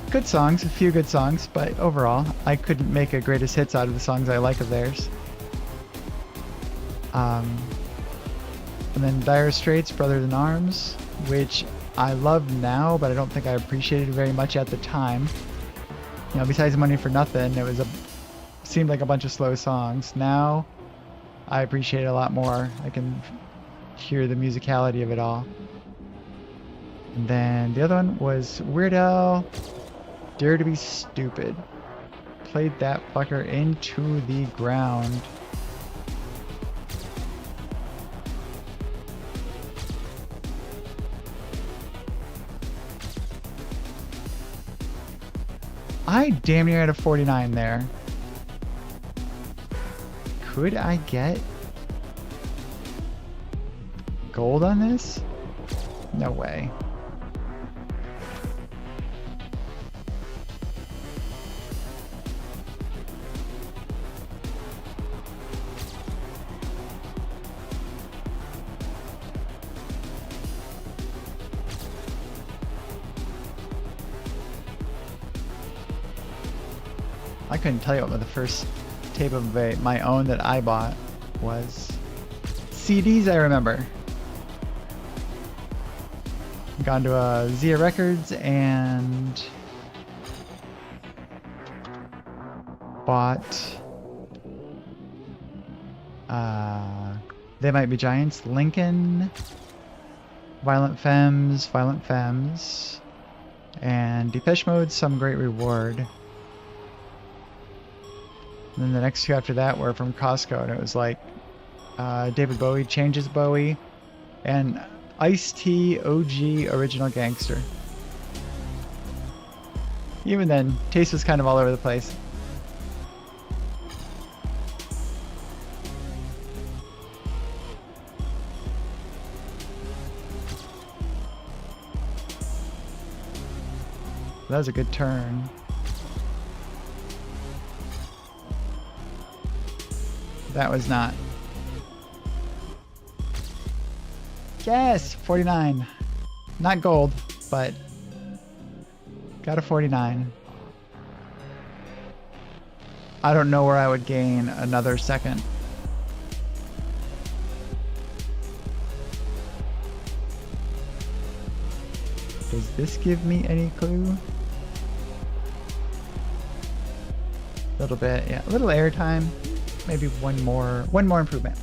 Good songs, a few good songs, but overall, I couldn't make a greatest hits out of the songs I like of theirs. And then Dire Straits, Brothers in Arms, which I love now, but I don't think I appreciated very much at the time. You know, besides Money for Nothing, it seemed like a bunch of slow songs. Now, I appreciate it a lot more. I can hear the musicality of it all. And then the other one was Weird Al, Dare to Be Stupid. Played that fucker into the ground. I damn near had a 49 there. Could I get gold on this? No way. I couldn't tell you what the first tape of my own that I bought was. CDs, I remember. Gone to a Zia Records and bought They Might Be Giants, Lincoln, Violent Femmes, And Depeche Mode, Some Great Reward. And then the next two after that were from Costco, and it was like David Bowie, Changes Bowie, and Ice-T OG Original Gangster. Even then, taste was kind of all over the place. That was a good turn. That was not. Yes, 49. Not gold, but got a 49. I don't know where I would gain another second. Does this give me any clue? A little bit, yeah. A little airtime. Maybe one more improvement.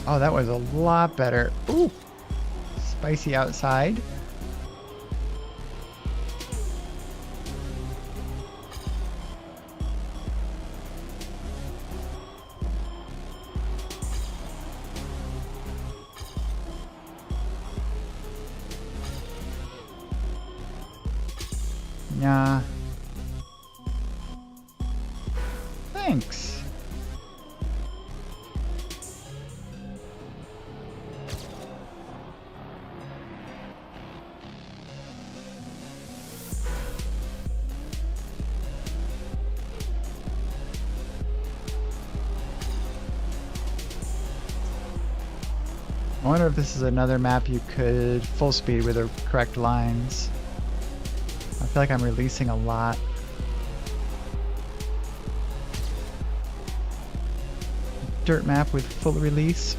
Oh, that was a lot better. Ooh, spicy outside. Nah. Thanks. I wonder if this is another map you could full speed with the correct lines. I feel like I'm releasing a lot. Dirt map with full release.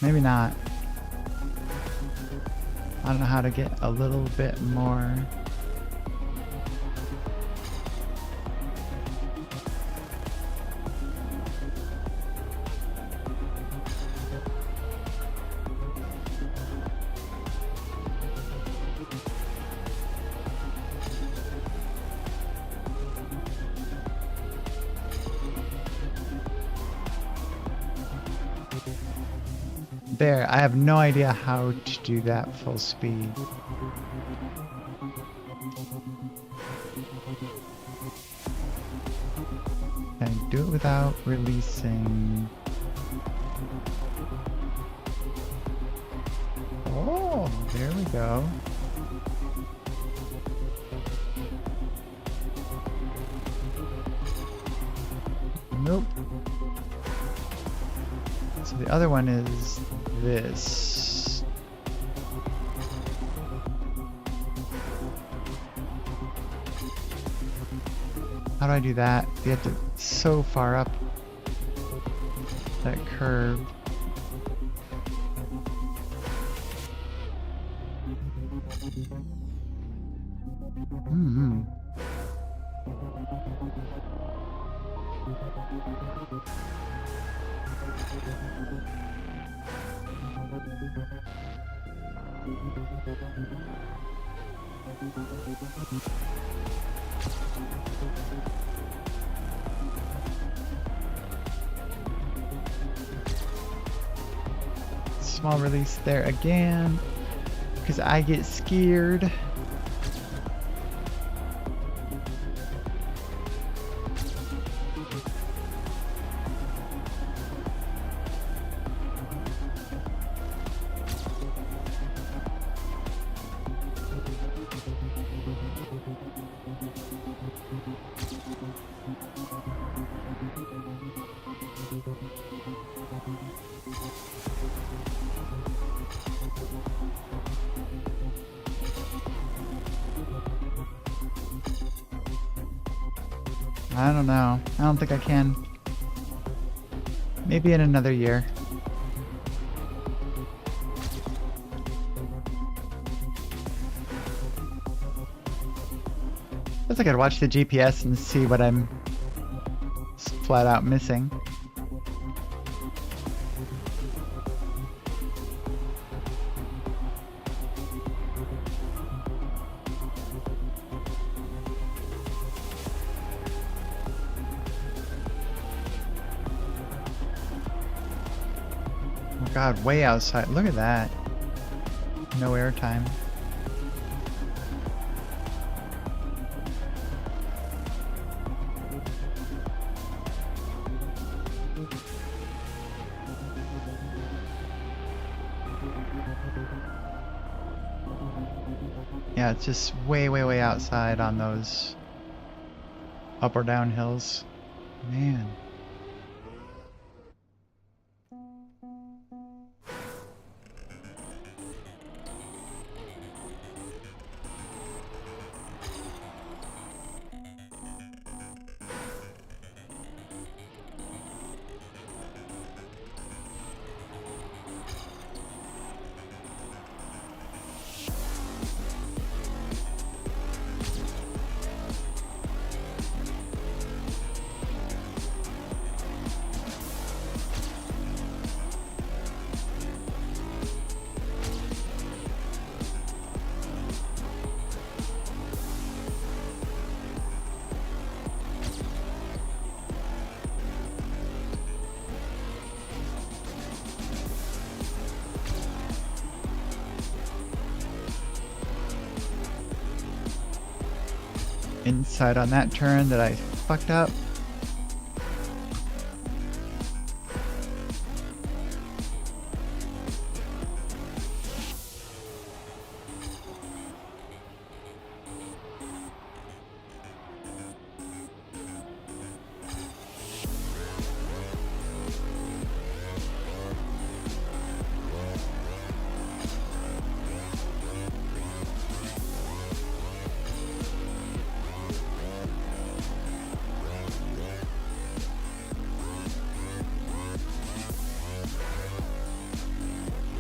Maybe not. I don't know how to get a little bit more. There, I have no idea how to do that full speed. And do it without releasing. Oh, there we go. Nope. So the other one is this. How do I do that? You have to so far up that curve. Small release there again, because I get scared. I don't know. I don't think I can. Maybe in another year. Guess I could watch the GPS and see what I'm flat out missing. Oh God, way outside. Look at that. No airtime. Yeah, it's just way outside on those up or down hills. Man. Inside on that turn that I fucked up.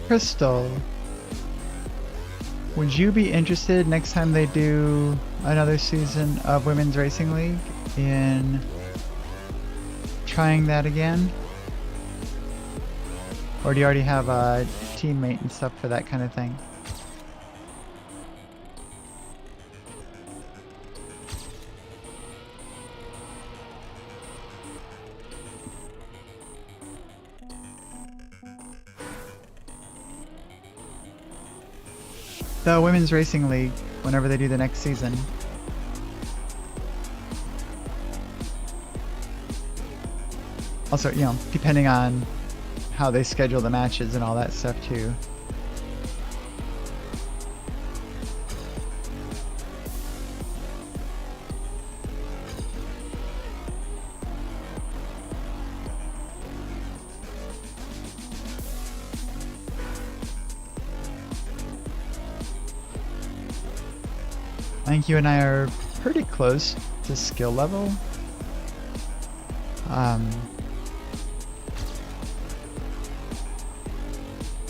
Crystal, would you be interested next time they do another season of Women's Racing League in trying that again? Or do you already have a teammate and stuff for that kind of thing? The Women's Racing League, whenever they do the next season. Also, you know, depending on how they schedule the matches and all that stuff too. I think you and I are pretty close to skill level.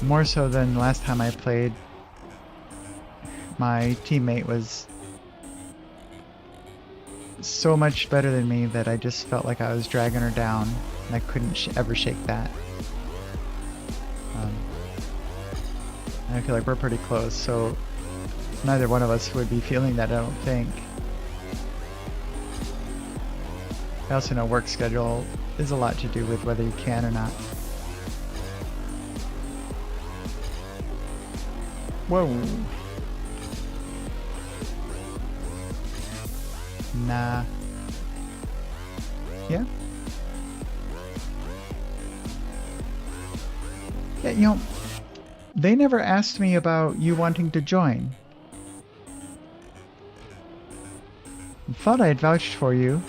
More so than last time I played. My teammate was so much better than me that I just felt like I was dragging her down, and I couldn't ever shake that. And I feel like we're pretty close, so neither one of us would be feeling that, I don't think. I also know work schedule is a lot to do with whether you can or not. Whoa. Nah. Yeah. Yeah, you know, they never asked me about you wanting to join. I thought I had vouched for you.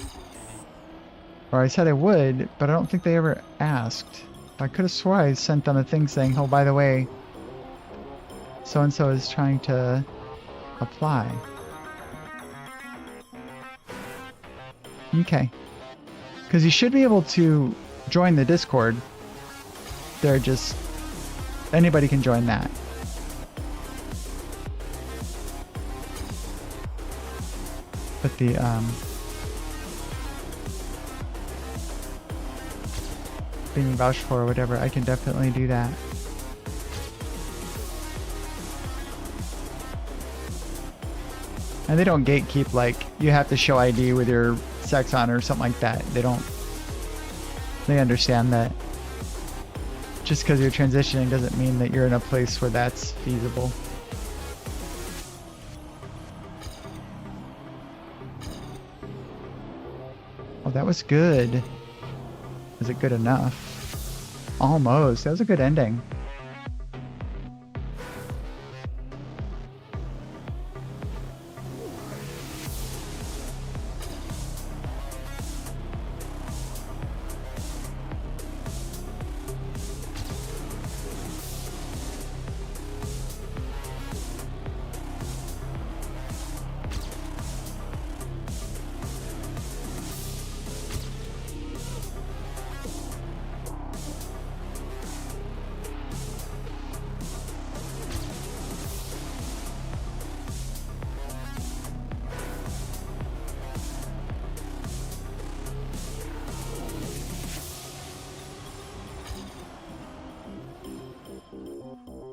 Or I said I would, but I don't think they ever asked. I could have swore I sent them a thing saying, oh, by the way, so-and-so is trying to apply. Okay. Because you should be able to join the Discord. They're just... anybody can join that. But the, being vouched for or whatever, I can definitely do that. And they don't gatekeep, like, you have to show ID with your sex on or something like that. They don't... they understand that just because you're transitioning doesn't mean that you're in a place where that's feasible. Oh, that was good. Was it good enough? Almost. That was a good ending.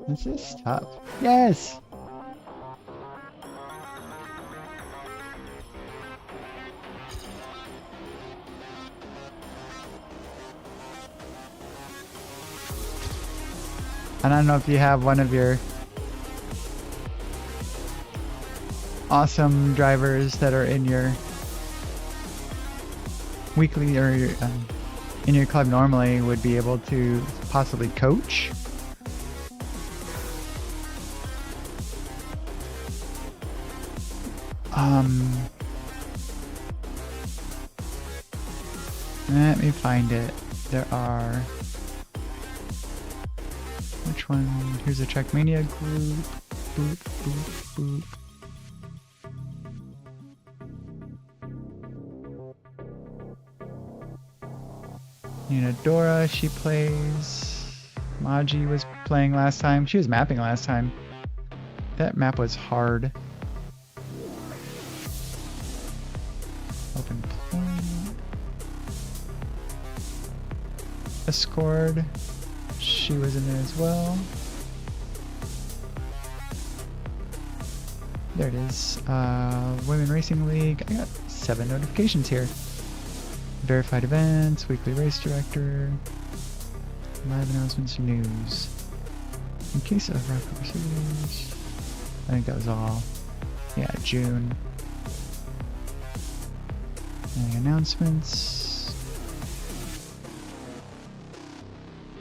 This is tough. Yes! I don't know if you have one of your awesome drivers that are in your weekly or in your club normally would be able to possibly coach. Let me find it. There are... which one? Here's a Trackmania group. Boop, boop, boop. Nina Dora, she plays. Maji was playing last time. She was mapping last time. That map was hard. Open point. Escort. She was in there as well. There it is. Women Racing League. I got 7 notifications here. Verified events, weekly race director, live announcements, news. In case of rock paper scissors, I think that was all. Yeah, June. And announcements.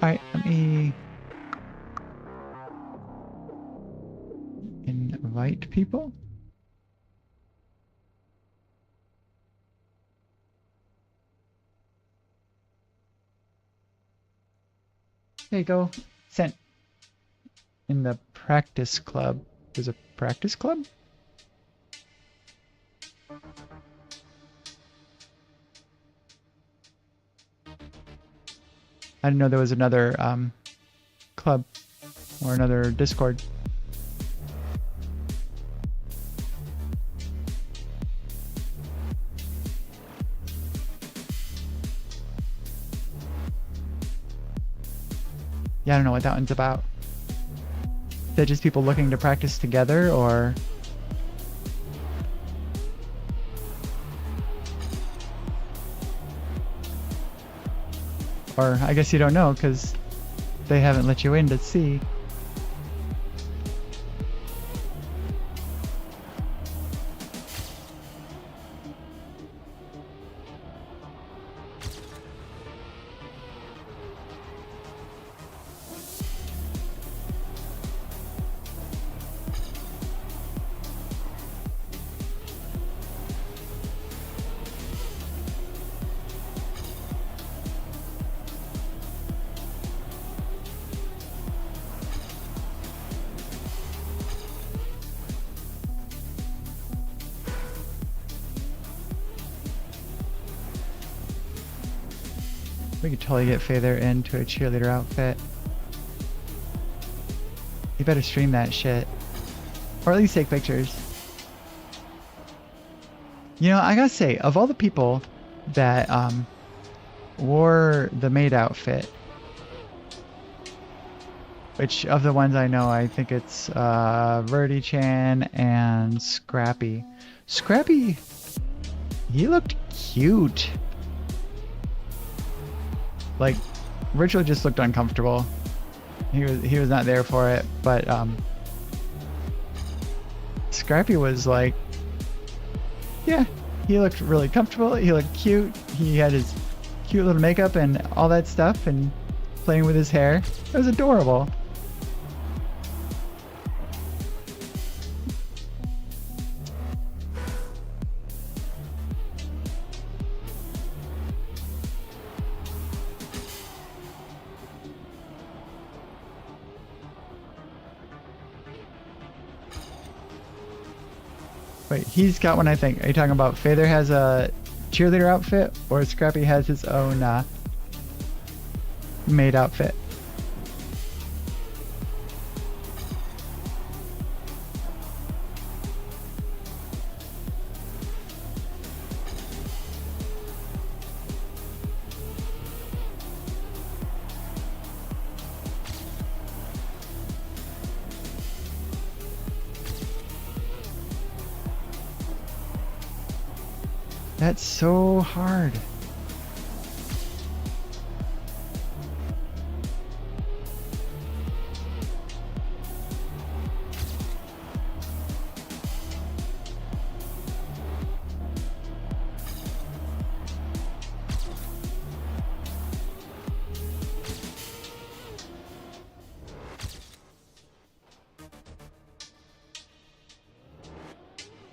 Alright, let me invite people. There you go. Sent. In the practice club. There's a practice club? I didn't know there was another club or another Discord. Yeah, I don't know what that one's about. Is that just people looking to practice together, or? Or I guess you don't know because they haven't let you in to see. We could totally get Feather into a cheerleader outfit. You better stream that shit. Or at least take pictures. You know, I gotta say, of all the people that wore the maid outfit, which of the ones I know, I think it's Verdi-chan and Scrappy. Scrappy, he looked cute. Like, Rachel just looked uncomfortable. He was not there for it, but Scrappy was like, yeah, he looked really comfortable. He looked cute. He had his cute little makeup and all that stuff, and playing with his hair. It was adorable. Wait, he's got one, I think. Are you talking about Feather has a cheerleader outfit, or Scrappy has his own maid outfit? That's so hard.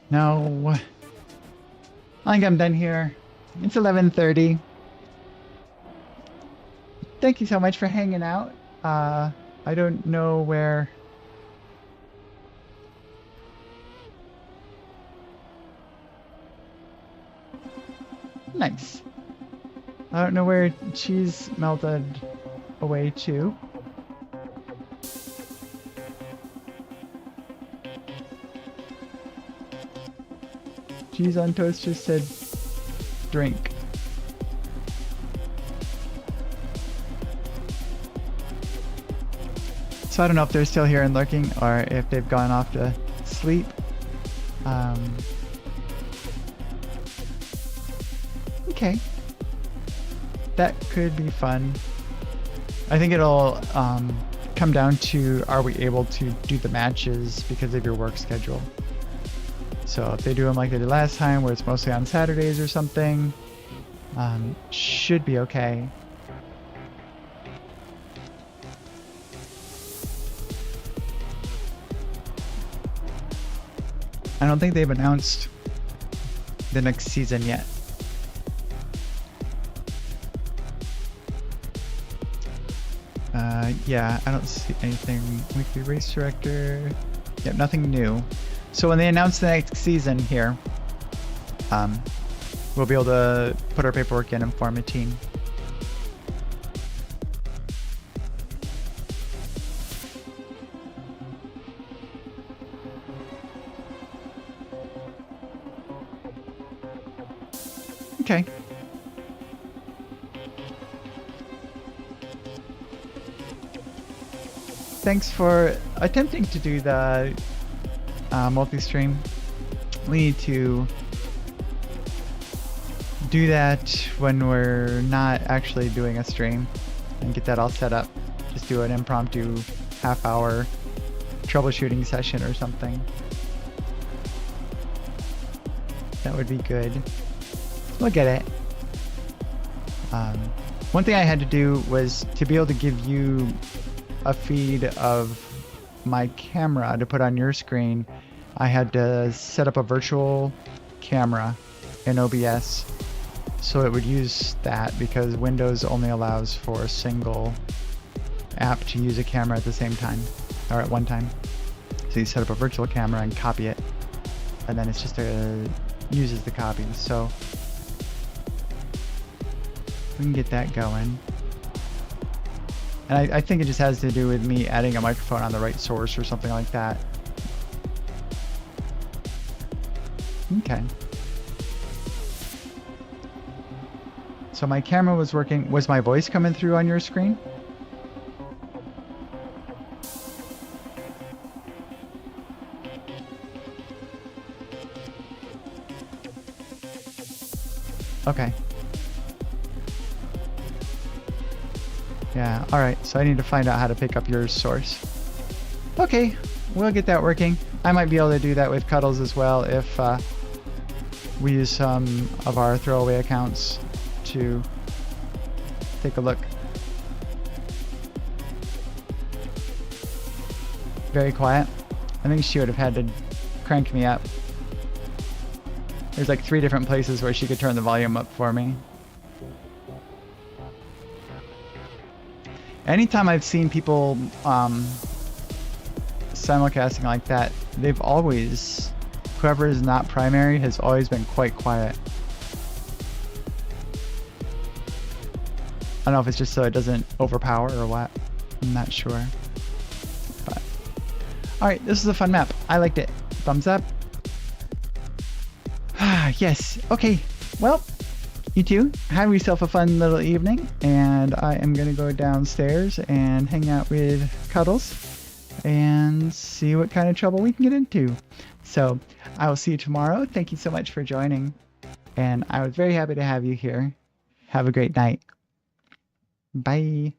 No. I think I'm done here. It's 11:30. Thank you so much for hanging out. I don't know where... Nice. I don't know where Cheese melted away to. Cheese on Toast just said drink. So I don't know if they're still here and lurking or if they've gone off to sleep. Okay. That could be fun. I think it'll come down to, are we able to do the matches because of your work schedule? So if they do them like they did last time, where it's mostly on Saturdays or something, should be okay. I don't think they've announced the next season yet. Yeah, I don't see anything. Weekly race director. Yep, nothing new. So when they announce the next season here, we'll be able to put our paperwork in and form a team. Okay. thanks for attempting to do the multi-stream. We need to do that when we're not actually doing a stream and get that all set up. Just do an impromptu half-hour troubleshooting session or something. That would be good. We'll get it. One thing I had to do was to be able to give you a feed of my camera to put on your screen. I had to set up a virtual camera in OBS so it would use that, because Windows only allows for a single app to use a camera at the same time, or at one time. So you set up a virtual camera and copy it, and then it's just uses the copy. So we can get that going. And I think it just has to do with me adding a microphone on the right source or something like that. Okay. So my camera was working. Was my voice coming through on your screen? Okay. Yeah, alright, so I need to find out how to pick up your source. Okay, we'll get that working. I might be able to do that with Cuddles as well if we use some of our throwaway accounts to take a look. Very quiet. I think she would have had to crank me up. There's like 3 different places where she could turn the volume up for me. Anytime I've seen people simulcasting like that, they've always, whoever is not primary has always been quite quiet. I don't know if it's just so it doesn't overpower or what. I'm not sure. But alright, this is a fun map. I liked it. Thumbs up. Yes. Okay. Well, you two, have yourself a fun little evening, and I am going to go downstairs and hang out with Cuddles and see what kind of trouble we can get into. So I will see you tomorrow. Thank you so much for joining, and I was very happy to have you here. Have a great night. Bye.